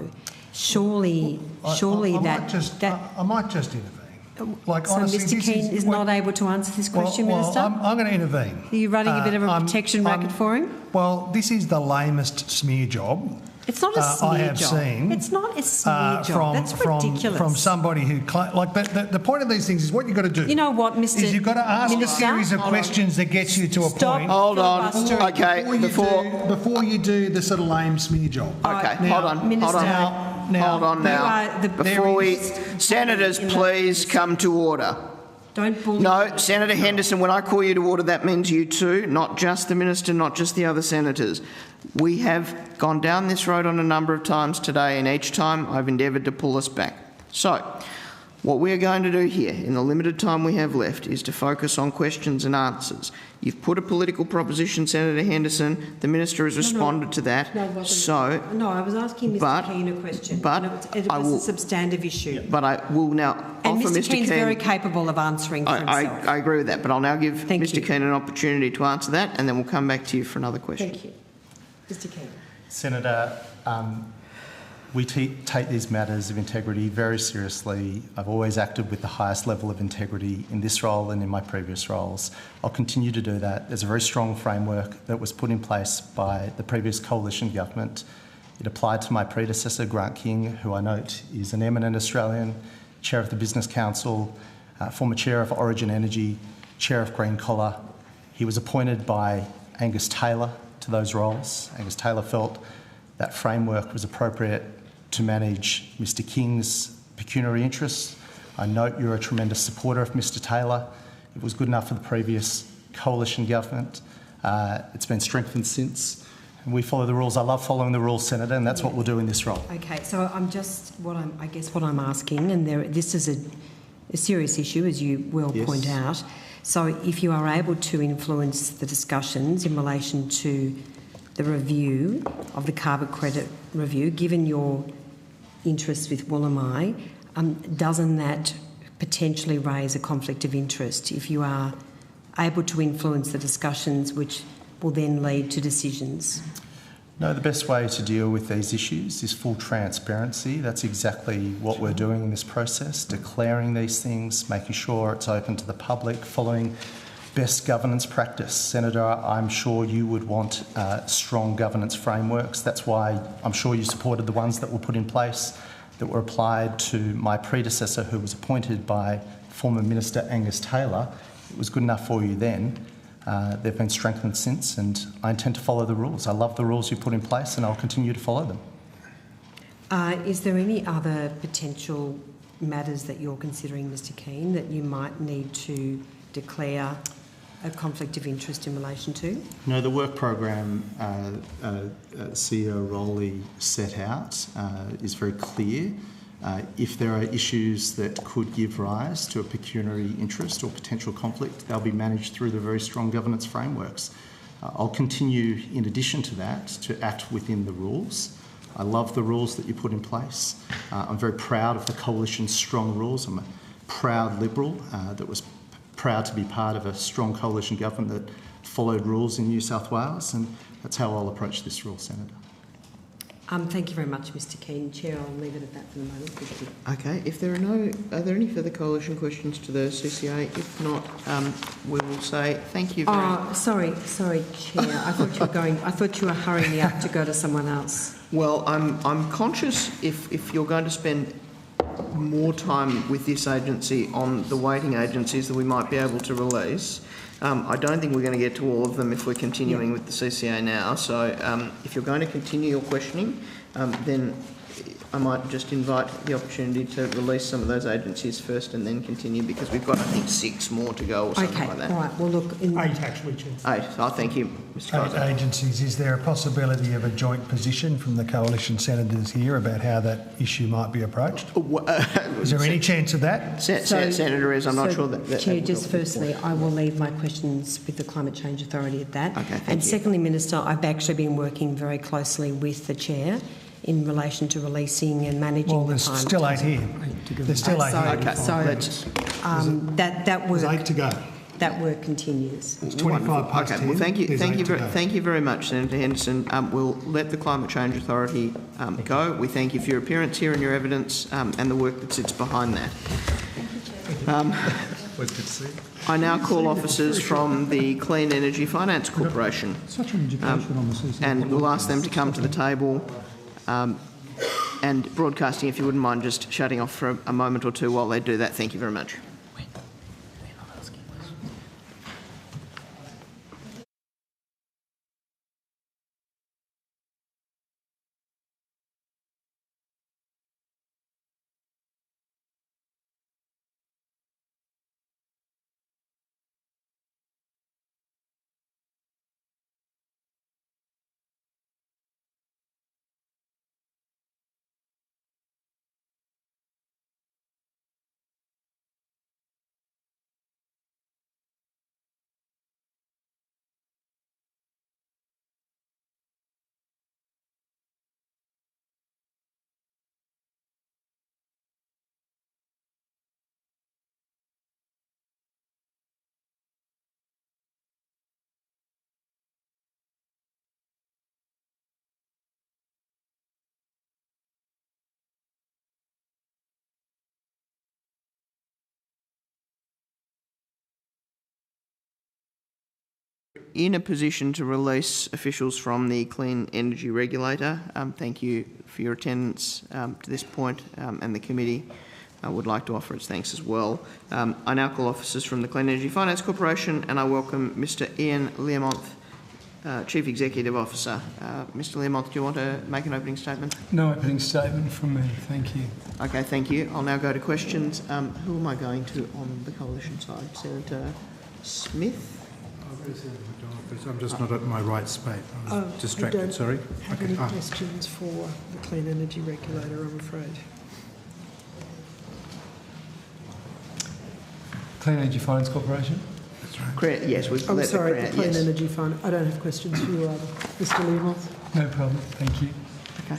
S5: Surely
S6: I might just intervene. Like,
S5: so
S6: honestly,
S5: Mr Keane is not able to answer this question, Minister?
S6: I'm going to intervene.
S5: Are you running a bit of a protection racket for him?
S6: Well, this is the lamest smear job
S5: It's not a smear
S6: I have
S5: job.
S6: seen.
S5: It's not a smear job. That's ridiculous.
S6: From somebody who... But the point of these things is what you've got to do.
S5: You know what, Mr.
S6: Is you've got to ask
S5: Minister?
S6: a series of questions that gets you to a point.
S1: Hold on. Okay,
S6: Before you do the sort of lame smear job.
S1: Okay,
S6: Now,
S1: hold on.
S6: Minister,
S1: Hold on now. Before we... Senators, please come to order.
S5: Don't bully.
S1: No, Senator Henderson, when I call you to order, that means you too, not just the Minister, not just the other senators. We have gone down this road on a number of times today, and each time I've endeavoured to pull us back. So, what we are going to do here, in the limited time we have left, is to focus on questions and answers. You've put a political proposition, Senator Henderson. The Minister has responded to that.
S5: No, it wasn't.
S1: So,
S5: No, I was asking Mr Keane a question.
S1: but
S5: it was a substantive issue.
S1: But I will now
S5: And
S1: offer
S5: Mr
S1: Mr
S5: Keane's
S1: Keane...
S5: very capable of answering for himself.
S1: I agree with that, but I'll now give Mr Keane an opportunity to answer that, and then we'll come back to you for another question.
S5: Thank you. Mr Keane.
S12: Senator, we take these matters of integrity very seriously. I've always acted with the highest level of integrity in this role and in my previous roles. I'll continue to do that. There's a very strong framework that was put in place by the previous coalition government. It applied to my predecessor, Grant King, who I note is an eminent Australian, Chair of the Business Council, former Chair of Origin Energy, Chair of Green Collar. He was appointed by Angus Taylor to those roles. Angus Taylor felt that framework was appropriate to manage Mr King's pecuniary interests. I note you're a tremendous supporter of Mr Taylor. It was good enough for the previous coalition government. It's been strengthened since. And we follow the rules. I love following the rules, Senator, and that's what we'll do in this role.
S5: Okay, so what I'm asking, and this is a serious issue, as you well point out. So if you are able to influence the discussions in relation to the review of the carbon credit review, given your interest with Woolamai, doesn't that potentially raise a conflict of interest if you are able to influence the discussions which will then lead to decisions?
S12: No, the best way to deal with these issues is full transparency. That's exactly what we're doing in this process, declaring these things, making sure it's open to the public, following best governance practice. Senator, I'm sure you would want strong governance frameworks. That's why I'm sure you supported the ones that were put in place, that were applied to my predecessor, who was appointed by former Minister Angus Taylor. It was good enough for you then. They've been strengthened since, and I intend to follow the rules. I love the rules you put in place, and I'll continue to follow them.
S5: Is there any other potential matters that you're considering, Mr Keane, that you might need to declare a conflict of interest in relation to?
S12: No, the work program CEO Rowley set out is very clear. If there are issues that could give rise to a pecuniary interest or potential conflict, they'll be managed through the very strong governance frameworks. I'll continue, in addition to that, to act within the rules. I love the rules that you put in place. I'm very proud of the Coalition's strong rules. I'm a proud Liberal that was proud to be part of a strong Coalition government that followed rules in New South Wales, and that's how I'll approach this rule, Senator.
S5: Thank you very much, Mr Keane. Chair, I'll leave it at that for the moment. Thank you.
S1: Okay, if there are there any further Coalition questions to the CCA? If not, we will say thank you very
S5: Sorry, Chair. I thought you were hurrying me up to go to someone else.
S1: Well, I'm conscious if you're going to spend more time with this agency on the waiting agencies that we might be able to release. I don't think we're going to get to all of them if we're continuing with the CCA now. So if you're going to continue your questioning, then I might just invite the opportunity to release some of those agencies first and then continue, because we've got, I think, 6 more to go or something like that.
S5: All right. Well, look...
S3: 8, actually, Chair.
S1: 8. Oh, thank you, Mr Kaiser.
S11: 8 agencies. Is there a possibility of a joint position from the Coalition senators here about how that issue might be approached? Is there any chance of that?
S1: Senator I'm not sure that...
S5: Chair, just firstly, I will leave my questions with the Climate Change Authority at that.
S1: Okay,
S5: and secondly, Minister, I've actually been working very closely with the Chair in relation to releasing and managing the time.
S11: Well, there's still 8 here. There's still 8 here.
S1: Okay,
S5: that work...
S11: There's 8 to go.
S5: That work continues.
S11: It's 25 past 10.
S1: Well, thank you very much, Senator Henderson. We'll let the Climate Change Authority go. We thank you for your appearance here and your evidence and the work that sits behind that.
S11: Good to see.
S1: I now call officers from the Clean Energy Finance Corporation.
S3: Such an education on the CCA.
S1: And we'll ask them to come to the table. And broadcasting, if you wouldn't mind just shutting off for a moment or two while they do that. Thank you very much. In a position to release officials from the Clean Energy Regulator. Thank you for your attendance to this point, and the committee would like to offer its thanks as well. I now call officers from the Clean Energy Finance Corporation, and I welcome Mr Ian Learmonth, Chief Executive Officer. Mr Learmonth, do you want to make an opening statement?
S14: No opening statement from me, thank you.
S1: Okay, thank you. I'll now go to questions. Who am I going to on the Coalition side? Senator Smith?
S11: I'm just not at my right space. I was distracted, sorry.
S15: Have any questions for the Clean Energy Regulator, I'm afraid.
S14: Clean Energy Finance Corporation.
S1: Yes, we've
S15: I'm
S1: let
S15: sorry,
S1: the
S15: the Clean Energy Fund. I don't have questions for you either. Mr. Learmonth.
S14: No problem, thank you.
S1: Okay.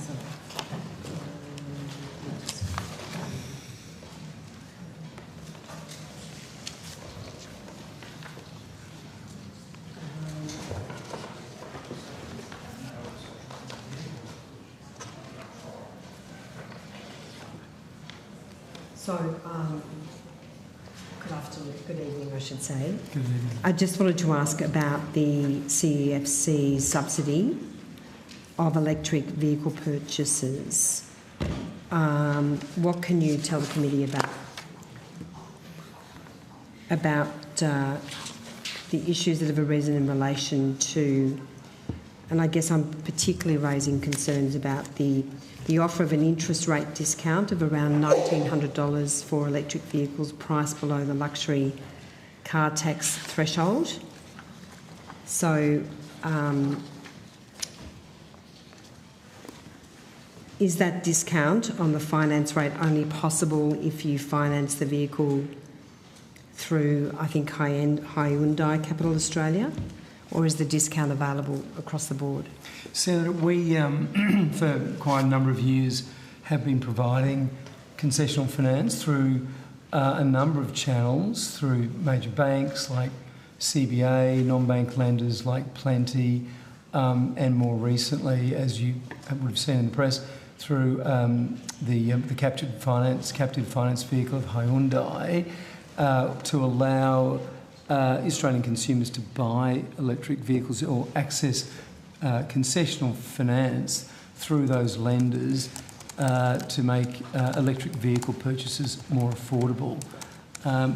S5: So, good afternoon, good evening, I should say.
S14: Good evening.
S5: I just wanted to ask about the CEFC subsidy of electric vehicle purchases. What can you tell the committee about the issues that have arisen in relation to, and I guess I'm particularly raising concerns about the offer of an interest rate discount of around $1,900 for electric vehicles priced below the luxury car tax threshold. So, is that discount on the finance rate only possible if you finance the vehicle through, I think, Hyundai Capital Australia, or is the discount available across the board?
S14: Senator, we, for quite a number of years, have been providing concessional finance through a number of channels, through major banks like CBA, non-bank lenders like Plenty, and more recently, as you would have seen in the press, through the captive finance vehicle of Hyundai, to allow Australian consumers to buy electric vehicles or access concessional finance through those lenders to make electric vehicle purchases more affordable.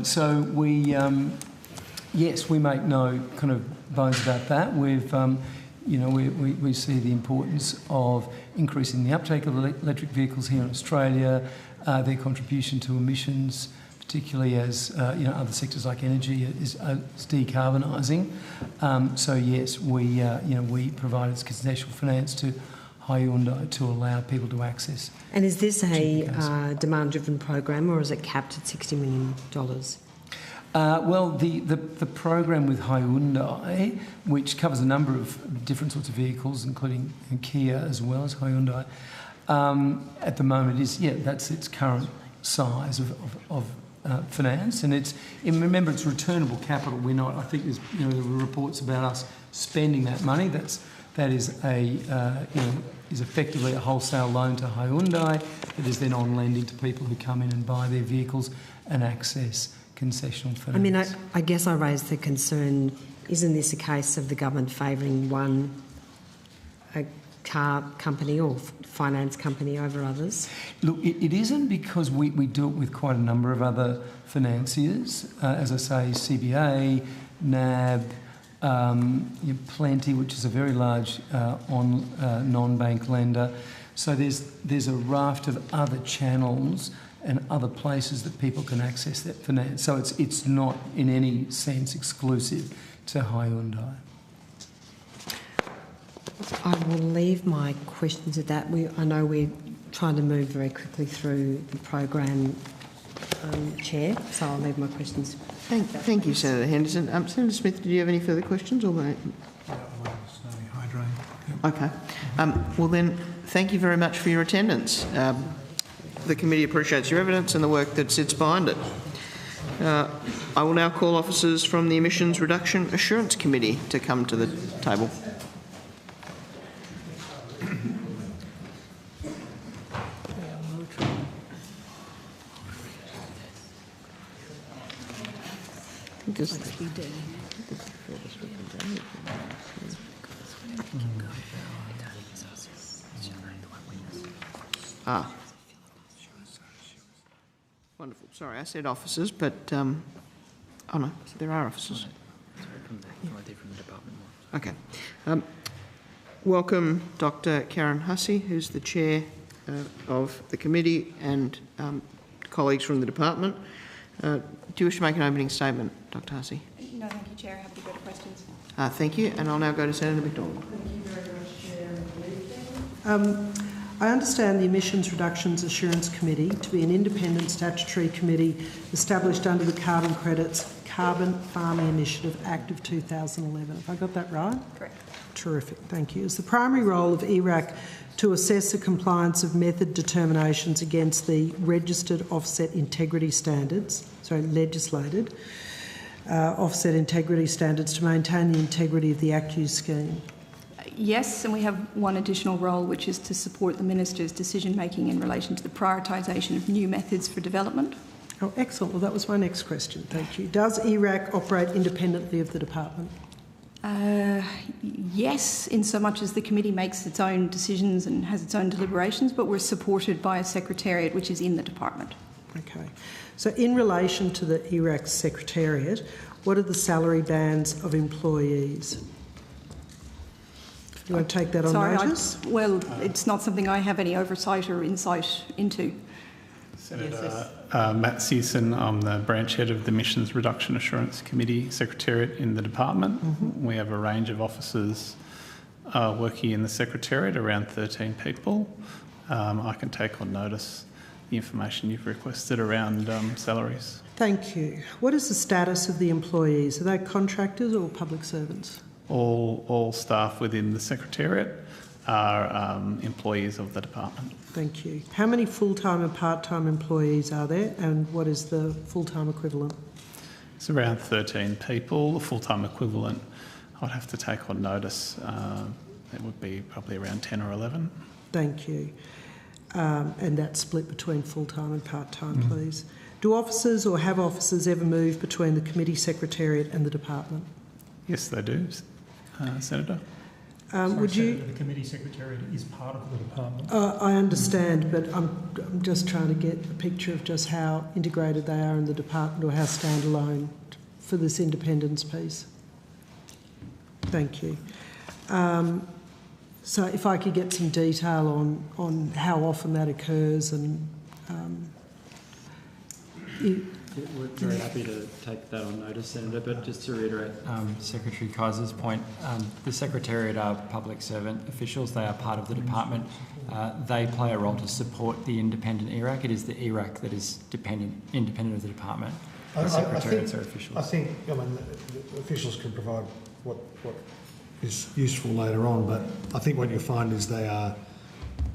S14: So we, yes, we make no kind of bones about that. We've, we see the importance of increasing the uptake of electric vehicles here in Australia, their contribution to emissions, particularly as other sectors like energy is decarbonising. So yes, we provided concessional finance to Hyundai to allow people to access.
S5: And is this a demand-driven program, or is it capped at $60 million?
S14: Well, the program with Hyundai, which covers a number of different sorts of vehicles, including Kia as well as Hyundai, at the moment that's its current size of finance, and remember it's returnable capital. We're not. I think there's there were reports about us spending that money. That is is effectively a wholesale loan to Hyundai that is then on lending to people who come in and buy their vehicles and access concessional finance.
S5: I mean, I guess I raised the concern, isn't this a case of the government favouring a car company or finance company over others?
S14: Look, it isn't, because we do it with quite a number of other financiers, as I say, CBA, NAB, Plenty, which is a very large non-bank lender. So there's a raft of other channels and other places that people can access that finance. So it's not in any sense exclusive to Hyundai.
S5: I will leave my questions at that. I know we're trying to move very quickly through the program, Chair, so I'll leave my questions.
S1: Thank you, Senator Henderson. Senator Smith, did you have any further questions? Or okay. Well then, thank you very much for your attendance. The committee appreciates your evidence and the work that sits behind it. I will now call officers from the Emissions Reduction Assurance Committee to come to the table. Wonderful. Sorry, I said officers, but oh no, there are officers. Okay. Welcome, Dr. Karen Hussey, who's the chair of the committee, and colleagues from the department. Do you wish to make an opening statement, Dr. Hussey?
S10: No, thank you, Chair. Happy to go to questions.
S1: Thank you, and I'll now go to Senator McDonald.
S15: Thank you very much, Chair. I understand the Emissions Reductions Assurance Committee to be an independent statutory committee established under the Carbon Credits Carbon Farming Initiative Act of 2011. Have I got that right?
S7: Correct.
S15: Terrific, thank you. Is the primary role of ERAC to assess the compliance of method determinations against the registered offset integrity standards, legislated offset integrity standards to maintain the integrity of the ACCU scheme?
S16: Yes, and we have one additional role, which is to support the Minister's decision-making in relation to the prioritisation of new methods for development.
S15: Oh, excellent. Well, that was my next question. Thank you. Does ERAC operate independently of the department?
S16: Yes, in so much as the committee makes its own decisions and has its own deliberations, but we're supported by a secretariat which is in the department.
S15: Okay. So in relation to the ERAC secretariat, what are the salary bands of employees? Do you want to take that on notice?
S16: Well, it's not something I have any oversight or insight into.
S17: Senator Matt Searson, I'm the branch head of the Emissions Reduction Assurance Committee Secretariat in the department.
S15: Mm-hmm.
S17: We have a range of officers working in the Secretariat, around 13 people. I can take on notice the information you've requested around salaries.
S15: Thank you. What is the status of the employees? Are they contractors or public servants?
S17: All staff within the Secretariat are employees of the department.
S15: Thank you. How many full-time and part-time employees are there, and what is the full-time equivalent?
S17: It's around 13 people. The full-time equivalent, I'd have to take on notice. It would be probably around 10 or 11.
S15: Thank you. And that's split between full-time and part-time, please. Do officers or have officers ever moved between the committee secretariat and the department?
S17: Yes, they do, Senator.
S3: Would you? The committee secretariat is part of the department.
S15: I understand, but I'm just trying to get a picture of just how integrated they are in the department, or how standalone for this independence piece. Thank you. So if I could get some detail on how often that occurs and...
S19: We're very happy to take that on notice, Senator, but just to reiterate Secretary Kaiser's point, the Secretariat are public servant officials. They are part of the department. They play a role to support the independent ERAC. It is the ERAC that is independent of the department. The Secretariats are officials.
S6: I think, the officials can provide what is useful later on, but I think what you'll find is they are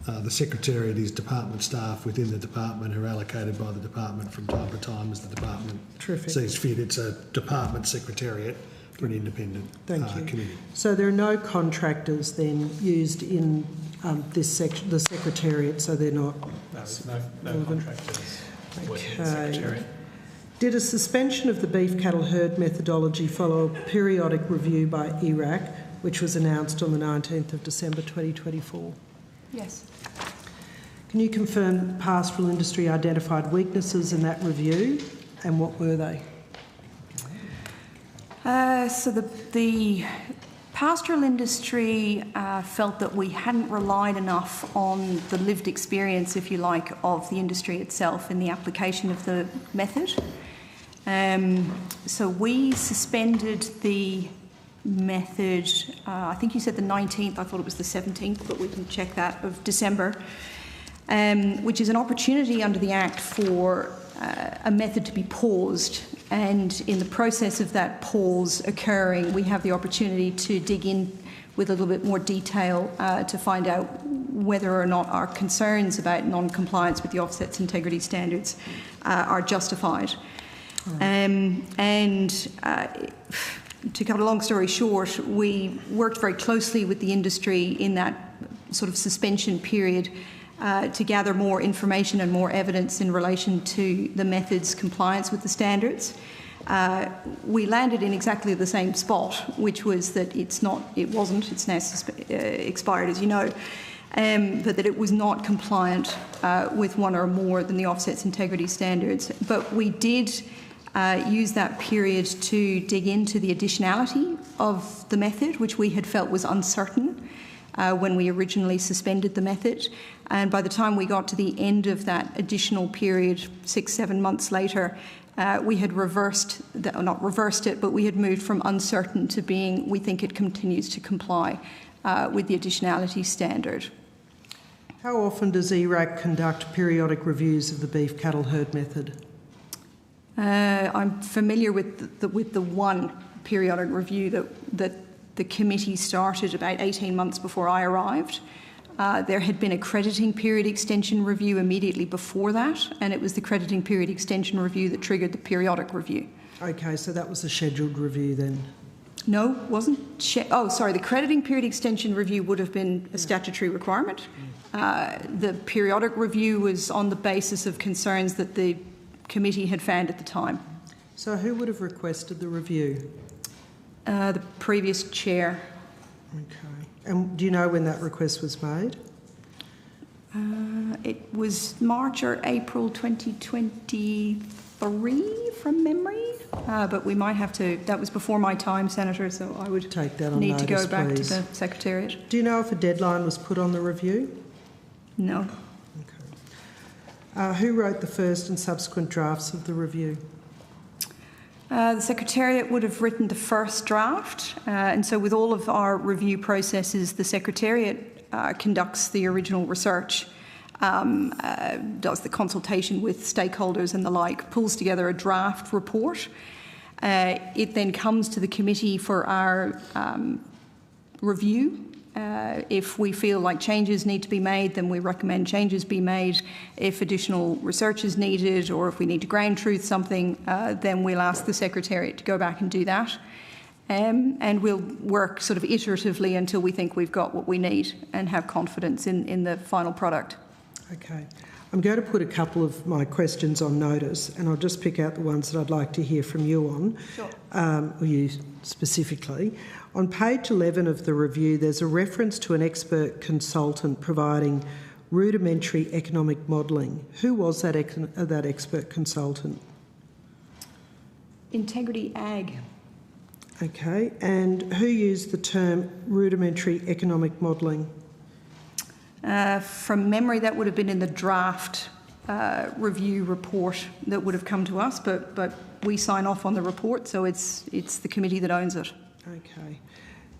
S6: the Secretariat is department staff within the department who are allocated by the department from time to time as the department sees fit. It's a department secretariat for an independent committee.
S15: So there are no contractors then used in this section, the Secretariat, so they're not...
S17: No contractors working in the Secretariat.
S15: Did a suspension of the beef cattle herd methodology follow a periodic review by ERAC, which was announced on the 19th of December 2024?
S16: Yes.
S15: Can you confirm pastoral industry identified weaknesses in that review, and what were they?
S16: So the pastoral industry felt that we hadn't relied enough on the lived experience, if you like, of the industry itself in the application of the method. So we suspended the method, I think you said the 19th, I thought it was the 17th, but we can check that, of December, which is an opportunity under the Act for a method to be paused. And in the process of that pause occurring, we have the opportunity to dig in with a little bit more detail to find out whether or not our concerns about non-compliance with the offset's integrity standards are justified. To cut a long story short, we worked very closely with the industry in that sort of suspension period to gather more information and more evidence in relation to the method's compliance with the standards. We landed in exactly the same spot, which was that it's now expired, as you know, but that it was not compliant with one or more than the offset's integrity standards. But we did use that period to dig into the additionality of the method, which we had felt was uncertain when we originally suspended the method. And by the time we got to the end of that additional period, 6-7 months later, we had not reversed it, but we had moved from uncertain to being, we think it continues to comply with the additionality standard.
S15: How often does ERAC conduct periodic reviews of the beef cattle herd method?
S16: I'm familiar with the one periodic review that the committee started about 18 months before I arrived. There had been a crediting period extension review immediately before that, and it was the crediting period extension review that triggered the periodic review.
S15: Okay, so that was a scheduled review then?
S16: No, wasn't. The crediting period extension review would have been a statutory requirement. The periodic review was on the basis of concerns that the committee had found at the time.
S15: So who would have requested the review?
S16: The previous chair.
S15: Okay. And do you know when that request was made?
S16: It was March or April 2023 from memory, but we might have to, that was before my time, Senator, so I would
S15: take that on
S16: need
S15: notice,
S16: to go back
S15: please.
S16: to the Secretariat.
S15: Do you know if a deadline was put on the review?
S16: No.
S15: Okay. Who wrote the first and subsequent drafts of the review?
S16: The Secretariat would have written the first draft, and so with all of our review processes, the Secretariat conducts the original research, does the consultation with stakeholders and the like, pulls together a draft report. It then comes to the committee for our review. If we feel like changes need to be made, then we recommend changes be made. If additional research is needed, or if we need to ground truth something, then we'll ask the Secretariat to go back and do that. And we'll work sort of iteratively until we think we've got what we need and have confidence in the final product.
S15: Okay. I'm going to put a couple of my questions on notice, and I'll just pick out the ones that I'd like to hear from you on, or you specifically. On page 11 of the review, there's a reference to an expert consultant providing rudimentary economic modelling. Who was that expert consultant?
S16: Integrity Ag.
S15: Okay, and who used the term rudimentary economic modelling?
S16: From memory, that would have been in the draft review report that would have come to us, but we sign off on the report, so it's the committee that owns it.
S15: Okay.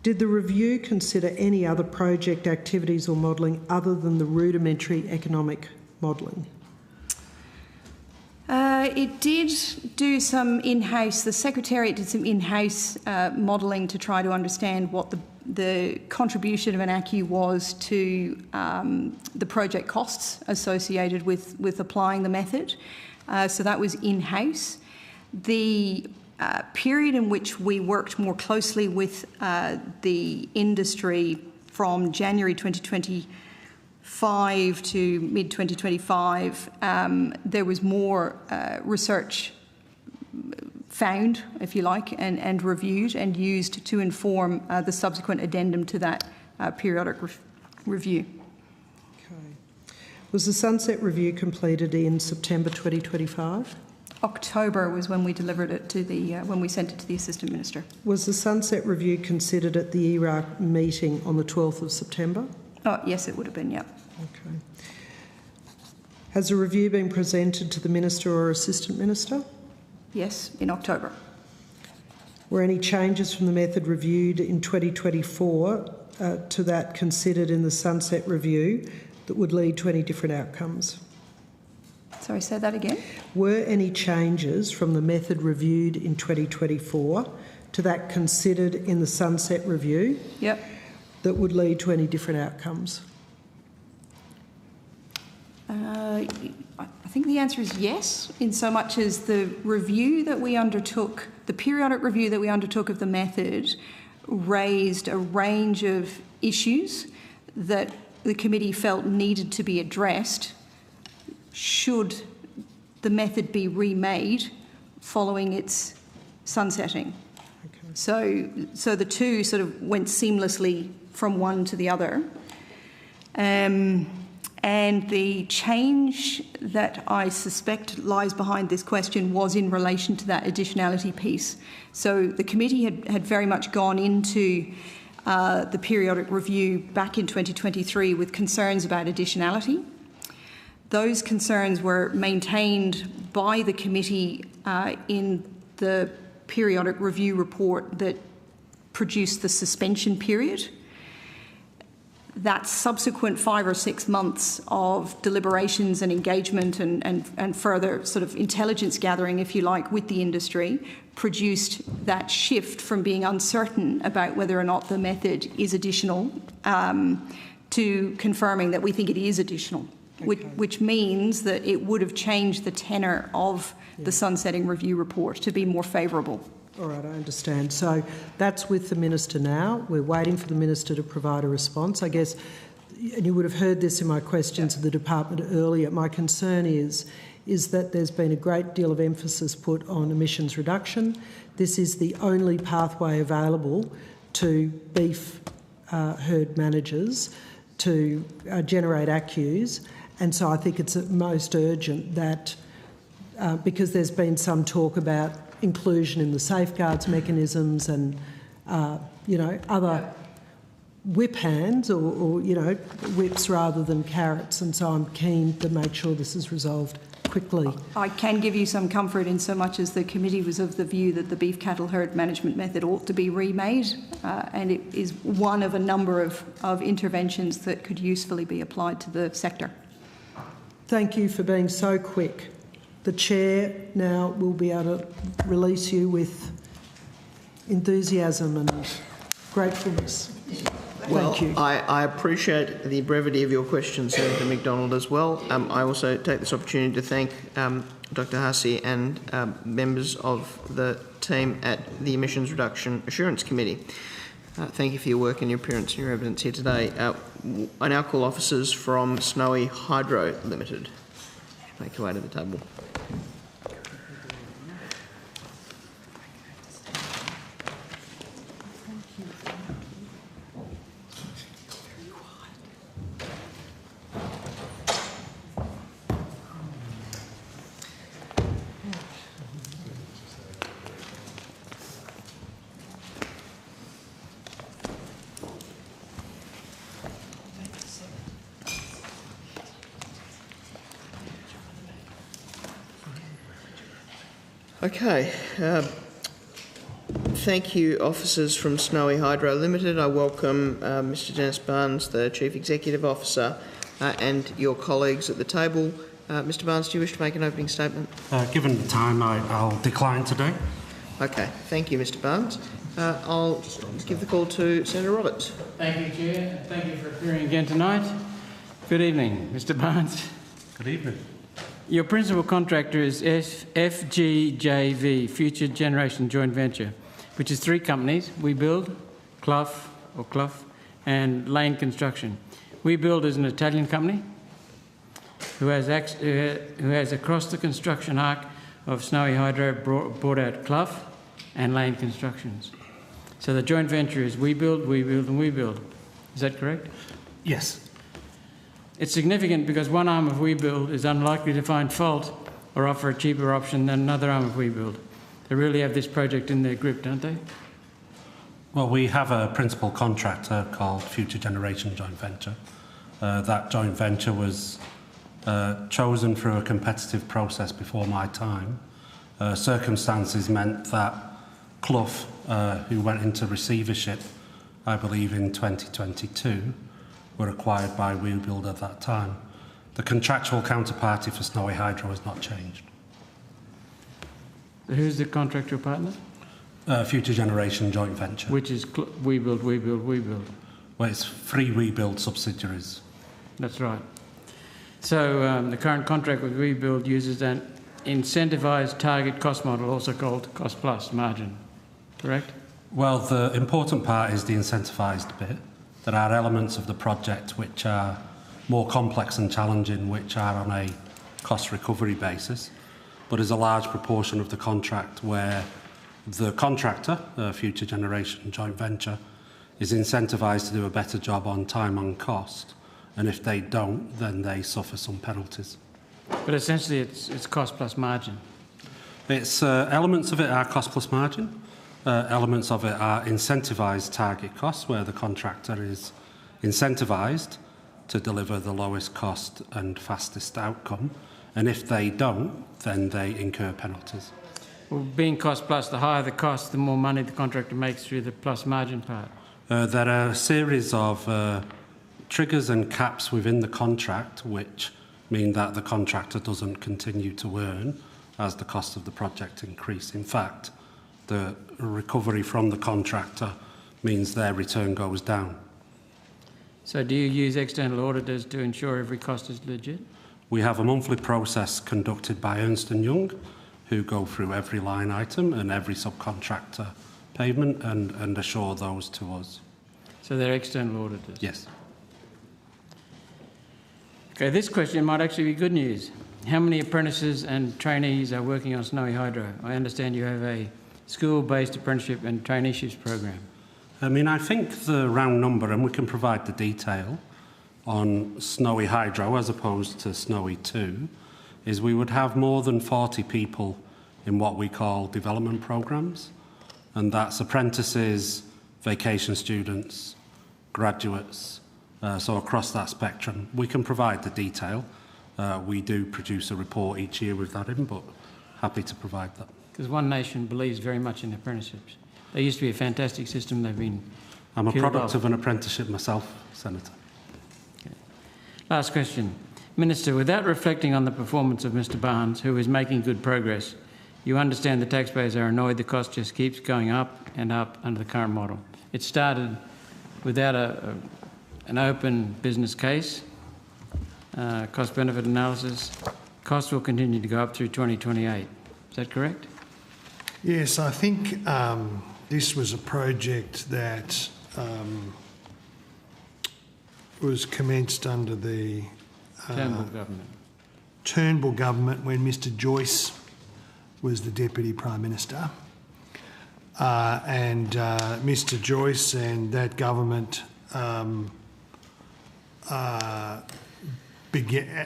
S15: Did the review consider any other project activities or modelling other than the rudimentary economic modelling?
S16: It did do some in-house, the Secretariat did some in-house modelling to try to understand what the contribution of an ACCU was to the project costs associated with applying the method. So that was in-house. The period in which we worked more closely with the industry from January 2025 to mid-2025, there was more research found, if you like, and reviewed and used to inform the subsequent addendum to that periodic review.
S15: Okay. Was the Sunset Review completed in September 2025?
S16: October was when we delivered it to when we sent it to the Assistant Minister.
S15: Was the Sunset Review considered at the ERAC meeting on the 12th of September?
S16: Oh, yes, it would have been, yeah.
S15: Okay. Has a review been presented to the Minister or Assistant Minister?
S16: Yes, in October.
S15: Were any changes from the method reviewed in 2024 to that considered in the Sunset Review that would lead to any different outcomes?
S16: Sorry, say that again.
S15: Were any changes from the method reviewed in 2024 to that considered in the Sunset Review that would lead to any different outcomes?
S16: I think the answer is yes, in so much as the review that we undertook, the periodic review that we undertook of the method, raised a range of issues that the committee felt needed to be addressed should the method be remade following its sunsetting. Okay. So the two sort of went seamlessly from one to the other. And the change that I suspect lies behind this question was in relation to that additionality piece. So the committee had very much gone into the periodic review back in 2023 with concerns about additionality. Those concerns were maintained by the committee in the periodic review report that produced the suspension period. that subsequent 5 or 6 months of deliberations and engagement and further sort of intelligence gathering, if you like, with the industry produced that shift from being uncertain about whether or not the method is additional to confirming that we think it is additional, which means that it would have changed the tenor of the sunsetting review report to be more favourable.
S15: All right, I understand. So that's with the Minister now. We're waiting for the Minister to provide a response. I guess, and you would have heard this in my questions of the department earlier, my concern is that there's been a great deal of emphasis put on emissions reduction. This is the only pathway available to beef herd managers to generate ACCUs, and so I think it's most urgent that, because there's been some talk about inclusion in the safeguards mechanisms and, other whip hands or whips rather than carrots, and so I'm keen to make sure this is resolved quickly.
S16: I can give you some comfort in so much as the committee was of the view that the beef cattle herd management method ought to be remade, and it is one of a number of interventions that could usefully be applied to the sector.
S15: Thank you for being so quick. The Chair now will be able to release you with enthusiasm and gratefulness.
S1: Well,
S15: Thank you.
S1: I appreciate the brevity of your questions, Senator McDonald, as well. I also take this opportunity to thank Dr Hussey and members of the team at the Emissions Reduction Assurance Committee. Thank you for your work and your appearance and your evidence here today. I now call officers from Snowy Hydro Limited. Make your way to the table. Okay. Thank you, officers from Snowy Hydro Limited. I welcome Mr Dennis Barnes, the Chief Executive Officer, and your colleagues at the table. Mr Barnes, do you wish to make an opening statement?
S4: Given the time, I'll decline today.
S1: Okay. Thank you, Mr Barnes. I'll give the call to Senator Roberts.
S20: Thank you, Chair. Thank you for appearing again tonight. Good evening, Mr Barnes.
S4: Good evening.
S20: Your principal contractor is FGJV, Future Generation Joint Venture, which is 3 companies: We Build, Clough, and Lane Construction. We Build is an Italian company who has across the construction arc of Snowy Hydro brought out Clough and Lane Constructions. So the joint venture is We Build, and We Build. Is that correct?
S4: Yes.
S20: It's significant because one arm of We Build is unlikely to find fault or offer a cheaper option than another arm of We Build. They really have this project in their grip, don't they?
S4: Well, we have a principal contractor called Future Generation Joint Venture. That joint venture was chosen through a competitive process before my time. Circumstances meant that Clough, who went into receivership, I believe in 2022, were acquired by We Build at that time. The contractual counterparty for Snowy Hydro has not changed.
S20: Who's the contractual partner?
S4: Future Generation Joint Venture.
S20: Which is We Build.
S4: Well, it's 3 We Build subsidiaries.
S20: That's right. So the current contract with We Build uses an incentivised target cost model, also called cost plus margin, correct?
S4: Well, the important part is the incentivised bit. There are elements of the project which are more complex and challenging, which are on a cost recovery basis, but there's a large proportion of the contract where the contractor, Future Generation Joint Venture, is incentivised to do a better job on time and cost, and if they don't, then they suffer some penalties.
S20: But essentially it's cost plus margin.
S4: It's elements of it are cost plus margin. Elements of it are incentivised target costs, where the contractor is incentivised to deliver the lowest cost and fastest outcome, and if they don't, then they incur penalties.
S20: Well, being cost plus, the higher the cost, the more money the contractor makes through the plus margin part.
S4: There are a series of triggers and caps within the contract which mean that the contractor doesn't continue to earn as the cost of the project increase. In fact, the recovery from the contractor means their return goes down.
S20: So do you use external auditors to ensure every cost is legit?
S4: We have a monthly process conducted by Ernst & Young, who go through every line item and every subcontractor payment and assure those to us.
S20: So they're external auditors?
S4: Yes.
S20: Okay, this question might actually be good news. How many apprentices and trainees are working on Snowy Hydro? I understand you have a school-based apprenticeship and traineeships program.
S4: I mean, I think the round number, and we can provide the detail, on Snowy Hydro as opposed to Snowy 2, is we would have more than 40 people in what we call development programs, and that's apprentices, vacation students, graduates, so across that spectrum. We can provide the detail. We do produce a report each year with that in, but happy to provide that.
S20: Because One Nation believes very much in apprenticeships. They used to be a fantastic system. They've been
S4: I'm a
S20: killed
S4: product
S20: off.
S4: of an apprenticeship myself, Senator.
S20: Okay. Last question. Minister, without reflecting on the performance of Mr Barnes, who is making good progress, you understand the taxpayers are annoyed the cost just keeps going up and up under the current model. It started without an open business case, cost-benefit analysis. Costs will continue to go up through 2028. Is that correct?
S6: Yes, I think this was a project that was commenced under the
S20: Turnbull government.
S6: Turnbull government when Mr Joyce was the Deputy Prime Minister. And Mr Joyce and that government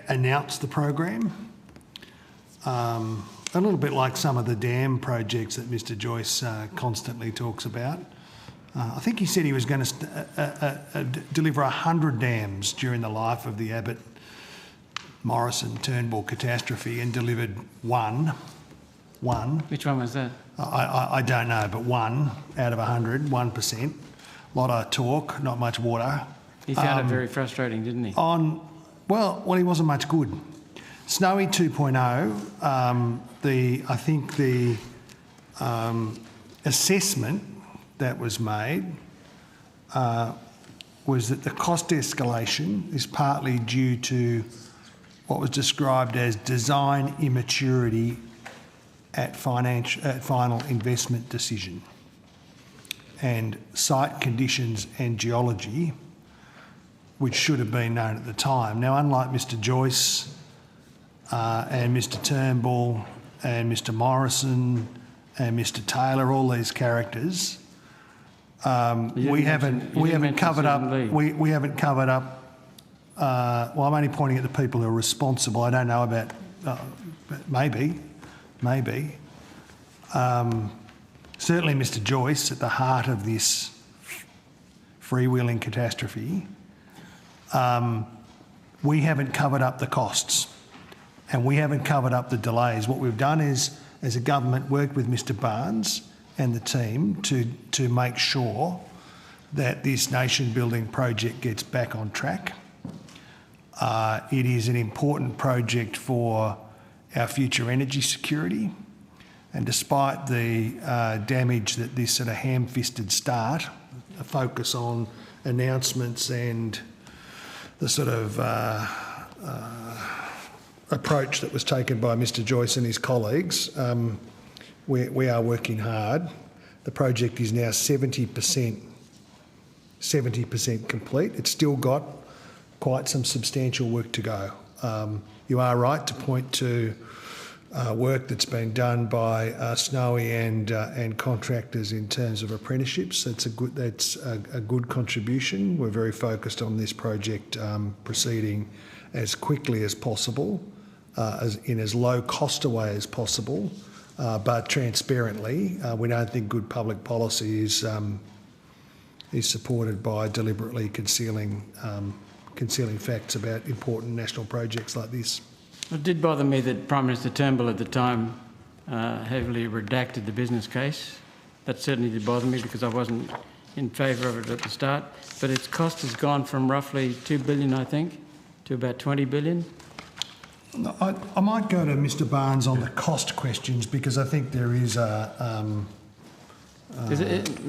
S6: announced the program. A little bit like some of the dam projects that Mr Joyce constantly talks about. I think he said he was going to deliver 100 dams during the life of the Abbott Morrison-Turnbull catastrophe and delivered one.
S20: Which one was that?
S6: I don't know, but one out of 100, 1%. A lot of talk, not much water.
S20: He found it very frustrating, didn't he?
S6: Well, he wasn't much good. Snowy 2.0, I think the assessment that was made was that the cost escalation is partly due to what was described as design immaturity at final investment decision, and site conditions and geology, which should have been known at the time. Now, unlike Mr Joyce and Mr Turnbull and Mr Morrison and Mr Taylor, all these characters, we haven't covered up. Well, I'm only pointing at the people who are responsible. I don't know about maybe. Certainly Mr Joyce at the heart of this freewheeling catastrophe. We haven't covered up the costs and we haven't covered up the delays. What we've done is, as a government, worked with Mr Barnes and the team to make sure that this nation-building project gets back on track. It is an important project for our future energy security, and despite the damage that this sort of ham-fisted start, a focus on announcements and the sort of approach that was taken by Mr Joyce and his colleagues, we are working hard. The project is now 70% complete. It's still got quite some substantial work to go. You are right to point to work that's been done by Snowy and contractors in terms of apprenticeships. That's a good contribution. We're very focused on this project proceeding as quickly as possible, in as low cost a way as possible, but transparently. We don't think good public policy is supported by deliberately concealing facts about important national projects like this.
S20: It did bother me that Prime Minister Turnbull at the time heavily redacted the business case. That certainly did bother me because I wasn't in favour of it at the start, but its cost has gone from roughly 2 billion, I think, to about 20 billion.
S11: I might go to Mr Barnes on the cost questions because I think there is a...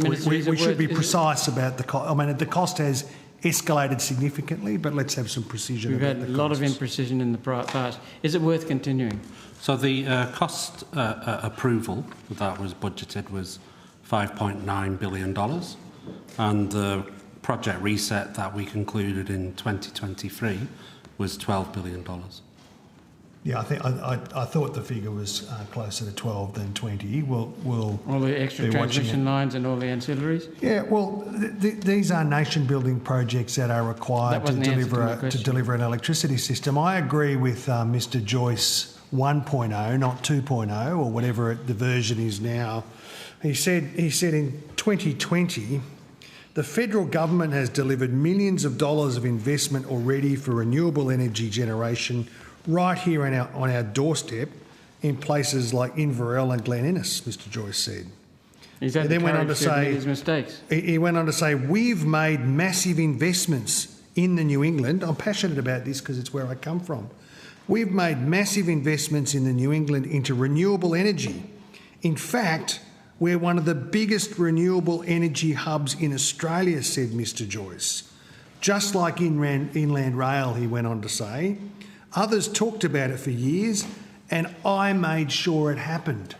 S11: we should be precise about the cost. I mean, the cost has escalated significantly, but let's have some precision.
S20: We've had a lot of imprecision in the past. Is it worth continuing?
S4: So the cost approval that was budgeted was $5.9 billion, and the project reset that we concluded in 2023 was $12 billion.
S11: Yeah, I thought the figure was closer to 12 than 20. We'll
S20: all the extra transmission lines and all the ancillaries.
S11: Yeah, well, these are nation-building projects that are required to deliver an electricity system. I agree with Mr Joyce 1.0, not 2.0, or whatever the version is now. He said in 2020, the federal government has delivered millions of dollars of investment already for renewable energy generation right here on our doorstep in places like Inverell and Glen Innes, Mr Joyce said.
S20: He's had the courage to admit his mistakes.
S11: He went on to say, we've made massive investments in the New England. I'm passionate about this because it's where I come from. We've made massive investments in the New England into renewable energy. In fact, we're one of the biggest renewable energy hubs in Australia, said Mr Joyce. Just like Inland Rail, he went on to say. Others talked about it for years, and I made sure it happened.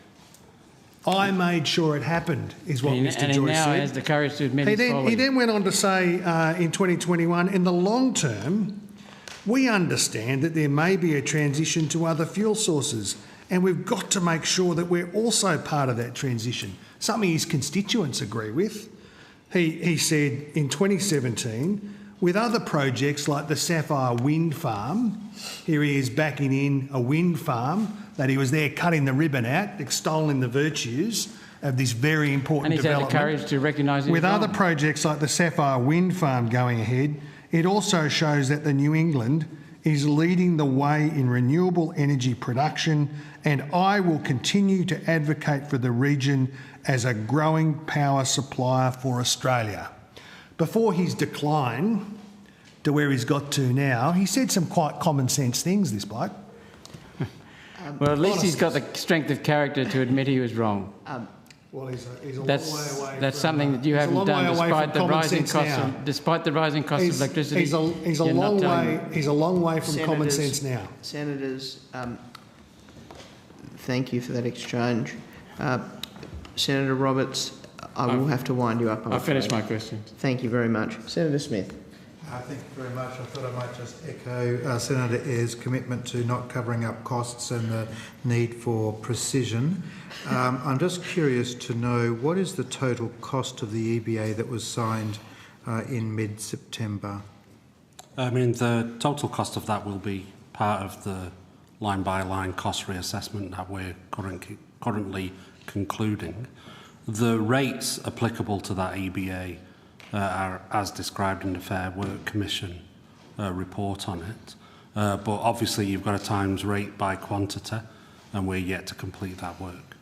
S11: I made sure it happened, is what Mr Joyce said.
S20: And he now has the courage to admit his folly.
S11: He then went on to say in 2021, in the long term, we understand that there may be a transition to other fuel sources, and we've got to make sure that we're also part of that transition, something his constituents agree with. He said in 2017, with other projects like the Sapphire Wind Farm, here he is backing in a wind farm that he was there cutting the ribbon out, extolling the virtues of this very important development.
S20: And he's had the courage to recognise it.
S11: With other projects like the Sapphire Wind Farm going ahead, it also shows that the New England is leading the way in renewable energy production, and I will continue to advocate for the region as a growing power supplier for Australia. Before his decline to where he's got to now, he said some quite common sense things, this bloke.
S20: Well, at least he's got the strength of character to admit he was wrong.
S11: Well, he's a long way away.
S20: That's something that you haven't done despite the rising cost of electricity.
S11: He's a long way from common sense now.
S1: Senators, thank you for that exchange. Senator Roberts, I will have to wind you up.
S20: I'll finish my question.
S1: Thank you very much. Senator Smith.
S13: Thank you very much. I thought I might just echo Senator Ayres' commitment to not covering up costs and the need for precision. I'm just curious to know, what is the total cost of the EBA that was signed in mid-September?
S4: I mean, the total cost of that will be part of the line-by-line cost reassessment that we're currently concluding. The rates applicable to that EBA are as described in the Fair Work Commission report on it. But obviously you've got a times rate by quantity, and we're yet to complete that work.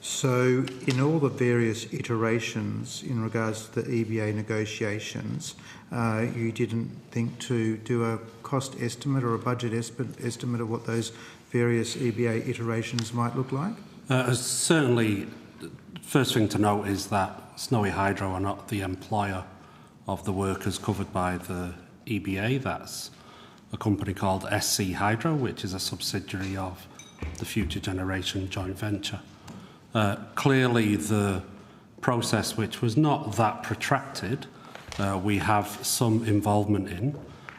S13: So in all the various iterations in regards to the EBA negotiations, you didn't think to do a cost estimate or a budget estimate of what those various EBA iterations might look like?
S4: Certainly, first thing to note is that Snowy Hydro are not the employer of the workers covered by the EBA. That's a company called SC Hydro, which is a subsidiary of the Future Generation joint venture. Clearly, the process, which was not that protracted, we have some involvement in,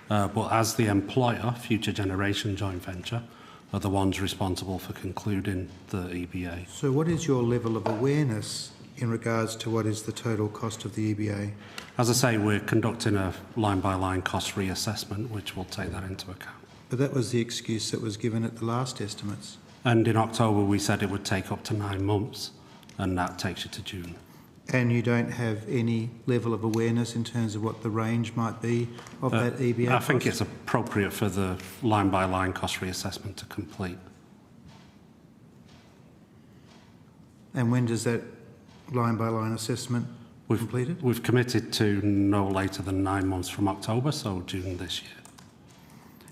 S4: but as the employer, Future Generation joint venture, are the ones responsible for concluding the EBA.
S13: So what is your level of awareness in regards to what is the total cost of the EBA?
S4: As I say, we're conducting a line-by-line cost reassessment, which will take that into account.
S13: But that was the excuse that was given at the last estimates.
S4: And in October, we said it would take up to 9 months, and that takes you to June.
S13: And you don't have any level of awareness in terms of what the range might be of that EBA
S4: I think it's appropriate for the line-by-line cost reassessment to complete.
S13: And when does that line-by-line assessment completed?
S4: We've committed to no later than 9 months from October, so June this year.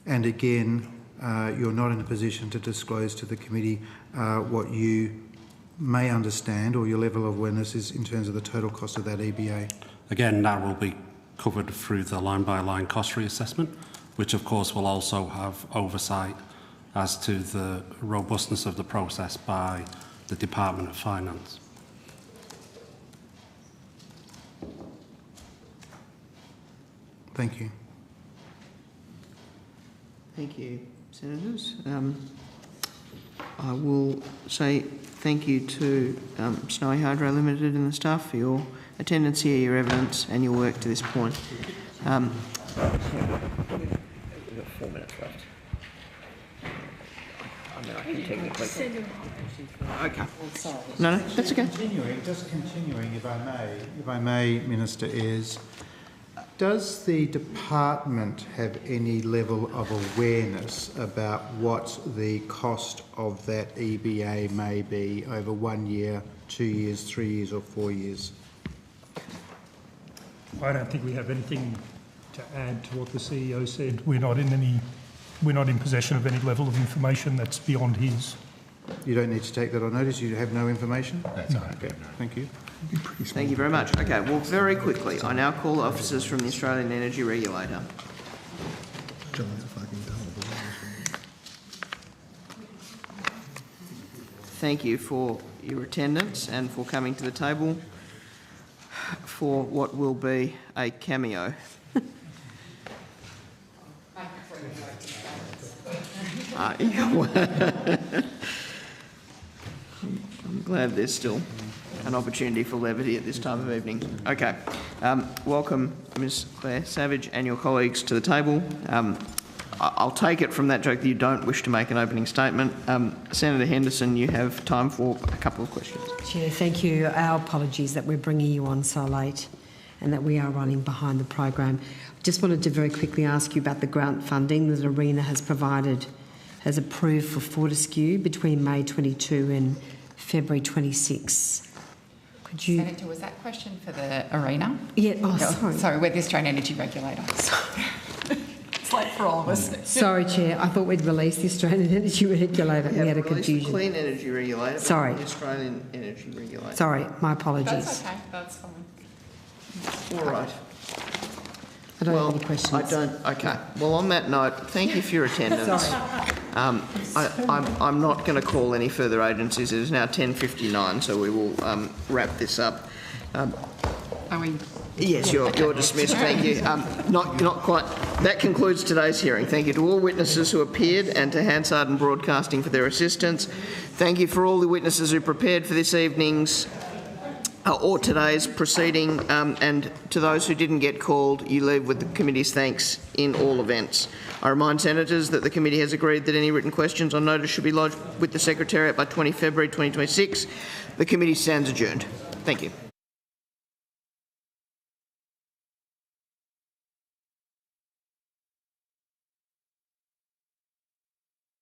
S13: And again, you're not in a position to disclose to the committee what you may understand or your level of awareness is in terms of the total cost of that EBA?
S4: Again, that will be covered through the line-by-line cost reassessment, which of course will also have oversight as to the robustness of the process by the Department of Finance.
S13: Thank you.
S1: Thank you, Senators. I will say thank you to Snowy Hydro Limited and the staff for your attendance here, your evidence and your work to this point. We've got 4 minutes left. I mean, I can technically... Okay. No, that's okay.
S13: Just continuing, if I may, Minister Ayres, does the department have any level of awareness about what the cost of that EBA may be over 1 year, 2 years, 3 years or 4 years?
S3: I don't think we have anything to add to what the CEO said. We're not in possession of any level of information that's beyond his.
S13: You don't need to take that on notice. You have no information?
S3: No.
S13: Okay, thank you.
S1: Thank you very much. Okay, well, very quickly, I now call officers from the Australian Energy Regulator. Thank you for your attendance and for coming to the table for what will be a cameo. I'm glad there's still an opportunity for levity at this time of evening. Okay. Welcome, Ms Claire Savage and your colleagues to the table. I'll take it from that joke that you don't wish to make an opening statement. Senator Henderson, you have time for a couple of questions.
S5: Chair, thank you. Our apologies that we're bringing you on so late and that we are running behind the program. Just wanted to very quickly ask you about the grant funding that ARENA has approved for Fortescue between May 22 and February 26. Could you...
S21: Senator, was that question for the ARENA?
S5: Yeah, sorry.
S21: Sorry, we're the Australian Energy Regulator. It's like for all of us.
S5: Sorry, Chair. I thought we'd release the Australian Energy Regulator. We had a confusion.
S1: The Clean Energy Regulator.
S5: Sorry.
S1: The Australian Energy Regulator.
S5: Sorry, my apologies.
S21: That's okay. That's fine.
S1: All right.
S5: I don't have any questions.
S1: I don't. Okay. Well, on that note, thank you for your attendance.
S5: Sorry.
S1: I'm not going to call any further agencies. It is now 10:59, so we will wrap this up.
S21: Are we?
S1: Yes, you're dismissed. Thank you. Not quite. That concludes today's hearing. Thank you to all witnesses who appeared and to Hansard and Broadcasting for their assistance. Thank you for all the witnesses who prepared for this evening's or today's proceeding, and to those who didn't get called, you leave with the committee's thanks in all events. I remind senators that the committee has agreed that any written questions on notice should be lodged with the Secretariat by 20 February 2026. The committee stands adjourned. Thank you.